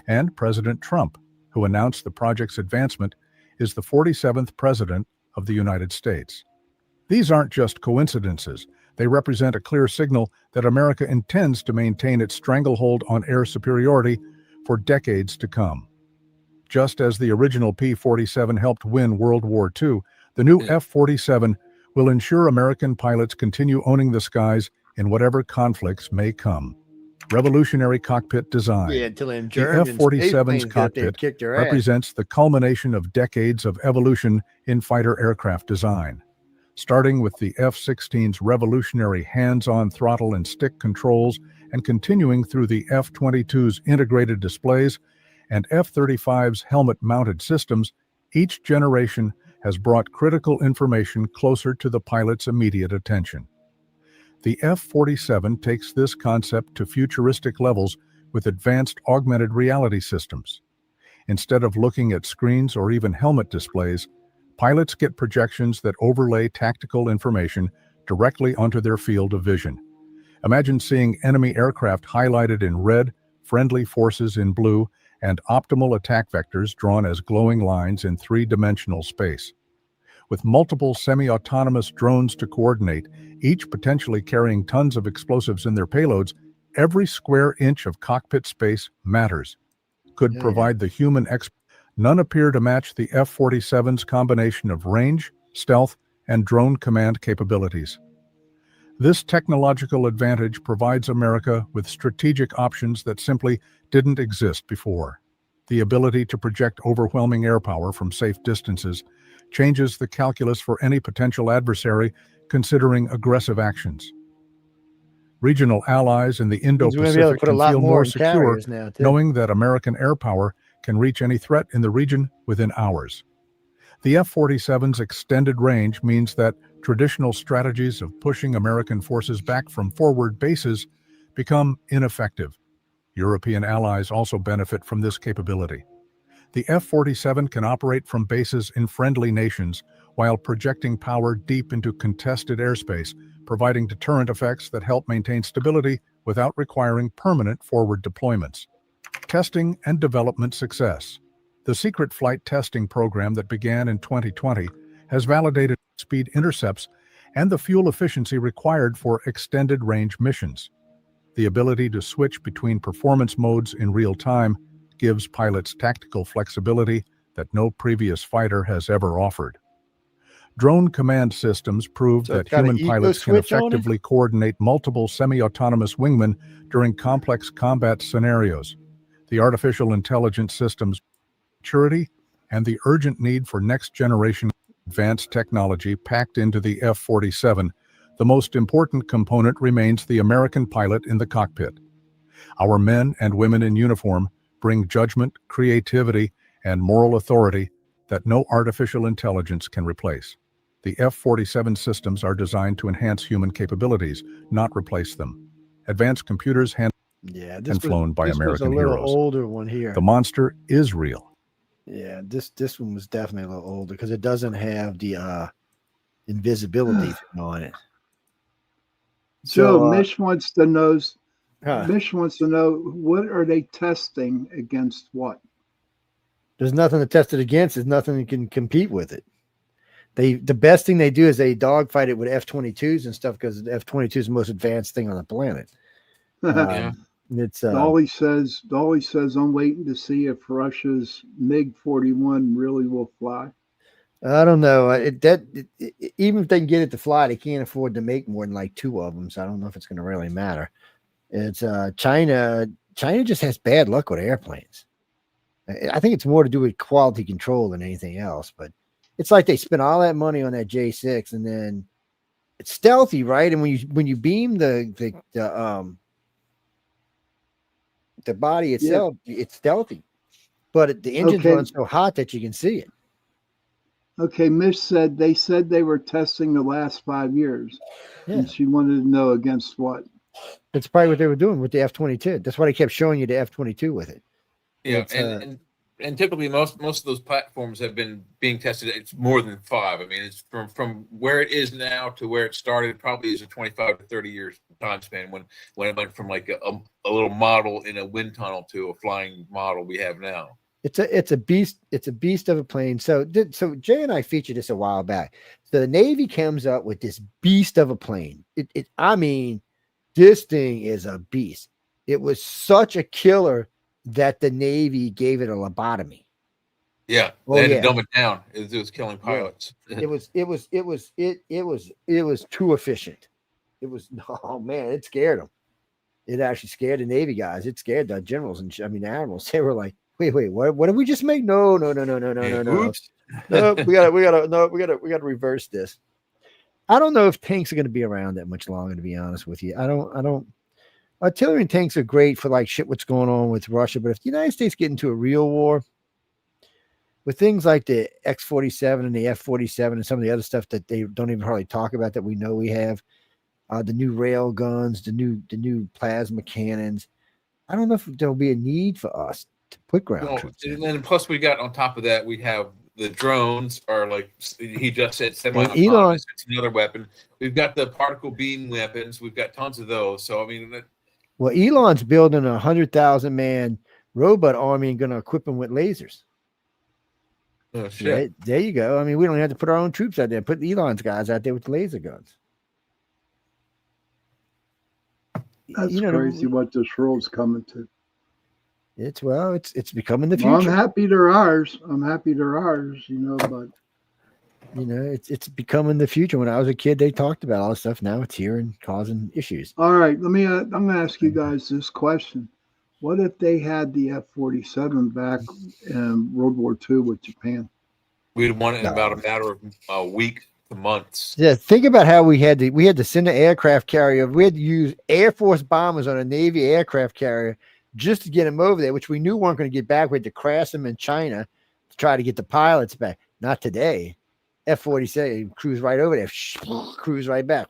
and President Trump who announced the project's advancement, is the 47th President of the United States. These aren't just coincidences. They represent a clear signal that America intends to maintain its stranglehold on air superiority for decades to come. Just as the original P-47 helped win World War II, the new F-47 will ensure American pilots continue owning the skies in whatever conflicts may come. Revolutionary cockpit design. Yeah, until them The German space F-47's planes got there and cockpit kicked their ass. represents the culmination of decades of evolution in fighter aircraft design. Starting with the F-16's revolutionary hands-on throttle and stick controls and continuing through the F-22's integrated displays and F-35's helmet-mounted systems, each generation has brought critical information closer to the pilot's immediate attention. The F-47 takes this concept to futuristic levels with advanced augmented reality systems. Instead of looking at screens or even helmet displays, pilots get projections that overlay tactical information directly onto their field of vision. Imagine seeing enemy aircraft highlighted in red, friendly forces in blue, and optimal attack vectors drawn as glowing lines in three-dimensional space. With multiple semi-autonomous drones to coordinate, each potentially carrying tons of explosives in their payloads, every square inch of cockpit space matters. Could provide the human None appear to match the F-47's combination of range, stealth, and drone command capabilities. This technological advantage provides America with strategic options that simply didn't exist before. The ability to project overwhelming air power from safe distances changes the calculus for any potential adversary considering aggressive actions. Regional allies in the Indo-Pacific can feel more secure knowing that American air power can reach any threat in the region within hours. The F-47's extended range means that traditional strategies of pushing American forces back from forward bases become ineffective. European allies also benefit from this capability. The F-47 can operate from bases in friendly nations while projecting power deep into contested airspace, providing deterrent effects that help maintain stability without requiring permanent forward deployments. Testing and development success. The secret flight testing program that began in 2020 has validated speed intercepts and the fuel efficiency required for extended range missions. The ability to switch between performance modes in real time gives pilots tactical flexibility that no previous fighter has ever offered. Drone command systems prove that human pilots can effectively coordinate multiple semi-autonomous wingmen during complex combat scenarios. The artificial intelligence systems' maturity and the urgent need for next-generation advanced technology packed into the F-47, the most important component remains the American pilot in the cockpit. Our men and women in uniform bring judgment, creativity, and moral authority that no artificial intelligence can replace. The F-47 systems are designed to enhance human capabilities, not replace them. Advanced computers and flown by American heroes. Older one here. The monster is real. Yeah, this one was definitely a little older because it doesn't have the invisibility thing on it. So Mish wants to know. Mish wants to know, what are they testing against? What? There's nothing to test it against. There's nothing that can compete with it. The best thing they do is they dogfight it with F-22s and stuff because the F-22 is the most advanced thing on the planet. It's Dolly says, I'm waiting to see if Russia's MiG-41 really will fly. I don't know. Even if they can get it to fly, they can't afford to make more than like 2 of them. So I don't know if it's going to really matter. It's China. China just has bad luck with airplanes. I think it's more to do with quality control than anything else. But it's like they spent all that money on that J6, and then it's stealthy, right? And when you beam the body itself, it's stealthy, but the engines run so hot that you can see it. Okay, Mish said they were testing the last 5 years, and she wanted to know against what. That's probably what they were doing with the F-22. That's why they kept showing you the F-22 with it. Yeah, and typically most of those platforms have been being tested. It's more than 5. I mean, it's from where it is now to where it started. Probably is a 25 to 30 years time span when it went from like a little model in a wind tunnel to a flying model we have now. It's a beast. It's a beast of a plane. So Jay and I featured this a while back. So the Navy comes up with this beast of a plane. I mean, this thing is a beast. It was such a killer that the Navy gave it a lobotomy. Yeah, they had to dumb it down. It was killing pilots. It was too efficient. It was, oh man, it scared them. It actually scared the Navy guys. It scared the generals and the admirals. They were like, wait, what did we just make? No. Oops. No, we gotta reverse this. I don't know if tanks are going to be around that much longer, to be honest with you. I don't. Artillery and tanks are great for like shit what's going on with Russia, but if the United States get into a real war with things like the X-47 and the F-47 and some of the other stuff that they don't even hardly talk about that we know we have, the new rail guns, the new plasma cannons, I don't know if there'll be a need for us to put ground troops. And then plus we got on top of that, we have the drones are like he just said semi-autonomous. It's another weapon. We've got the particle beam weapons. We've got tons of those. So I mean, well, Elon's building 100,000 man robot army and going to equip them with lasers. Oh shit! There you go. I mean, we don't have to put our own troops out there. Put Elon's guys out there with laser guns. That's crazy what this world's coming to. It's becoming the future. Well, I'm happy they're ours. But it's becoming the future. When I was a kid, they talked about all this stuff. Now it's here and causing issues. All right, I'm going to ask you guys this question. What if they had the F-47 back in World War II with Japan? We'd want it in about a matter of a week to months. Yeah, think about how we had to send an aircraft carrier. We had to use Air Force bombers on a Navy aircraft carrier just to get them over there, which we knew weren't going to get back. We had to crash them in China to try to get the pilots back. Not today. F-47 cruise right over there, cruise right back,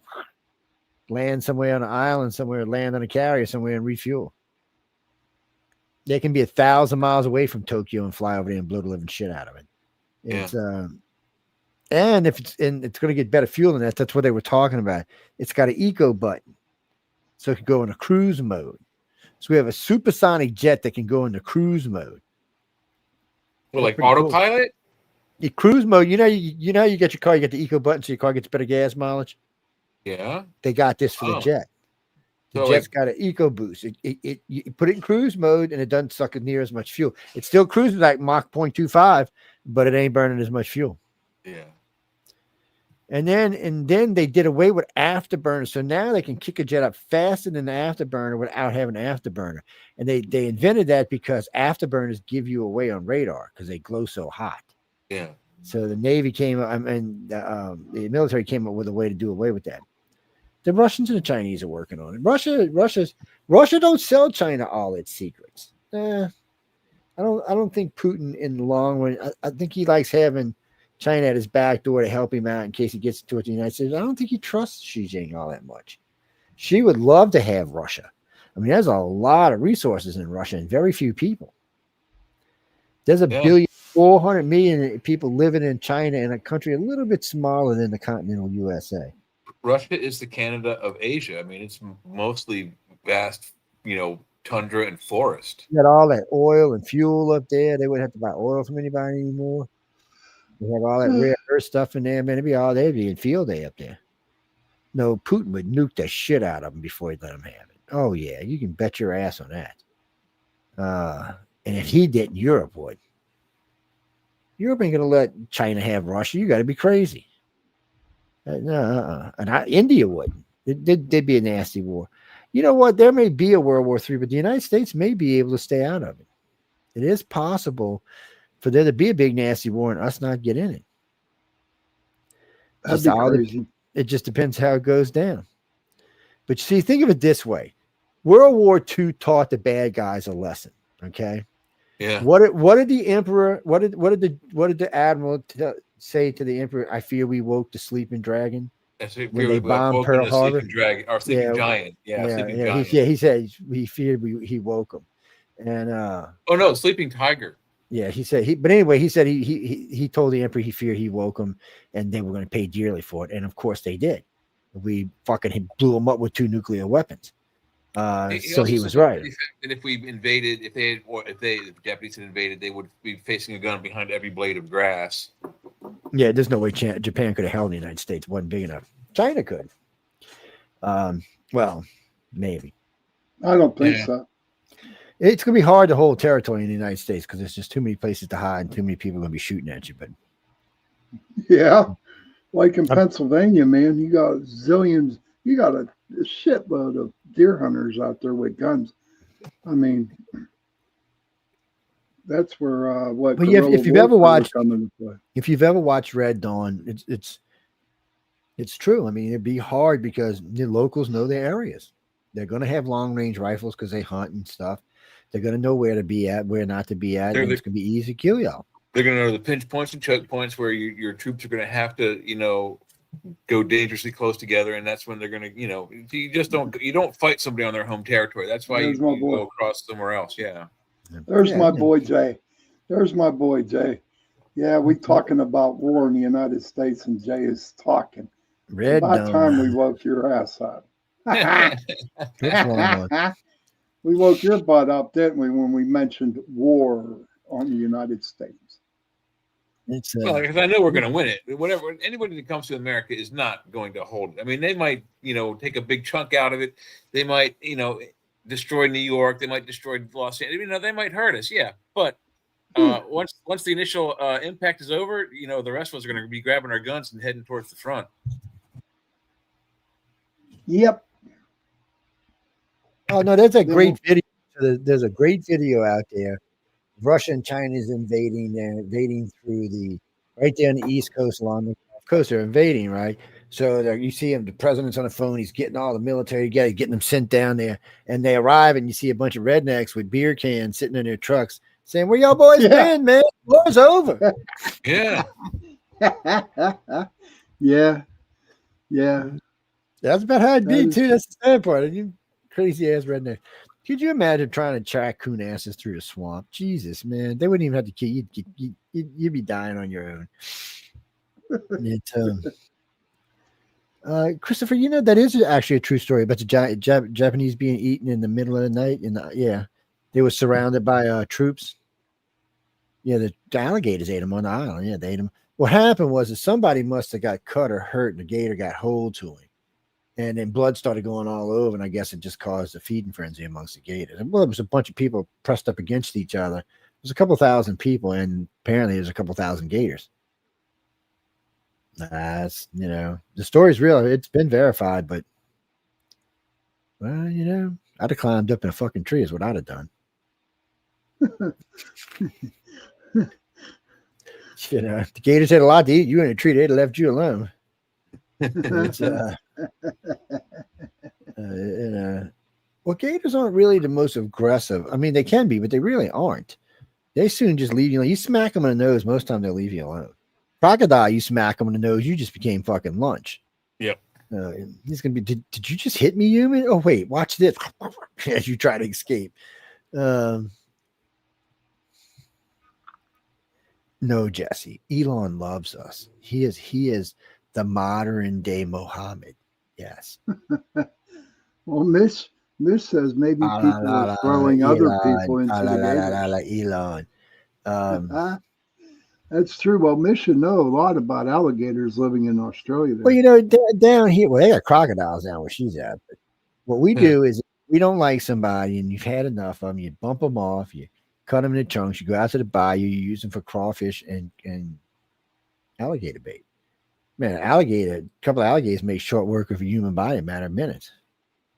land somewhere on an island, somewhere, land on a carrier somewhere and refuel. They can be 1,000 miles away from Tokyo and fly over there and blow the living shit out of it. It's and it's going to get better fuel than that. That's what they were talking about. It's got an eco button, so it can go into cruise mode. So we have a supersonic jet that can go into cruise mode. Well, like autopilot. Cool. Cruise mode. You get your car. You get the eco button, so your car gets better gas mileage. Yeah, they got this for the jet. The jet's got an eco boost. You put it in cruise mode and it doesn't suck near as much fuel. It still cruises like Mach 0.25, but it ain't burning as much fuel. Yeah. And then they did away with afterburner. So now they can kick a jet up faster than the afterburner without having an afterburner. And they invented that because afterburners give you away on radar because they glow so hot. Yeah. So the Navy came up and the military came up with a way to do away with that. The Russians and the Chinese are working on it. Russia don't sell China all its secrets. I don't think Putin in the long run. I think he likes having China at his back door to help him out in case he gets towards the United States. I don't think he trusts Xi Jinping all that much. She would love to have Russia. I mean, there's a lot of resources in Russia and very few people. There's 1.4 billion people living in China in a country a little bit smaller than the continental USA. Russia is the Canada of Asia. I mean, it's mostly vast, tundra and forest. You got all that oil and fuel up there. They wouldn't have to buy oil from anybody anymore. They have all that rare earth stuff in there, man. They'd be in field day up there. No, Putin would nuke the shit out of them before he'd let them have it. Oh, yeah, you can bet your ass on that. And if he didn't, Europe would. Europe ain't going to let China have Russia. You got to be crazy. India wouldn't. There'd be a nasty war. You know what? There may be a World War III, but the United States may be able to stay out of it. It is possible for there to be a big nasty war and us not get in it. That'd be crazy. It just depends how it goes down. But you see, think of it this way: World War II taught the bad guys a lesson. Okay. Yeah. What did the emperor? What did the admiral say to the emperor? I fear we woke the sleeping dragon. When they bombed Pearl Harbor. Dragon, or sleeping giant. Giant. He said he feared he woke him. And sleeping tiger. Yeah, he said but anyway, he said he told the emperor he feared he woke him, and they were going to pay dearly for it. And of course they did. We fucking blew them up with 2 nuclear weapons. So he was right. That if we invaded, if the Japanese had invaded, they would be facing a gun behind every blade of grass. Yeah, there's no way Japan could have held the United States. It wasn't big enough. China could. Well, maybe. I don't think so. It's going to be hard to hold territory in the United States because there's just too many places to hide and too many people going to be shooting at you. But yeah, like in Pennsylvania, man, you got zillions. You got a shitload of deer hunters out there with guns. I mean, that's where what. But if you've ever watched, Red Dawn, it's true. I mean, it'd be hard because the locals know their areas. They're going to have long range rifles because they hunt and stuff. They're going to know where to be at, where not to be at. And it's going to be easy to kill y'all. They're going to know the pinch points and choke points where your troops are going to have to, go dangerously close together, and that's when they're going to, you don't fight somebody on their home territory. That's why you go across somewhere else. Yeah. There's my boy Jay. Yeah, we talking about war in the United States, and Jay is talking. About time we woke your ass up. We woke your butt up, didn't we, when we mentioned war on the United States? Well, because I know we're going to win it. Whatever, anybody that comes to America is not going to hold it. I mean, they might, take a big chunk out of it. They might, destroy New York. They might destroy Los Angeles. They might hurt us. Yeah, but once the initial impact is over, the rest of us are going to be grabbing our guns and heading towards the front. Yep. Oh no, there's a great video. There's a great video out there. Russia and China is invading. They're invading through right there on the East Coast, along the coast. They're invading, right? So you see him, the president's on the phone. He's getting all the military together, getting them sent down there. And they arrive, and you see a bunch of rednecks with beer cans sitting in their trucks saying, "Where y'all boys been, man? War's over." Yeah. Yeah. That's about how it'd be, too. That's the sad part. You crazy-ass redneck. Could you imagine trying to track coon asses through a swamp? Jesus, man. They wouldn't even have to kill you. You'd be dying on your own. Christopher, that is actually a true story about the Japanese being eaten in the middle of the night. They were surrounded by troops. Yeah, the alligators ate them on the island. Yeah, they ate them. What happened was that somebody must have got cut or hurt, and the gator got hold to him. And then blood started going all over, and I guess it just caused a feeding frenzy amongst the gators. And well, it was a bunch of people pressed up against each other. There's a couple thousand people, and apparently there's a couple thousand gators. That's, the story's real. It's been verified, but, well, I'd have climbed up in a fucking tree is what I'd have done. The gators had a lot to eat. You in a tree, they'd have left you alone. Well, gators aren't really the most aggressive. I mean, they can be, but they really aren't. They soon just leave you alone. You smack them in the nose, most of the time they'll leave you alone. Crocodile, you smack them in the nose, you just became fucking lunch. Yep. He's gonna be. Did you just hit me, human? Oh wait, watch this. As you try to escape. No, Jesse. Elon loves us. He is the modern day Mohammed. Yes. Well, Miss says maybe people are throwing other people into the Elon. That's true. Well, Miss should know a lot about alligators living in Australia. Well, down here, they got crocodiles down where she's at. But what we do is, we don't like somebody and you've had enough of them, you bump them off, you cut them into chunks, you go out to the bayou, you use them for crawfish and alligator bait. Man, a couple of alligators make short work of a human body in a matter of minutes.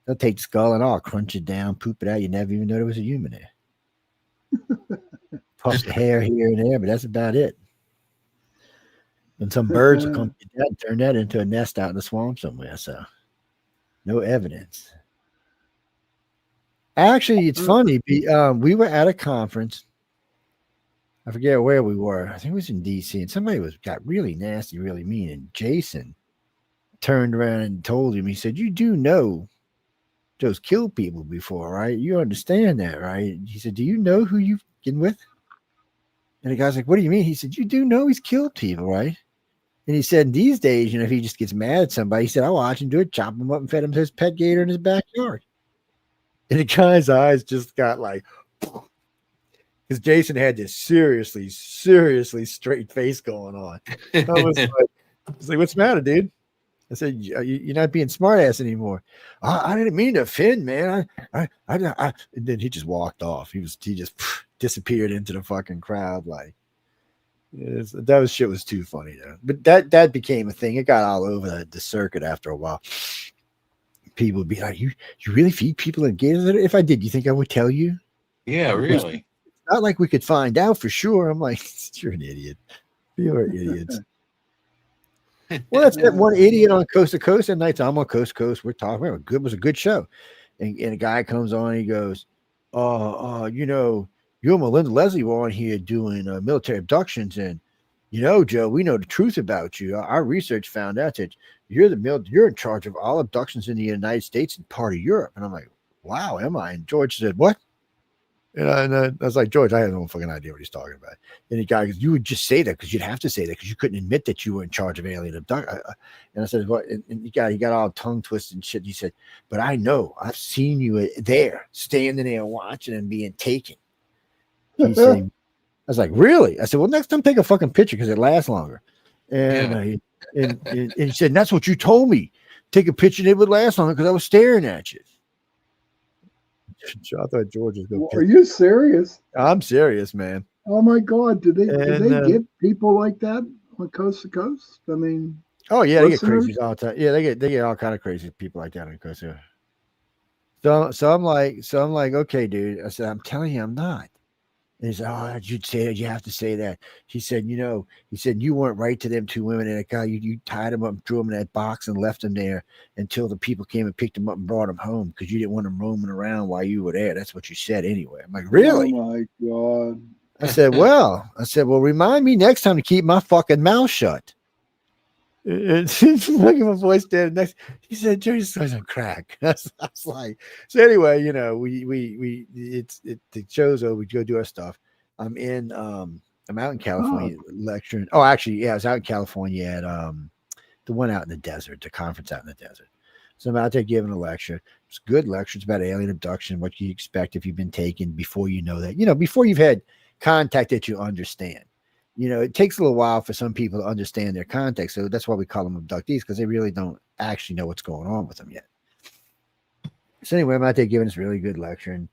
They'll take the skull and all, crunch it down, poop it out. You never even know there was a human there. Puff the hair here and there, but that's about it. And some birds will come to that and turn that into a nest out in the swamp somewhere. So, no evidence. Actually, it's funny. We were at a conference. I forget where we were. I think it was in D.C. And somebody got really nasty, really mean. And Jason turned around and told him, he said, "You do know Joe's killed people before, right? You understand that, right?" He said, "Do you know who you've been with?" And the guy's like, "What do you mean?" He said, "You do know he's killed people, right?" And he said, these days, if he just gets mad at somebody, he said, "I watch him do it, chop him up and fed him to his pet gator in his backyard." And the guy's eyes just got like, because Jason had this seriously straight face going on. I was like, what's the matter, dude? I said, you're not being smart ass anymore. I didn't mean to offend, man. I and then he just walked off. He just disappeared into the fucking crowd. Like, that shit was too funny though. But that became a thing. It got all over the circuit after a while. People would be like, you really feed people in gators? If I did, you think I would tell you? Yeah, really. It's not like we could find out for sure. I'm like, you're an idiot. You're idiots. Well, that's that one idiot on Coast to Coast at night. I'm on Coast to Coast. We're talking. It was a good show. And a guy comes on. And he goes, you know, you and Melinda Leslie were on here doing military abductions. And, you know, Joe, we know the truth about you. Our research found out that you're in charge of all abductions in the United States and part of Europe. And I'm like, wow, am I? And George said, what? And I was like, George, I have no fucking idea what he's talking about. And the guy goes, you would just say that because you'd have to say that because you couldn't admit that you were in charge of alien abduction. And I said, what? And he got all tongue twisted and shit. He said, but I know, I've seen you there, standing there watching and being taken. He said, I was like, really? I said, well, next time take a fucking picture because it lasts longer. And, and he said, and that's what you told me. Take a picture and it would last longer because I was staring at you. I thought George was going to. Are you serious? I'm serious, man. Oh my God! Did they get people like that on Coast to Coast? I mean, oh yeah, they get crazy all the time. Yeah, they get all kind of crazy people like that on Coast to Coast. So I'm like, okay, dude. I said, I'm telling you, I'm not. And he said, oh, you'd say that. You have to say that. He said, you know, you weren't right to them two women and a guy. You tied them up, and threw them in that box, and left them there until the people came and picked them up and brought them home because you didn't want them roaming around while you were there. That's what you said anyway. I'm like, really? Oh my God. I said, well, remind me next time to keep my fucking mouth shut. And look at my voice there next. He said, Jerry just goes on crack. I was like, so anyway, you know, the show's over. We go do our stuff. I'm out in California lecturing. Oh, actually, yeah, I was out in California at the one out in the desert, the conference out in the desert. So I'm out there giving a lecture. It's a good lecture. It's about alien abduction, what you expect if you've been taken before you know that, you know, before you've had contact that you understand. You know, it takes a little while for some people to understand their context. So that's why we call them abductees, because they really don't actually know what's going on with them yet. So anyway, I'm out there giving this really good lecture, and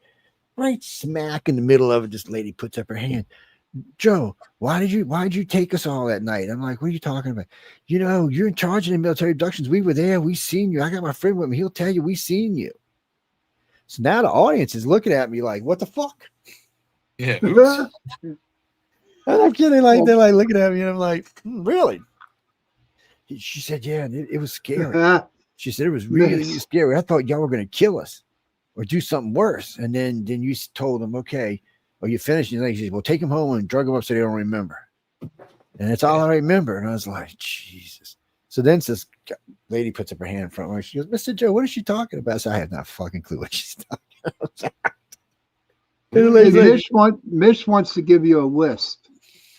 right smack in the middle of it, this lady puts up her hand. Joe, why did you take us all that night? I'm like, what are you talking about? You know, you're in charge of the military abductions. We were there. We seen you. I got my friend with me. He'll tell you we seen you. So now the audience is looking at me like, what the fuck? Yeah. I'm kidding. Like, they're like looking at me, and I'm like, really? She said, yeah, and it was scary. She said, it was really scary. I thought y'all were going to kill us or do something worse. And then you told them, okay, well, you finished. And she said, well, take them home and drug them up so they don't remember. And that's all I remember. And I was like, Jesus. So then this lady puts up her hand in front of her. She goes, Mr. Joe, what is she talking about? So I have not fucking clue what she's talking about. Mish wants to give you a list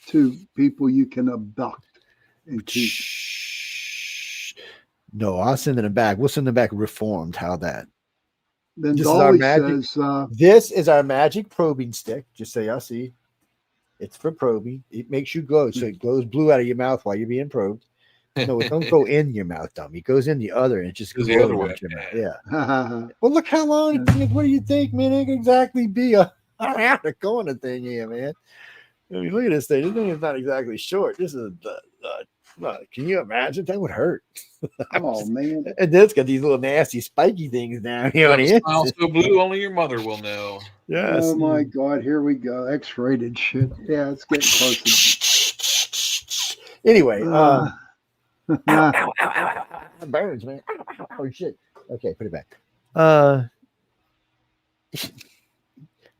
to people you can abduct and keep. No, I'll send them back. We'll send them back reformed. How that? Then Dolly says, this is our magic probing stick. Just so y'all see. It's for probing. It makes you glow. So it glows blue out of your mouth while you're being probed. No, it don't go in your mouth, dummy. It goes in the other, and it just goes the other way. Your mouth. Yeah. Well, look how long it takes. What do you think, man? It can exactly be a corner thing here, man. I mean, look at this thing. This thing is not exactly short. This is can you imagine? That would hurt. Oh man! And then it's got these little nasty spiky things down here on the end. Smile so blue, only your mother will know. Yes. Oh my God! Here we go. X-rated shit. Yeah, it's getting close. Anyway, ow, burns, man. Oh shit. Okay, put it back.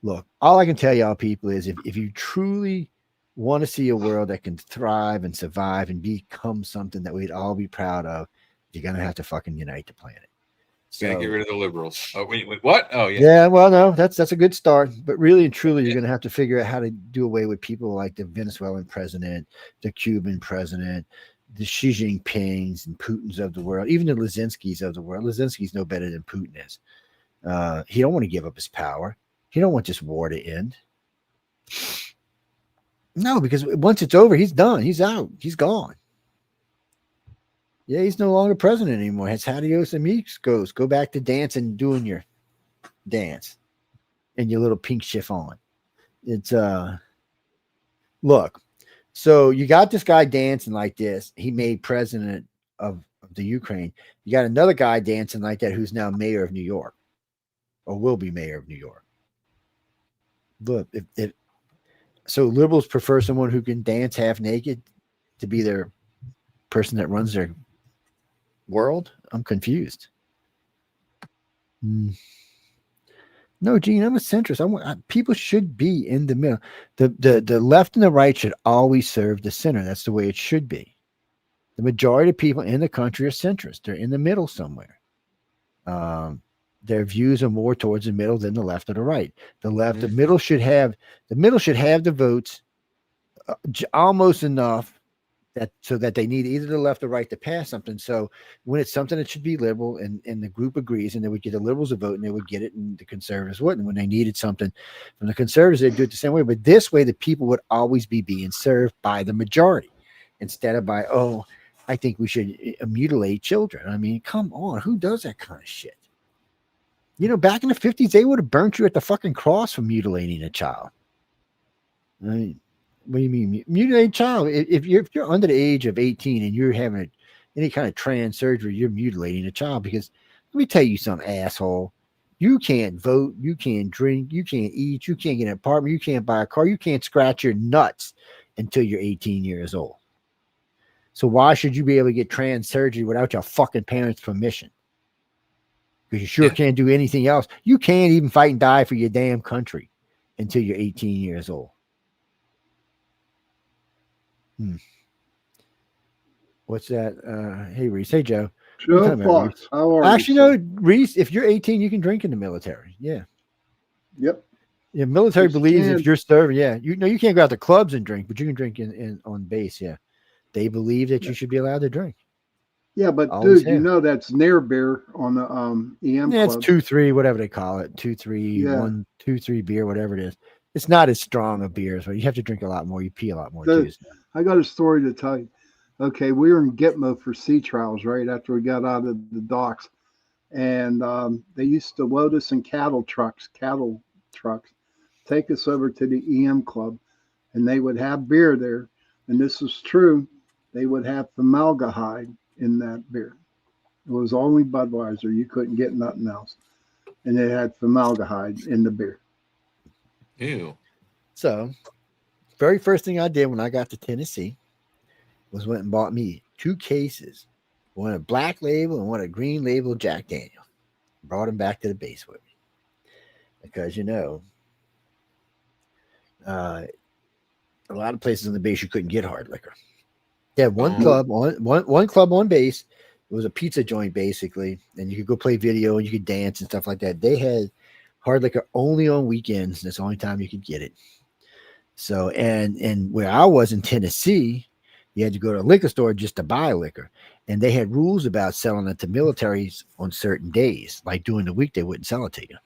Look, all I can tell y'all people is if you truly want to see a world that can thrive and survive and become something that we'd all be proud of, you're going to have to fucking unite the planet. So, gonna get rid of the liberals. Oh, wait, what? Oh, yeah. Yeah, well, no, that's a good start. But really and truly, you're going to have to figure out how to do away with people like the Venezuelan president, the Cuban president, the Xi Jinpings and Putins of the world, even the Lazinskis of the world. Lazinski's no better than Putin is. He don't want to give up his power. He don't want this war to end. No, because once it's over, he's done. He's out. He's gone. Yeah, he's no longer president anymore. It's adios amigos. Go back to dancing, doing your dance and your little pink chiffon. It's look. So you got this guy dancing like this. He made president of the Ukraine. You got another guy dancing like that who's now mayor of New York, or will be mayor of New York. Look, if so, liberals prefer someone who can dance half naked to be their person that runs their world. I'm confused. No, Gene, I'm a centrist. People should be in the middle. The left and the right should always serve the center. That's the way it should be. The majority of people in the country are centrist. They're in the middle somewhere. Their views are more towards the middle than the left or the right. The middle should have the votes almost enough so that they need either the left or right to pass something. So when it's something that should be liberal and the group agrees, and they would get the liberals a vote and they would get it and the conservatives wouldn't. When they needed something from the conservatives, they'd do it the same way. But this way, the people would always be being served by the majority instead of by, oh, I think we should mutilate children. I mean, come on. Who does that kind of shit? You know, back in the 50s, they would have burnt you at the fucking cross for mutilating a child. I mean, what do you mean? Mutilate a child. If you're under the age of 18 and you're having any kind of trans surgery, you're mutilating a child. Because let me tell you something, asshole. You can't vote. You can't drink. You can't eat. You can't get an apartment. You can't buy a car. You can't scratch your nuts until you're 18 years old. So why should you be able to get trans surgery without your fucking parents' permission? Because you sure can't do anything else. You can't even fight and die for your damn country until you're 18 years old. What's that? Hey, Reese. Hey, Joe. Joe Fox. How are Actually, no, Reese, if you're 18, you can drink in the military. Yeah. Yep. Yeah, military believes if you're serving, you can't go out to clubs and drink, but you can drink in on base. Yeah. They believe that you should be allowed to drink. Yeah, but always dude, you know that's near beer on the EM club. It's 2-3, whatever they call it. 2-3, 1-2-3 beer, whatever it is. It's not as strong a beer, so you have to drink a lot more. You pee a lot more too. I got a story to tell you. Okay, we were in Gitmo for sea trials right after we got out of the docks, and they used to load us in cattle trucks, take us over to the EM club, and they would have beer there. And this is true. They would have formaldehyde in that beer. It was only Budweiser. You couldn't get nothing else. And they had formaldehyde in the beer. Ew. So, very first thing I did when I got to Tennessee was went and bought me 2 cases, one a black label and one a green label Jack Daniel. Brought them back to the base with me. Because, you know, a lot of places on the base you couldn't get hard liquor. Yeah, one club on base. It was a pizza joint basically, and you could go play video and you could dance and stuff like that. They had hard liquor only on weekends. That's the only time you could get it. So and where I was in Tennessee, you had to go to a liquor store just to buy liquor, and they had rules about selling it to militaries on certain days. Like during the week, they wouldn't sell it to you.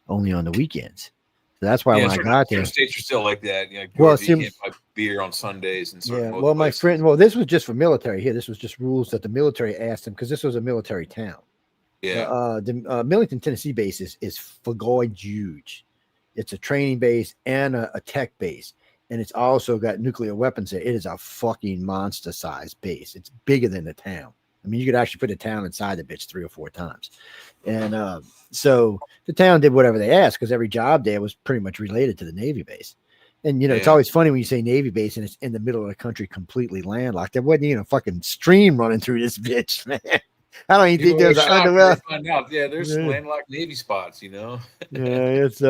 Only on the weekends. So that's why when I got there, states are still like that. You know, you can't buy beer on Sundays and yeah. Well, my friend, this was just for military here. This was just rules that the military asked them because this was a military town. Yeah. The Millington, Tennessee base is friggin' huge. It's a training base and a tech base, and it's also got nuclear weapons there. It is a fucking monster-sized base. It's bigger than the town. I mean, you could actually put a town inside the bitch 3 or 4 times. And so the town did whatever they asked because every job there was pretty much related to the Navy base. And, you know, it's always funny when you say Navy base and it's in the middle of the country, completely landlocked. There wasn't even a fucking stream running through this bitch, man. I don't even think there's an underground. Find out. Yeah, there's some landlocked Navy spots, you know. Yeah, it's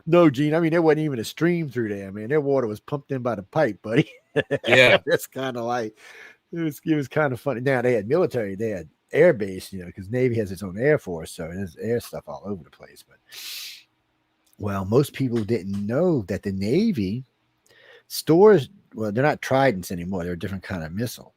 no, Gene. I mean, there wasn't even a stream through there, man. Their water was pumped in by the pipe, buddy. Yeah. That's kind of like it was kind of funny. Now they had military, they had air base, you know, because Navy has its own Air Force, so there's air stuff all over the place. But well, most people didn't know that the Navy stores, well, they're not Tridents anymore, they're a different kind of missile.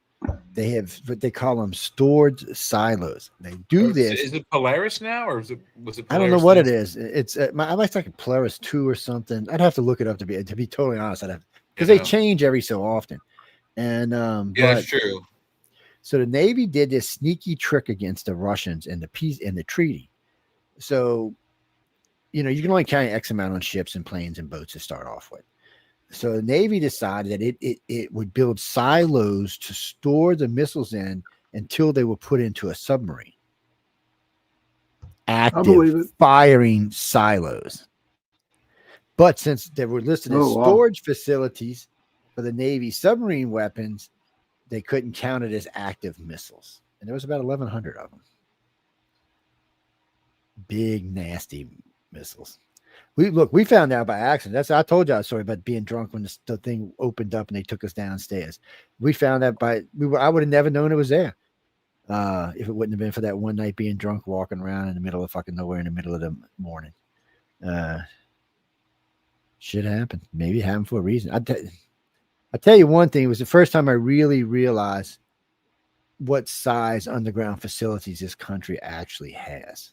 They have what they call them stored silos. They do this. Is it Polaris now, or was it Polaris? I don't know what it is. It's I like a Polaris 2 or something. I'd have to look it up to be totally honest. I'd have because they change every so often. And yeah, that's true. So the Navy did this sneaky trick against the Russians in the treaty. So, you know, you can only carry X amount on ships and planes and boats to start off with. So the Navy decided that it would build silos to store the missiles in until they were put into a submarine. Active firing silos. But since they were listed as storage facilities for the Navy submarine weapons, they couldn't count it as active missiles. And there was about 1,100 of them. Big, nasty missiles. We found out by accident. I told you a story about being drunk when the thing opened up and they took us downstairs. We found out I would have never known it was there. If it wouldn't have been for that one night being drunk, walking around in the middle of fucking nowhere in the middle of the morning. Shit happened. Maybe it happened for a reason. I'll tell you one thing. It was the first time I really realized what size underground facilities this country actually has.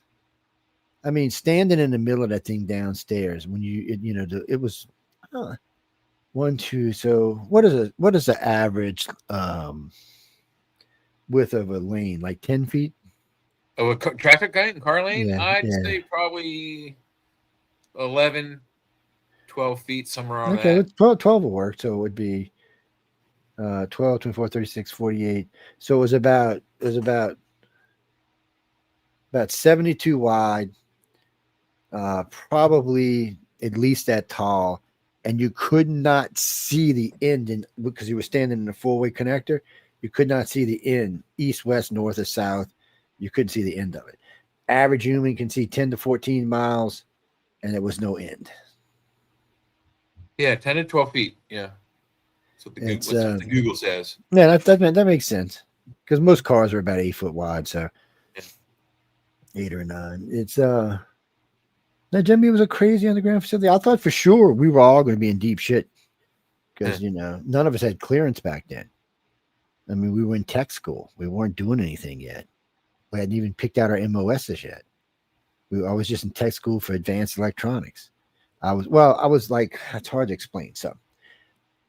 I mean, standing in the middle of that thing downstairs when it was 1, 2. So what is the average width of a lane? Like 10 feet? Oh, a traffic car lane? Yeah, I'd say probably 11, 12 feet, somewhere around that. 12 will work. So it would be 12, 24, 36, 48. So it was about 72 wide. Probably at least that tall, and you could not see the end because you were standing in a four-way connector. You could not see the end, east, west, north, or south. You couldn't see the end of it. Average human can see 10 to 14 miles, and there was no end. Yeah, 10 to 12 feet. Yeah, that's what the Google says. Yeah, that makes sense because most cars are about 8 foot wide, so 8 or 9. It's Now, Jimmy, was a crazy underground facility. I thought for sure we were all going to be in deep shit because, none of us had clearance back then. I mean, we were in tech school. We weren't doing anything yet. We hadn't even picked out our MOSs yet. I was just in tech school for advanced electronics. I was like, it's hard to explain. So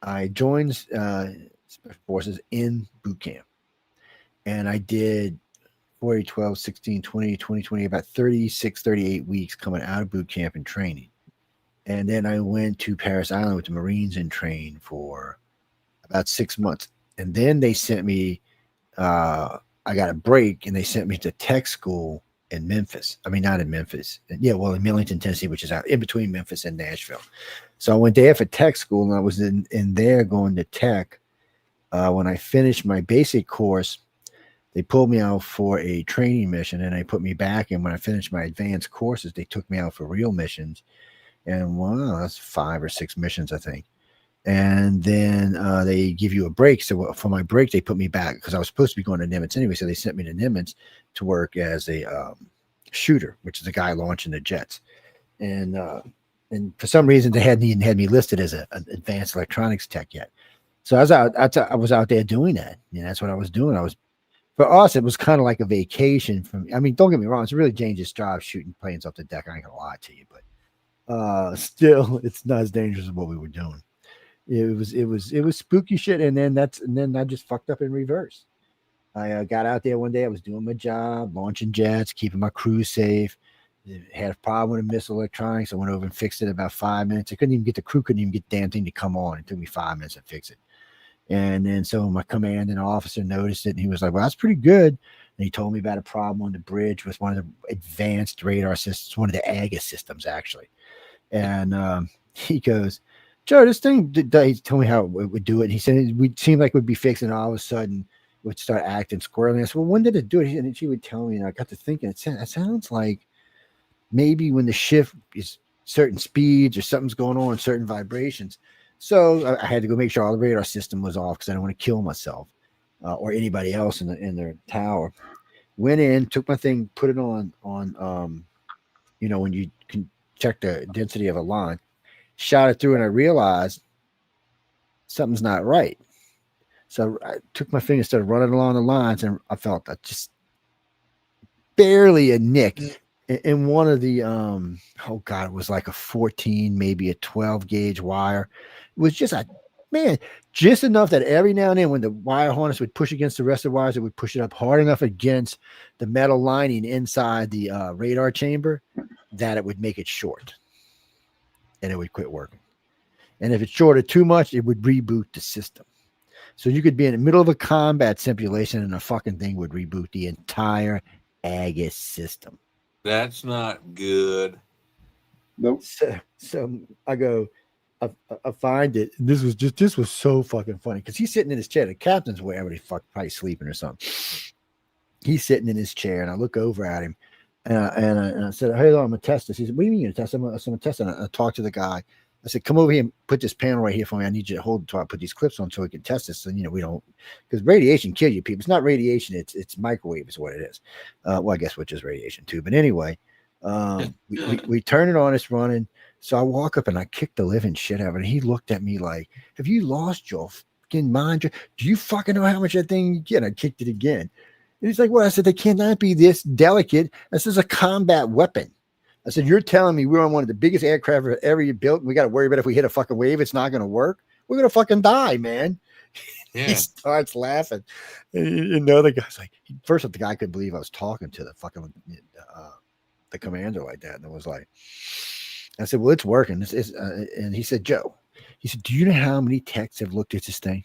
I joined Special Forces in boot camp. And I did 40, 12, 16, 20, 20, 20, about 36, 38 weeks coming out of boot camp and training. And then I went to Paris Island with the Marines and trained for about 6 months. And then they sent me, I got a break and they sent me to tech school in Memphis. I mean, not in Memphis. Yeah, well, in Millington, Tennessee, which is out in between Memphis and Nashville. So I went there for tech school and I was in there going to tech. When I finished my basic course, they pulled me out for a training mission and they put me back. And when I finished my advanced courses, they took me out for real missions. And wow, that's 5 or 6 missions, I think. And then they give you a break. So for my break, they put me back because I was supposed to be going to Nimitz anyway. So they sent me to Nimitz to work as a shooter, which is the guy launching the jets. And for some reason, they hadn't even had me listed as an advanced electronics tech yet. So I was out there doing that. That's what I was doing. For us, it was kind of like a vacation I mean, don't get me wrong. It's a really dangerous job shooting planes off the deck. I ain't gonna lie to you, but still, it's not as dangerous as what we were doing. It was spooky shit. And then I just fucked up in reverse. I got out there one day. I was doing my job, launching jets, keeping my crew safe. Had a problem with the missile electronics. I went over and fixed it in about 5 minutes. The crew couldn't even get the damn thing to come on. It took me 5 minutes to fix it. And then so my commanding officer noticed it and he was like, well, that's pretty good. And he told me about a problem on the bridge with one of the advanced radar systems, one of the AGA systems, actually. And he goes, Joe, this thing, he told me how it would do it. And he said it would seem like it would be fixed and all of a sudden it would start acting squirrely. I said, well, when did it do it? And she would tell me, and I got to thinking, it sounds like maybe when the shift is certain speeds or something's going on, certain vibrations. So I had to go make sure all the radar system was off because I don't want to kill myself or anybody else in their tower. Went in, took my thing, put it on when you can check the density of a line, shot it through, and I realized something's not right. So I took my finger, started running along the lines, and I felt just barely a nick in one of the oh god, it was like a 14, maybe a 12 gauge wire. It was just just enough that every now and then when the wire harness would push against the rest of the wires, it would push it up hard enough against the metal lining inside the radar chamber that it would make it short, and it would quit working. And if it shorted too much, it would reboot the system. So you could be in the middle of a combat simulation and a fucking thing would reboot the entire Agus system. That's not good. Nope. So I go, I find it. This was so fucking funny because he's sitting in his chair. The captain's wherever he probably sleeping or something. He's sitting in his chair, and I look over at him, and I said, "Hey, I'm gonna test this." He said, "What do you mean you're gonna test? I'm gonna test it." And I talked to the guy. I said, "Come over here and put this panel right here for me. I need you to hold it till I put these clips on so we can test this. So we don't, because radiation kills you people. It's not radiation. It's microwave is what it is. Well, I guess which is radiation too. But anyway, we turn it on. It's running. So I walk up and I kick the living shit out of it. And he looked at me like, "Have you lost your fucking mind? Do you fucking know how much that thing you get?" I kicked it again. And he's like, "Well," I said, "they cannot be this delicate. This is a combat weapon." I said, "You're telling me we're on one of the biggest aircraft ever built, and we got to worry about if we hit a fucking wave, it's not going to work? We're going to fucking die, man." Yeah. He starts laughing. And the other guy's like, first off, the guy couldn't believe I was talking to the fucking the commander like that. And it was like, I said, "Well, it's working." And he said, "Joe," he said, "do you know how many techs have looked at this thing?"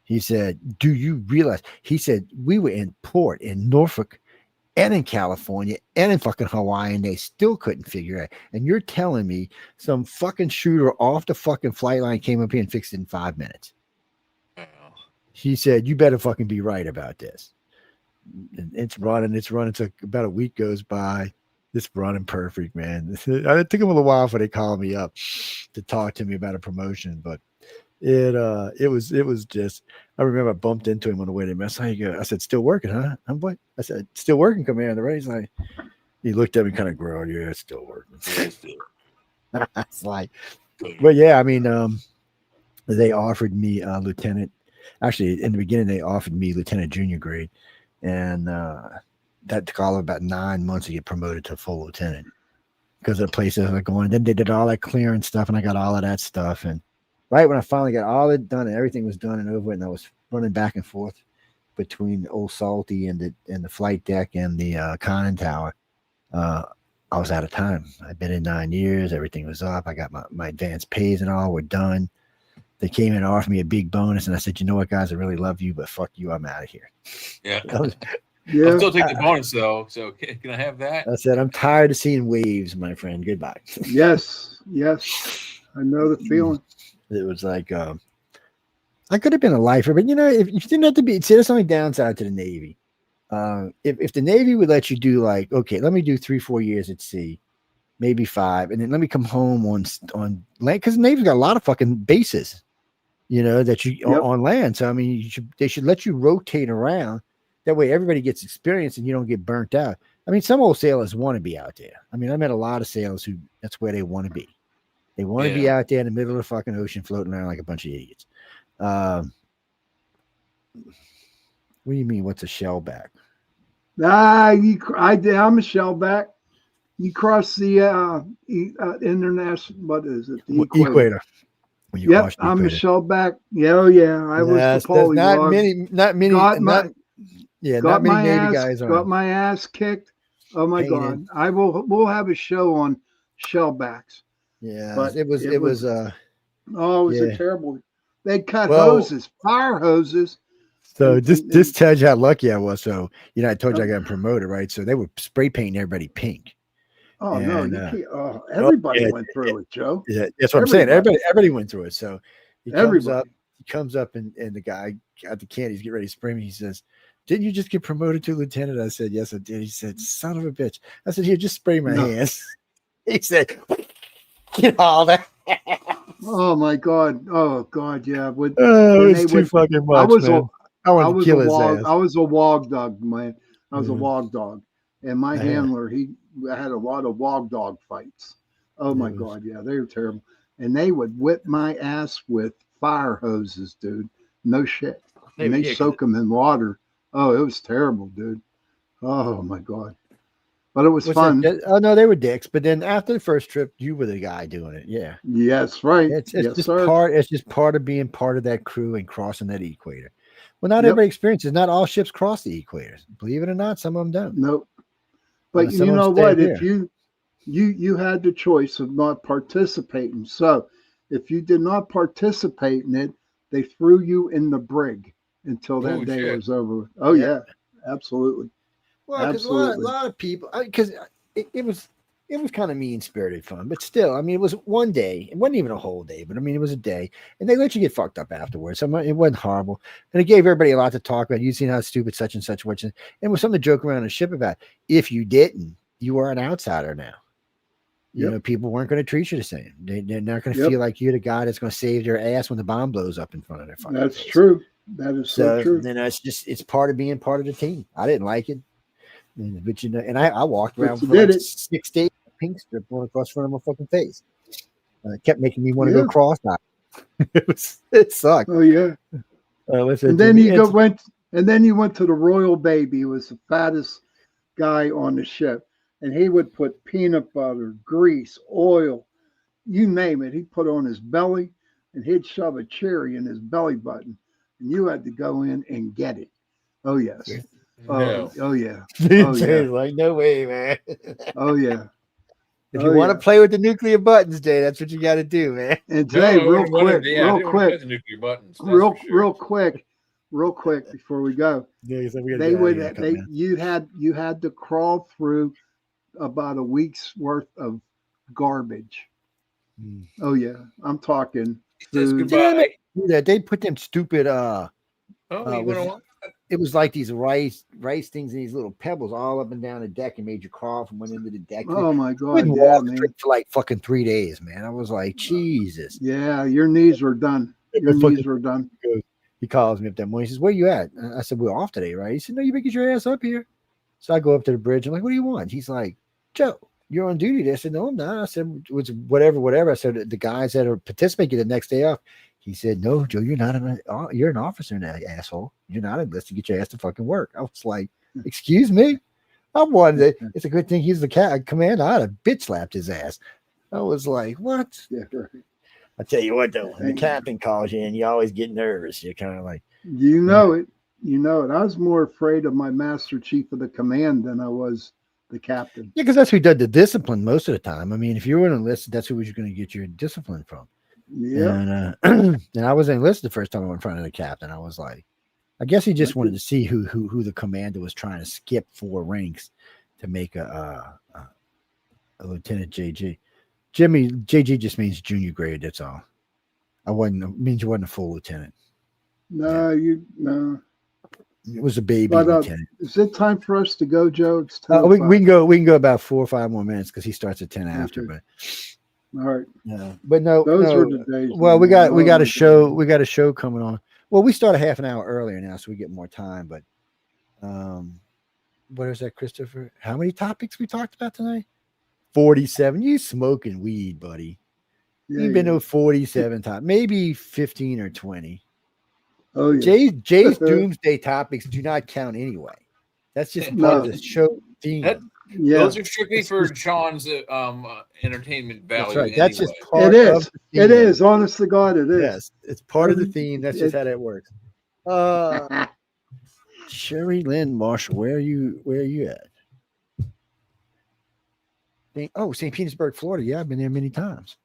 He said, "Do you realize?" He said, "We were in port in Norfolk and in California and in fucking Hawaii, and they still couldn't figure it out. And you're telling me some fucking shooter off the fucking flight line came up here and fixed it in 5 minutes." He said, "You better fucking be right about this." And it's running. So about a week goes by. It's running perfect, man. It took him a little while for they called me up to talk to me about a promotion, but it was just, I remember I bumped into him on the way to mess. How you go? I said, "Still working, huh?" I'm what? I said, "Still working, Commander." Right? He's like, he looked at me kind of growled. "Yeah, it's still working." It's like, but yeah, I mean, they offered me lieutenant. Actually, in the beginning, they offered me lieutenant junior grade, and that took all about 9 months to get promoted to full lieutenant because of the places I was going. Then they did all that clearance stuff, and I got all of that stuff. And right when I finally got all it done and everything was done and over, and I was running back and forth between Old Salty and the flight deck and the conning tower, I was out of time. I'd been in 9 years. Everything was up. I got my advanced pays and all were done. They came in and offered me a big bonus, and I said, "You know what, guys? I really love you, but fuck you. I'm out of here." Yeah. Yeah. I'll still take the bonus though. So can I have that? I said, "I'm tired of seeing waves, my friend. Goodbye." Yes. I know the feeling. It was like, I could have been a lifer, but if you didn't have to be, see, that's only downside to the Navy. If the Navy would let you do like, okay, let me do 3-4 years at sea, maybe 5, and then let me come home on land, because the Navy's got a lot of fucking bases, that you on land. So I mean, they should let you rotate around. That way everybody gets experience and you don't get burnt out. I mean, some old sailors want to be out there. I mean, I met a lot of sailors who that's where they want to be. They want to be out there in the middle of the fucking ocean floating around like a bunch of idiots. What do you mean? What's a shellback? I'm a shellback. You cross the international, what is it? The equator. Yep, I'm a shellback. Yeah, I was the polywog. Not many Navy guys got my ass kicked. Oh my God! We'll have a show on shellbacks. Yeah, but it was a terrible. They cut hoses, fire hoses. So this tells you how lucky I was. So I told you I got promoted, right? So they were spray painting everybody pink. Oh no, you can't. Everybody went through it, Joe. Yeah, that's what I'm saying. Everybody went through it. So he comes up, and the guy got the can. He's getting ready to spray me. He says, "Didn't you just get promoted to lieutenant?" I said, "Yes, I did." He said, "Son of a bitch." I said, "Here, just spray my hands." He said, all that. Oh my God! Oh God! Yeah, it was too fucking much. I was kill his ass. I was a wog dog, man. I was a wog dog, and my handler, he had a lot of wog dog fights. Oh my God! Yeah, they were terrible, and they would whip my ass with fire hoses, dude. No shit. They And were- they yeah, 'cause soak them in water. Oh, it was terrible, dude. Oh my god. But it was what's fun. that? Oh no, they were dicks. But then after the first trip, you were the guy doing it. Yeah. Yes, right. It's Yes, just sir. part. It's just part of being part of that crew and crossing that equator. Well, not Yep. everybody experiences. Not all ships cross the equator. Believe it or not, some of them don't. Nope. But Some you of them know stay what? there. If you had the choice of not participating. So if you did not participate in it, they threw you in the brig until that Oh, day shit. was over. Oh Yeah. yeah, absolutely. Well, because a Absolutely. lot of people, because it was kind of mean spirited fun, but still, I mean, it was one day. It wasn't even a whole day, but I mean, it was a day, and they let you get fucked up afterwards. So it wasn't horrible, and it gave everybody a lot to talk about. You seen how stupid such and such was, and it was something to joke around on the ship about. If you didn't, you were an outsider now. You Yep. know, people weren't going to treat you the same. They're not going to Yep. feel like you're the guy that's going to save their ass when the bomb blows up in front of their fucking That's face. true. That is so So true. then it's part of being part of the team. I didn't like it, but you know, and I walked But around you for like did it. 6 days, with a pink strip going across the front of my fucking face. It kept making me want to Yeah. go cross-eyed. It sucked. Oh yeah. And then you went to the Royal Baby, who was the fattest guy on the ship, and he would put peanut butter, grease, oil, you name it. He'd put on his belly, and he'd shove a cherry in his belly button, and you had to go in and get it. Oh yes. No. Oh yeah. Oh Jay's yeah. like, no way, man. Oh yeah. If Oh, you want to yeah. play with the nuclear buttons, Jay, that's what you got to do, man. And No, Jay, I real wouldn't want quick, to- yeah, I real didn't want to quick, touch the nuclear buttons. That's for sure. real quick before we go. Yeah, so we gotta They get out of would here and come they down. you had to crawl through about a week's worth of garbage. Mm. Oh yeah, I'm talking Says food. goodbye. That they put them stupid Oh, you was- went on? it was like these rice things and these little pebbles all up and down the deck and made you crawl from one end of the deck. Oh my I God, couldn't yeah, walk man. straight for like fucking 3 days, man. I was like, Jesus. Yeah, your knees were done. Your knees were done. He calls me up that morning. He says, "Where you at?" And I said, "We're off today, right?" He said, "No, you better get your ass up here." So I go up to the bridge. I'm like, "What do you want?" He's like, "Joe, you're on duty today." I said, "No, I'm not." I said, "It's whatever." I said, "The guys that are participating the next day off." He said, "No, Joe, you're not you're an officer now, asshole. You're not enlisted. Get your ass to fucking work." I was like, "Excuse me." I wanted it. It's a good thing he's the commander. I'd have bitch slapped his ass. I was like, "What?" Yeah, right. I tell you what, though, when the captain calls you and you always get nervous. You're kind of like, You know it. You know it. I was more afraid of my master chief of the command than I was the captain. yeah, because that's who did the discipline most of the time. I mean, if you were enlisted, that's who was going to get your discipline from. Yeah. And and I was enlisted the first time I went in front of the captain. I was like, I guess he just wanted to see who the commander was trying to skip 4 ranks to make a lieutenant JG. Jimmy JG just means junior grade. That's all. Means you wasn't a full lieutenant. No, no. It was a baby But lieutenant. is it time for us to go, Joe? It's We 10:05. can go about 4 or 5 more minutes because he starts at 10 after. Okay. But All right. yeah, but no, Those no. were the days. Well, we man. got Oh, a my show. God. We got a show coming on. Well, we start a half an hour earlier now, so we get more time. But what is that, Christopher? How many topics we talked about tonight? 47. You smoking weed, buddy? Yeah, You've been yeah. to 47 times, maybe 15 or 20. Oh yeah. Jay's doomsday topics do not count anyway. That's just part of the show theme. Yeah. Those are strictly for Sean's entertainment value. That's right. That's just anyway. part It of is. the It theme. is. Honest to God, it is. Yes, it's part of the theme. That's just how that works. Sherry Lynn Marshall, where are you at? St. Petersburg, Florida. Yeah, I've been there many times.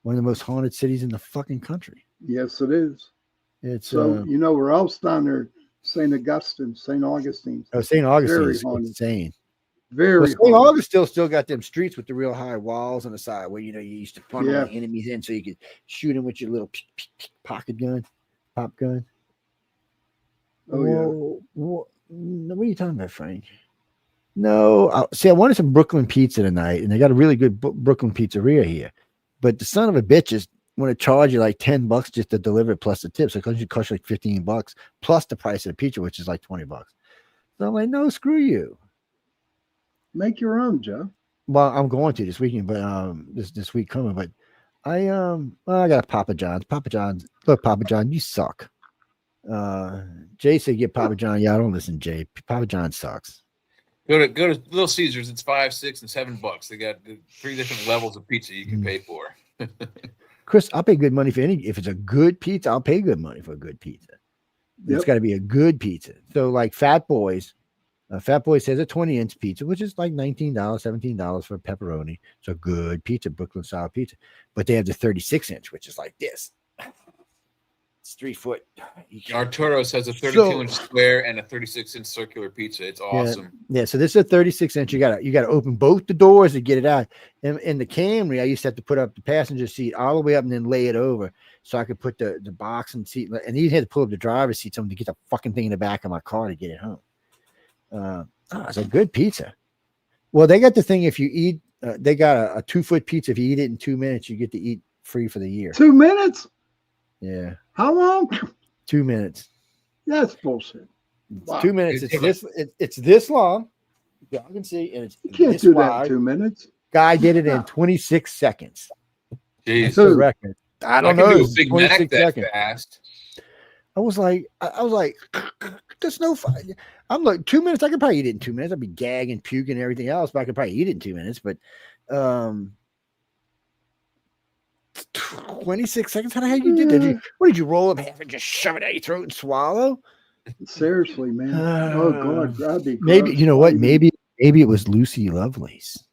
One of the most haunted cities in the fucking country. Yes, it is. It's So you know where else down there? St. Augustine. St. Augustine Very is haunted. insane. Very Well, St. haunted. Augustine still got them streets with the real high walls on the side where you used to funnel Yeah. the enemies in so you could shoot them with your little pocket gun, pop gun. Oh yeah. What are you talking about, Frank? No, I wanted some Brooklyn pizza tonight, and they got a really good Brooklyn pizzeria here. But the son of a bitch is want to charge you like $10 just to deliver it plus the tips. So it costs you like $15 plus the price of the pizza, which is like $20. So I'm like, no, screw you. Make your own, Joe. Well, I'm going to this weekend, but this week coming. But I got a Papa John's. Papa John's, look, Papa John, you suck. Jay said get Papa John. Yeah, I don't listen, Jay. Papa John sucks. Go to Little Caesars. It's $5, $6, and $7. They got 3 different levels of pizza you can pay for. Chris, I'll pay good money for any. If it's a good pizza, I'll pay good money for a good pizza. It's got to be a good pizza. So like Fat Boys has a 20-inch pizza, which is like $19, $17 for pepperoni. It's a good pizza, Brooklyn style pizza. But they have the 36-inch, which is like this. It's 3 foot. Arturo's has a 32-inch square and a 36-inch circular pizza. It's awesome. Yeah. So this is a 36-inch. You gotta open both the doors to get it out. And in the Camry, I used to have to put up the passenger seat all the way up and then lay it over so I could put the box and seat. And you had to pull up the driver's seat to get the fucking thing in the back of my car to get it home. It's a good pizza. Well, they got the thing if you eat. They got a 2-foot pizza. If you eat it in 2 minutes, you get to eat free for the year. 2 minutes? Yeah. How long? 2 minutes. That's bullshit. Wow. 2 minutes. It's this long. Y'all can see, and it's you can't this do wide. that in 2 minutes. Guy did it in 26 seconds. Jeez. That's the record. I don't know. Do a Big Mac that fast. I was like, there's no fun. I'm like 2 minutes. I could probably eat it in 2 minutes. I'd be gagging, puking, and everything else, but I could probably eat it in 2 minutes. But 26 seconds. How the hell you did that? What did you roll up half and just shove it down your throat and swallow? Seriously, man. Oh God, that'd be maybe you know what? Maybe it was Lucy Lovelace.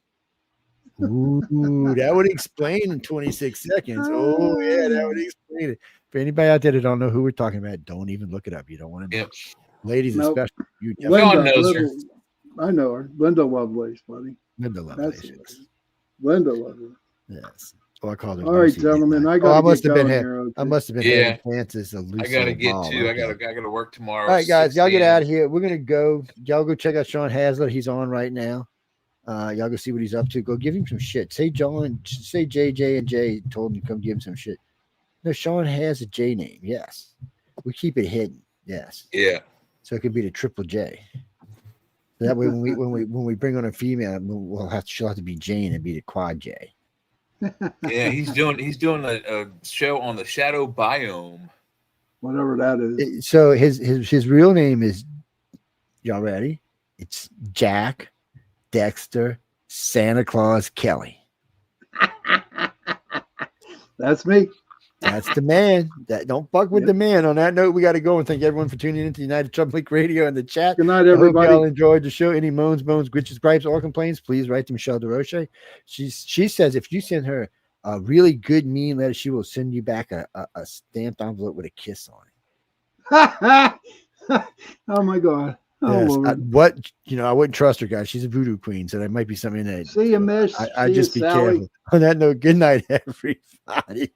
Ooh, that would explain in 26 seconds. Oh yeah, that would explain it. For anybody out there that don't know who we're talking about, don't even look it up. You don't want to know. Ladies especially. You knows her. I know her. Linda Lovelace, buddy. Linda Lovelace. Linda Lovelace. Yes. Oh, I called her. All right, gentlemen. I must have been having chances of I gotta get to. I gotta work tomorrow. All right, guys, y'all get out of here. We're gonna go. Y'all go check out Sean Hasler. He's on right now. Y'all go see what he's up to. Go give him some shit. Say JJ and Jay told him to come give him some shit. No, Sean has a J name. Yes, we keep it hidden. Yes. Yeah. So it could be the triple J. So that way, when we bring on a female, she'll have to be Jane and be the quad J. Yeah, he's doing a show on the shadow biome. Whatever that is. So his real name is, y'all ready? It's Jack Dexter Santa Claus Kelly. That's me. That's the man. Don't fuck with the man. On that note, we got to go and thank everyone for tuning into United Trump Link Radio and the chat. Good night, everybody. I hope y'all enjoyed the show. Any moans, glitches, gripes, or complaints, please write to Michelle DeRoche. She says if you send her a really good mean letter, she will send you back a stamped envelope with a kiss on it. Oh my God. Yes. I wouldn't trust her, guys. She's a voodoo queen, so there might be something in that. See you, Miss. I just be careful. On that note, good night, everybody.